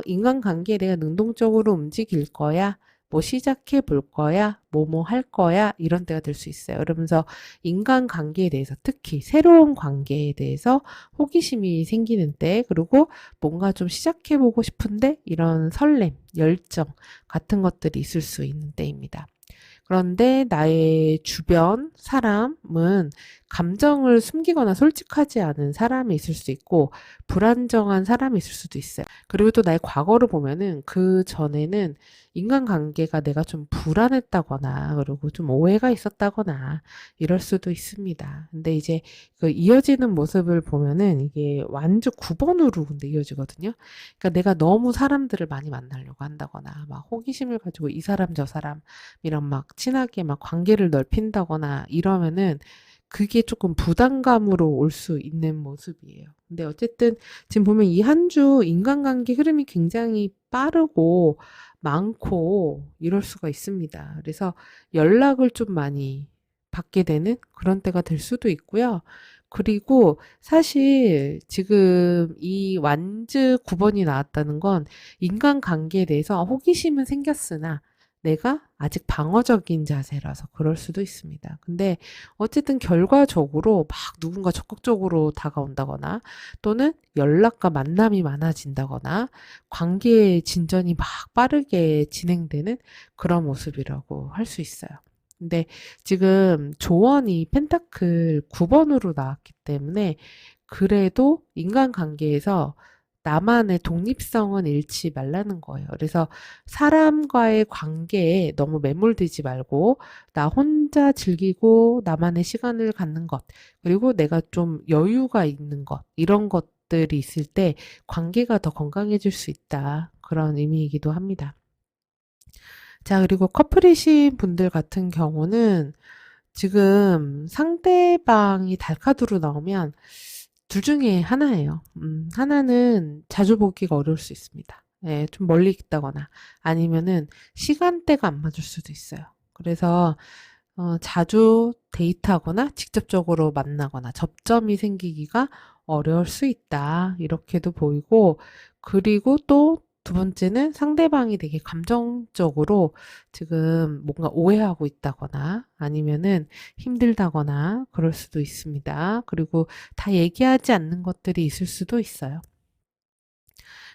인간관계에 내가 능동적으로 움직일 거야. 뭐 시작해 볼 거야. 뭐뭐 할 거야. 이런 때가 될 수 있어요. 그러면서 인간관계에 대해서 특히 새로운 관계에 대해서 호기심이 생기는 때, 그리고 뭔가 좀 시작해 보고 싶은데 이런 설렘, 열정 같은 것들이 있을 수 있는 때입니다. 그런데 나의 주변 사람은 감정을 숨기거나 솔직하지 않은 사람이 있을 수 있고 불안정한 사람이 있을 수도 있어요. 그리고 또 나의 과거를 보면은 그 전에는 인간관계가 내가 좀 불안했다거나 그리고 좀 오해가 있었다거나 이럴 수도 있습니다. 근데 이제 그 이어지는 모습을 보면은 이게 완전 9번으로 근데 이어지거든요. 그러니까 내가 너무 사람들을 많이 만나려고 한다거나 막 호기심을 가지고 이 사람 저 사람 이런 막 친하게 막 관계를 넓힌다거나 이러면은 그게 조금 부담감으로 올 수 있는 모습이에요. 근데 어쨌든 지금 보면 이 한 주 인간관계 흐름이 굉장히 빠르고 많고 이럴 수가 있습니다. 그래서 연락을 좀 많이 받게 되는 그런 때가 될 수도 있고요. 그리고 사실 지금 이 완즈 9번이 나왔다는 건 인간관계에 대해서 호기심은 생겼으나 내가 아직 방어적인 자세라서 그럴 수도 있습니다. 근데 어쨌든 결과적으로 막 누군가 적극적으로 다가온다거나 또는 연락과 만남이 많아진다거나 관계의 진전이 막 빠르게 진행되는 그런 모습이라고 할 수 있어요. 근데 지금 조언이 펜타클 9번으로 나왔기 때문에 그래도 인간관계에서 나만의 독립성은 잃지 말라는 거예요. 그래서 사람과의 관계에 너무 매몰되지 말고 나 혼자 즐기고 나만의 시간을 갖는 것, 그리고 내가 좀 여유가 있는 것, 이런 것들이 있을 때 관계가 더 건강해질 수 있다. 그런 의미이기도 합니다. 자, 그리고 커플이신 분들 같은 경우는 지금 상대방이 달카드로 나오면 둘 중에 하나예요. 하나는 자주 보기가 어려울 수 있습니다. 예, 좀 멀리 있다거나 아니면은 시간대가 안 맞을 수도 있어요. 그래서 자주 데이트하거나 직접적으로 만나거나 접점이 생기기가 어려울 수 있다. 이렇게도 보이고, 그리고 또 두 번째는 상대방이 되게 감정적으로 지금 뭔가 오해하고 있다거나 아니면은 힘들다거나 그럴 수도 있습니다. 그리고 다 얘기하지 않는 것들이 있을 수도 있어요.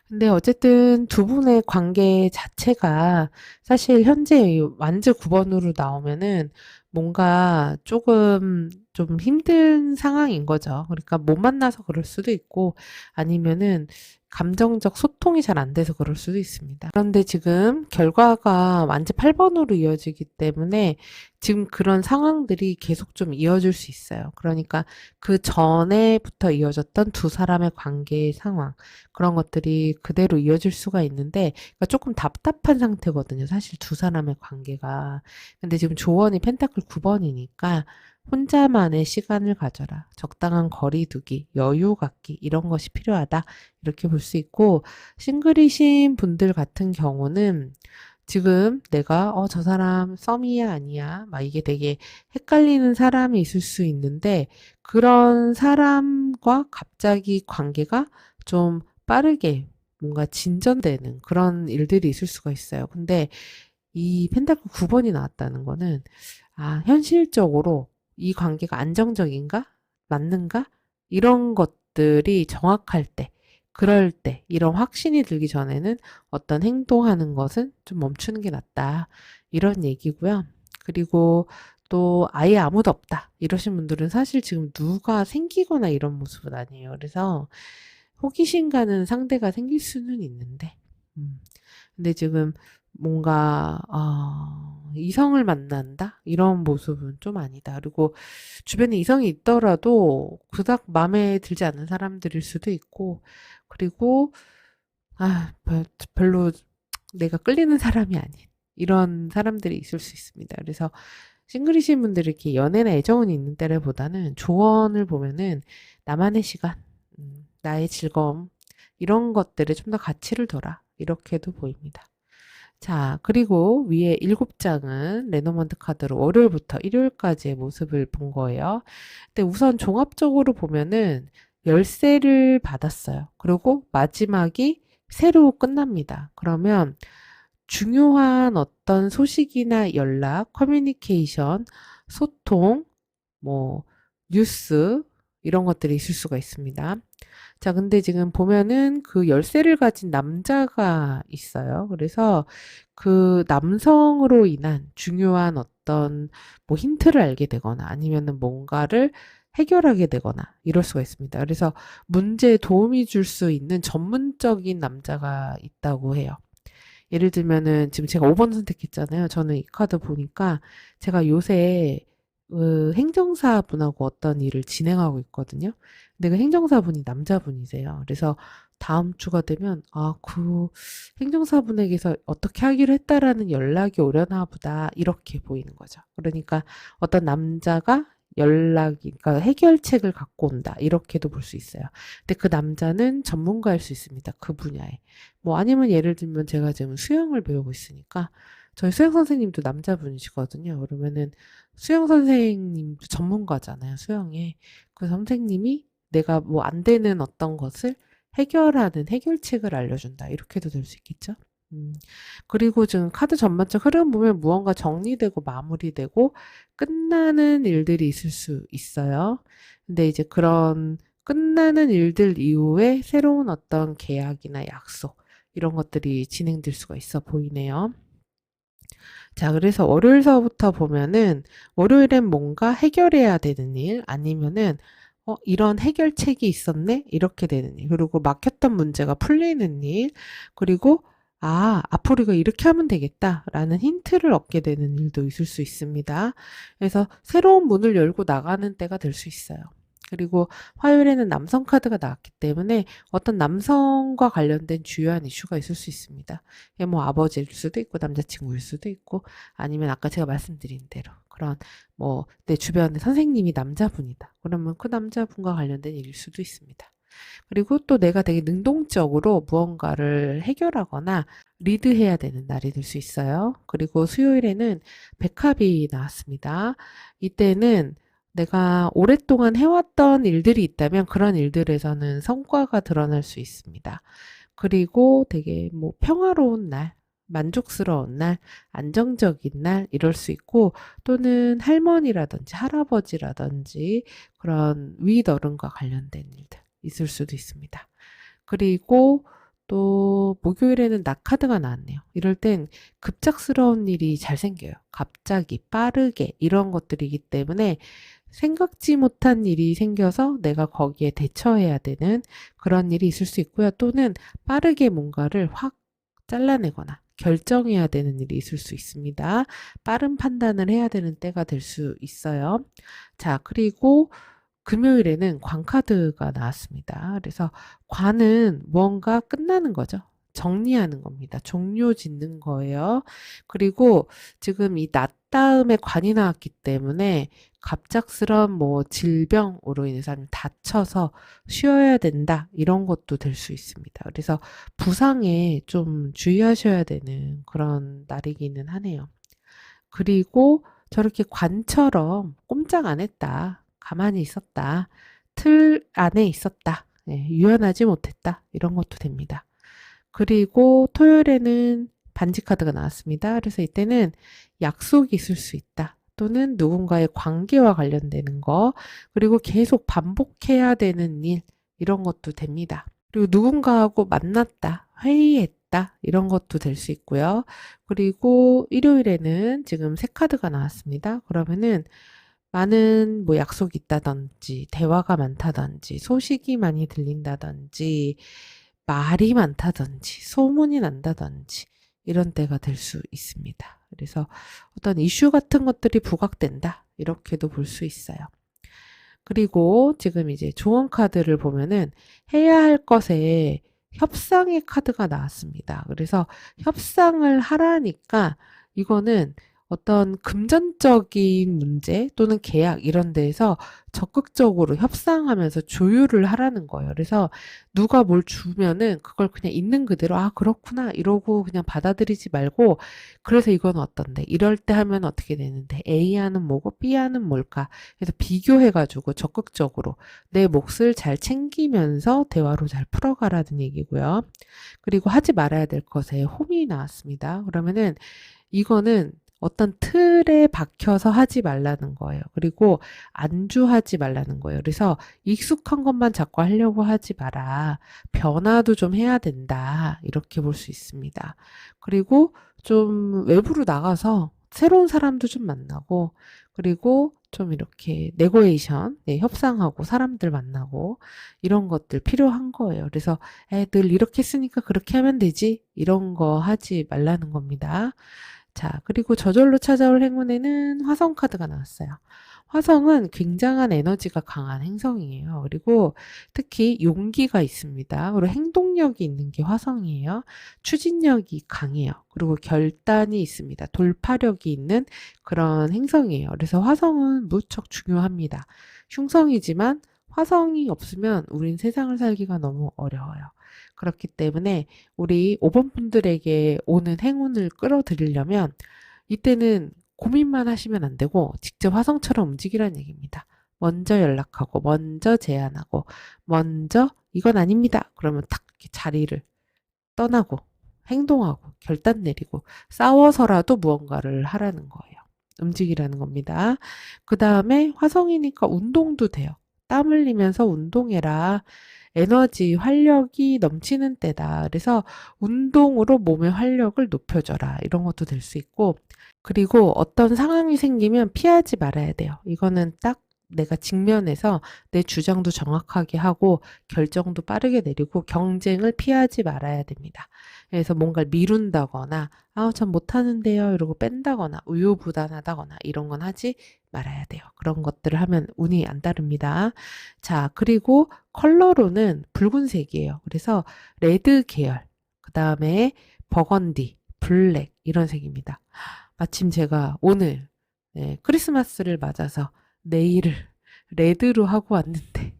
근데 어쨌든 두 분의 관계 자체가 사실 현재 이 완즈 9번으로 나오면은 뭔가 조금 좀 힘든 상황인 거죠. 그러니까 못 만나서 그럴 수도 있고 아니면은 감정적 소통이 잘 안 돼서 그럴 수도 있습니다. 그런데 지금 결과가 완전 8번으로 이어지기 때문에 지금 그런 상황들이 계속 좀 이어질 수 있어요. 그러니까 그 전에부터 이어졌던 두 사람의 관계의 상황, 그런 것들이 그대로 이어질 수가 있는데, 그러니까 조금 답답한 상태거든요. 사실 두 사람의 관계가. 근데 지금 조언이 펜타클 9번이니까 혼자만의 시간을 가져라. 적당한 거리 두기, 여유 갖기, 이런 것이 필요하다. 이렇게 볼 수 있고, 싱글이신 분들 같은 경우는 지금 내가, 저 사람 썸이야, 아니야? 막 이게 되게 헷갈리는 사람이 있을 수 있는데, 그런 사람과 갑자기 관계가 좀 빠르게 뭔가 진전되는 그런 일들이 있을 수가 있어요. 근데 이 펜타클 9번이 나왔다는 거는, 현실적으로 이 관계가 안정적인가? 맞는가? 이런 것들이 정확할 때, 그럴 때, 이런 확신이 들기 전에는 어떤 행동하는 것은 좀 멈추는 게 낫다. 이런 얘기고요. 그리고 또 아예 아무도 없다. 이러신 분들은 사실 지금 누가 생기거나 이런 모습은 아니에요. 그래서 호기심 가는 상대가 생길 수는 있는데, 근데 지금 뭔가, 이성을 만난다? 이런 모습은 좀 아니다. 그리고 주변에 이성이 있더라도 그닥 마음에 들지 않는 사람들일 수도 있고, 그리고, 별로 내가 끌리는 사람이 아닌 이런 사람들이 있을 수 있습니다. 그래서 싱글이신 분들이 이렇게 연애나 애정은 있는 때보다는 조언을 보면은 나만의 시간, 나의 즐거움, 이런 것들에 좀 더 가치를 둬라. 이렇게도 보입니다. 자, 그리고 위에 7장은 레노먼트 카드로 월요일부터 일요일까지의 모습을 본 거예요. 근데 우선 종합적으로 보면은 열쇠를 받았어요. 그리고 마지막이 새로 끝납니다. 그러면 중요한 어떤 소식이나 연락, 커뮤니케이션, 소통, 뭐, 뉴스, 이런 것들이 있을 수가 있습니다. 자, 근데 지금 보면은 그 열쇠를 가진 남자가 있어요. 그래서 그 남성으로 인한 중요한 어떤 뭐 힌트를 알게 되거나 아니면은 뭔가를 해결하게 되거나 이럴 수가 있습니다. 그래서 문제에 도움이 줄 수 있는 전문적인 남자가 있다고 해요. 예를 들면은 지금 제가 5번 선택했잖아요. 저는 이 카드 보니까 제가 요새 행정사분하고 어떤 일을 진행하고 있거든요. 근데 그 행정사분이 남자분이세요. 그래서 다음 주가 되면 그 행정사분에게서 어떻게 하기로 했다라는 연락이 오려나 보다 이렇게 보이는 거죠. 그러니까 어떤 남자가 그러니까 해결책을 갖고 온다 이렇게도 볼 수 있어요. 근데 그 남자는 전문가일 수 있습니다. 그 분야에. 뭐 아니면 예를 들면 제가 지금 수영을 배우고 있으니까 저희 수영 선생님도 남자분이시거든요. 그러면은 수영 선생님도 전문가잖아요, 수영에. 그 선생님이 내가 뭐 안 되는 어떤 것을 해결하는 해결책을 알려준다. 이렇게도 될 수 있겠죠? 그리고 지금 카드 전반적 흐름 보면 무언가 정리되고 마무리되고 끝나는 일들이 있을 수 있어요. 근데 이제 그런 끝나는 일들 이후에 새로운 어떤 계약이나 약속, 이런 것들이 진행될 수가 있어 보이네요. 자, 그래서 월요일서부터 보면은 월요일엔 뭔가 해결해야 되는 일 아니면은 이런 해결책이 있었네? 이렇게 되는 일. 그리고 막혔던 문제가 풀리는 일. 그리고 앞으로 이거 이렇게 하면 되겠다라는 힌트를 얻게 되는 일도 있을 수 있습니다. 그래서 새로운 문을 열고 나가는 때가 될 수 있어요. 그리고 화요일에는 남성 카드가 나왔기 때문에 어떤 남성과 관련된 주요한 이슈가 있을 수 있습니다. 이게 뭐 아버지일 수도 있고 남자친구일 수도 있고 아니면 아까 제가 말씀드린 대로 그런 뭐 내 주변에 선생님이 남자분이다. 그러면 그 남자분과 관련된 일일 수도 있습니다. 그리고 또 내가 되게 능동적으로 무언가를 해결하거나 리드해야 되는 날이 될 수 있어요. 그리고 수요일에는 백합이 나왔습니다. 이때는 내가 오랫동안 해왔던 일들이 있다면 그런 일들에서는 성과가 드러날 수 있습니다. 그리고 되게 뭐 평화로운 날, 만족스러운 날, 안정적인 날 이럴 수 있고 또는 할머니라든지 할아버지라든지 그런 윗어른과 관련된 일들 있을 수도 있습니다. 그리고 또 목요일에는 낙카드가 나왔네요. 이럴 땐 급작스러운 일이 잘 생겨요. 갑자기 빠르게 이런 것들이기 때문에 생각지 못한 일이 생겨서 내가 거기에 대처해야 되는 그런 일이 있을 수 있고요. 또는 빠르게 뭔가를 확 잘라내거나 결정해야 되는 일이 있을 수 있습니다. 빠른 판단을 해야 되는 때가 될 수 있어요. 자, 그리고 금요일에는 관카드가 나왔습니다. 그래서 관은 무언가 끝나는 거죠. 정리하는 겁니다. 종료 짓는 거예요. 그리고 지금 이 낮 다음에 관이 나왔기 때문에 갑작스런 뭐 질병으로 인해서 아니면 다쳐서 쉬어야 된다 이런 것도 될 수 있습니다. 그래서 부상에 좀 주의하셔야 되는 그런 날이기는 하네요. 그리고 저렇게 관처럼 꼼짝 안 했다. 가만히 있었다. 틀 안에 있었다. 예, 유연하지 못했다. 이런 것도 됩니다. 그리고 토요일에는 반지 카드가 나왔습니다. 그래서 이때는 약속이 있을 수 있다. 또는 누군가의 관계와 관련되는 거, 그리고 계속 반복해야 되는 일, 이런 것도 됩니다. 그리고 누군가하고 만났다, 회의했다, 이런 것도 될 수 있고요. 그리고 일요일에는 지금 새 카드가 나왔습니다. 그러면은 많은 뭐 약속이 있다든지, 대화가 많다든지, 소식이 많이 들린다든지, 말이 많다든지, 소문이 난다든지, 이런 때가 될 수 있습니다. 그래서 어떤 이슈 같은 것들이 부각된다. 이렇게도 볼 수 있어요. 그리고 지금 이제 조언 카드를 보면은 해야 할 것에 협상의 카드가 나왔습니다. 그래서 협상을 하라니까 이거는 어떤 금전적인 문제 또는 계약 이런 데에서 적극적으로 협상하면서 조율을 하라는 거예요. 그래서 누가 뭘 주면은 그걸 그냥 있는 그대로 아, 그렇구나 이러고 그냥 받아들이지 말고 그래서 이건 어떤데? 이럴 때 하면 어떻게 되는데? A하는 뭐고 B하는 뭘까? 그래서 비교해가지고 적극적으로 내 몫을 잘 챙기면서 대화로 잘 풀어가라는 얘기고요. 그리고 하지 말아야 될 것에 홈이 나왔습니다. 그러면은 이거는 어떤 틀에 박혀서 하지 말라는 거예요. 그리고 안주하지 말라는 거예요. 그래서 익숙한 것만 자꾸 하려고 하지 마라. 변화도 좀 해야 된다. 이렇게 볼 수 있습니다. 그리고 좀 외부로 나가서 새로운 사람도 좀 만나고, 그리고 좀 이렇게 네고에이션, 네, 협상하고 사람들 만나고 이런 것들 필요한 거예요. 그래서 늘 이렇게 쓰니까 그렇게 하면 되지. 이런 거 하지 말라는 겁니다. 자, 그리고 저절로 찾아올 행운에는 화성 카드가 나왔어요. 화성은 굉장한 에너지가 강한 행성이에요. 그리고 특히 용기가 있습니다. 그리고 행동력이 있는 게 화성이에요. 추진력이 강해요. 그리고 결단이 있습니다. 돌파력이 있는 그런 행성이에요. 그래서 화성은 무척 중요합니다. 흉성이지만 화성이 없으면 우린 세상을 살기가 너무 어려워요. 그렇기 때문에 우리 5번 분들에게 오는 행운을 끌어들이려면 이때는 고민만 하시면 안 되고 직접 화성처럼 움직이라는 얘기입니다. 먼저 연락하고 먼저 제안하고 먼저 이건 아닙니다. 그러면 탁 이렇게 자리를 떠나고 행동하고 결단 내리고 싸워서라도 무언가를 하라는 거예요. 움직이라는 겁니다. 그 다음에 화성이니까 운동도 돼요. 땀 흘리면서 운동해라. 에너지, 활력이 넘치는 때다. 그래서 운동으로 몸의 활력을 높여줘라. 이런 것도 될 수 있고, 그리고 어떤 상황이 생기면 피하지 말아야 돼요. 이거는 딱 내가 직면해서 내 주장도 정확하게 하고 결정도 빠르게 내리고 경쟁을 피하지 말아야 됩니다. 그래서 뭔가를 미룬다거나 아, 전 못하는데요 이러고 뺀다거나 우유부단하다거나 이런 건 하지 말아야 돼요. 그런 것들을 하면 운이 안 따릅니다. 자, 그리고 컬러로는 붉은색이에요. 그래서 레드 계열, 그 다음에 버건디, 블랙 이런 색입니다. 마침 제가 오늘 크리스마스를 맞아서 네일을 레드로 하고 왔는데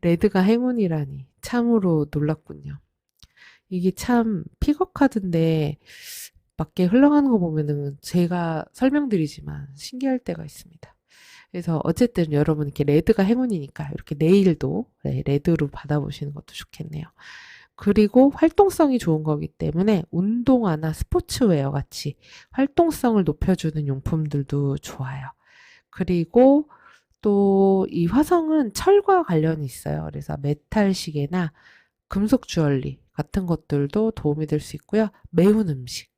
레드가 행운이라니 참으로 놀랐군요. 이게 참 픽업 카드인데 밖에 흘러가는 거 보면은 제가 설명드리지만 신기할 때가 있습니다. 그래서 어쨌든 여러분 이렇게 레드가 행운이니까 이렇게 네일도 레드로 받아보시는 것도 좋겠네요. 그리고 활동성이 좋은 거기 때문에 운동화나 스포츠웨어 같이 활동성을 높여주는 용품들도 좋아요. 그리고 또 이 화성은 철과 관련이 있어요. 그래서 메탈 시계나 금속 주얼리 같은 것들도 도움이 될 수 있고요. 매운 음식,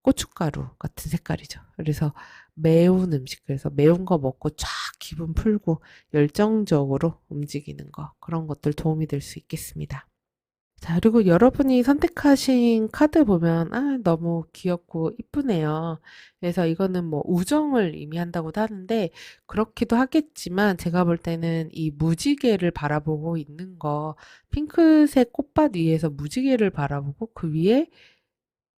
고춧가루 같은 색깔이죠. 그래서 매운 음식, 그래서 매운 거 먹고 쫙 기분 풀고 열정적으로 움직이는 거, 그런 것들 도움이 될 수 있겠습니다. 자, 그리고 여러분이 선택하신 카드 보면, 너무 귀엽고 이쁘네요. 그래서 이거는 뭐 우정을 의미한다고도 하는데, 그렇기도 하겠지만, 제가 볼 때는 이 무지개를 바라보고 있는 거, 핑크색 꽃밭 위에서 무지개를 바라보고 그 위에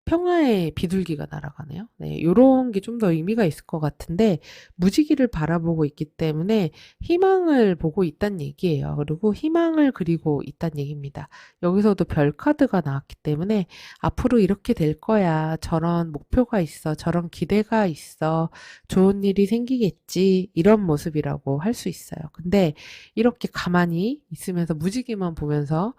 평화의 비둘기가 날아가네요. 네, 요런 게 좀 더 의미가 있을 것 같은데, 무지개를 바라보고 있기 때문에 희망을 보고 있단 얘기예요. 그리고 희망을 그리고 있단 얘기입니다. 여기서도 별 카드가 나왔기 때문에 앞으로 이렇게 될 거야. 저런 목표가 있어. 저런 기대가 있어. 좋은 일이 생기겠지. 이런 모습이라고 할 수 있어요. 근데 이렇게 가만히 있으면서 무지개만 보면서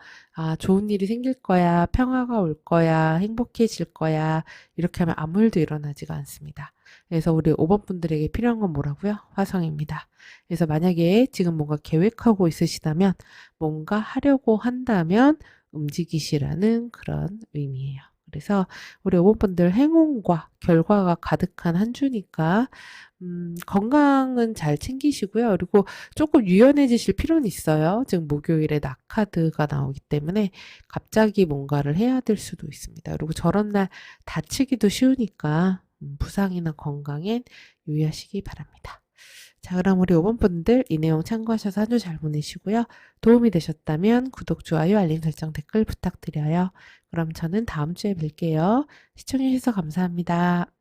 좋은 일이 생길 거야, 평화가 올 거야, 행복해질 거야, 이렇게 하면 아무 일도 일어나지가 않습니다. 그래서 우리 5번 분들에게 필요한 건 뭐라고요? 화성입니다. 그래서 만약에 지금 뭔가 계획하고 있으시다면, 뭔가 하려고 한다면 움직이시라는 그런 의미예요. 그래서 우리 5번 분들 행운과 결과가 가득한 한 주니까 건강은 잘 챙기시고요. 그리고 조금 유연해지실 필요는 있어요. 지금 목요일에 낙카드가 나오기 때문에 갑자기 뭔가를 해야 될 수도 있습니다. 그리고 저런 날 다치기도 쉬우니까 부상이나 건강엔 유의하시기 바랍니다. 자, 그럼 우리 5번 분들 이 내용 참고하셔서 한 주 잘 보내시고요. 도움이 되셨다면 구독, 좋아요, 알림 설정, 댓글 부탁드려요. 그럼 저는 다음 주에 뵐게요. 시청해주셔서 감사합니다.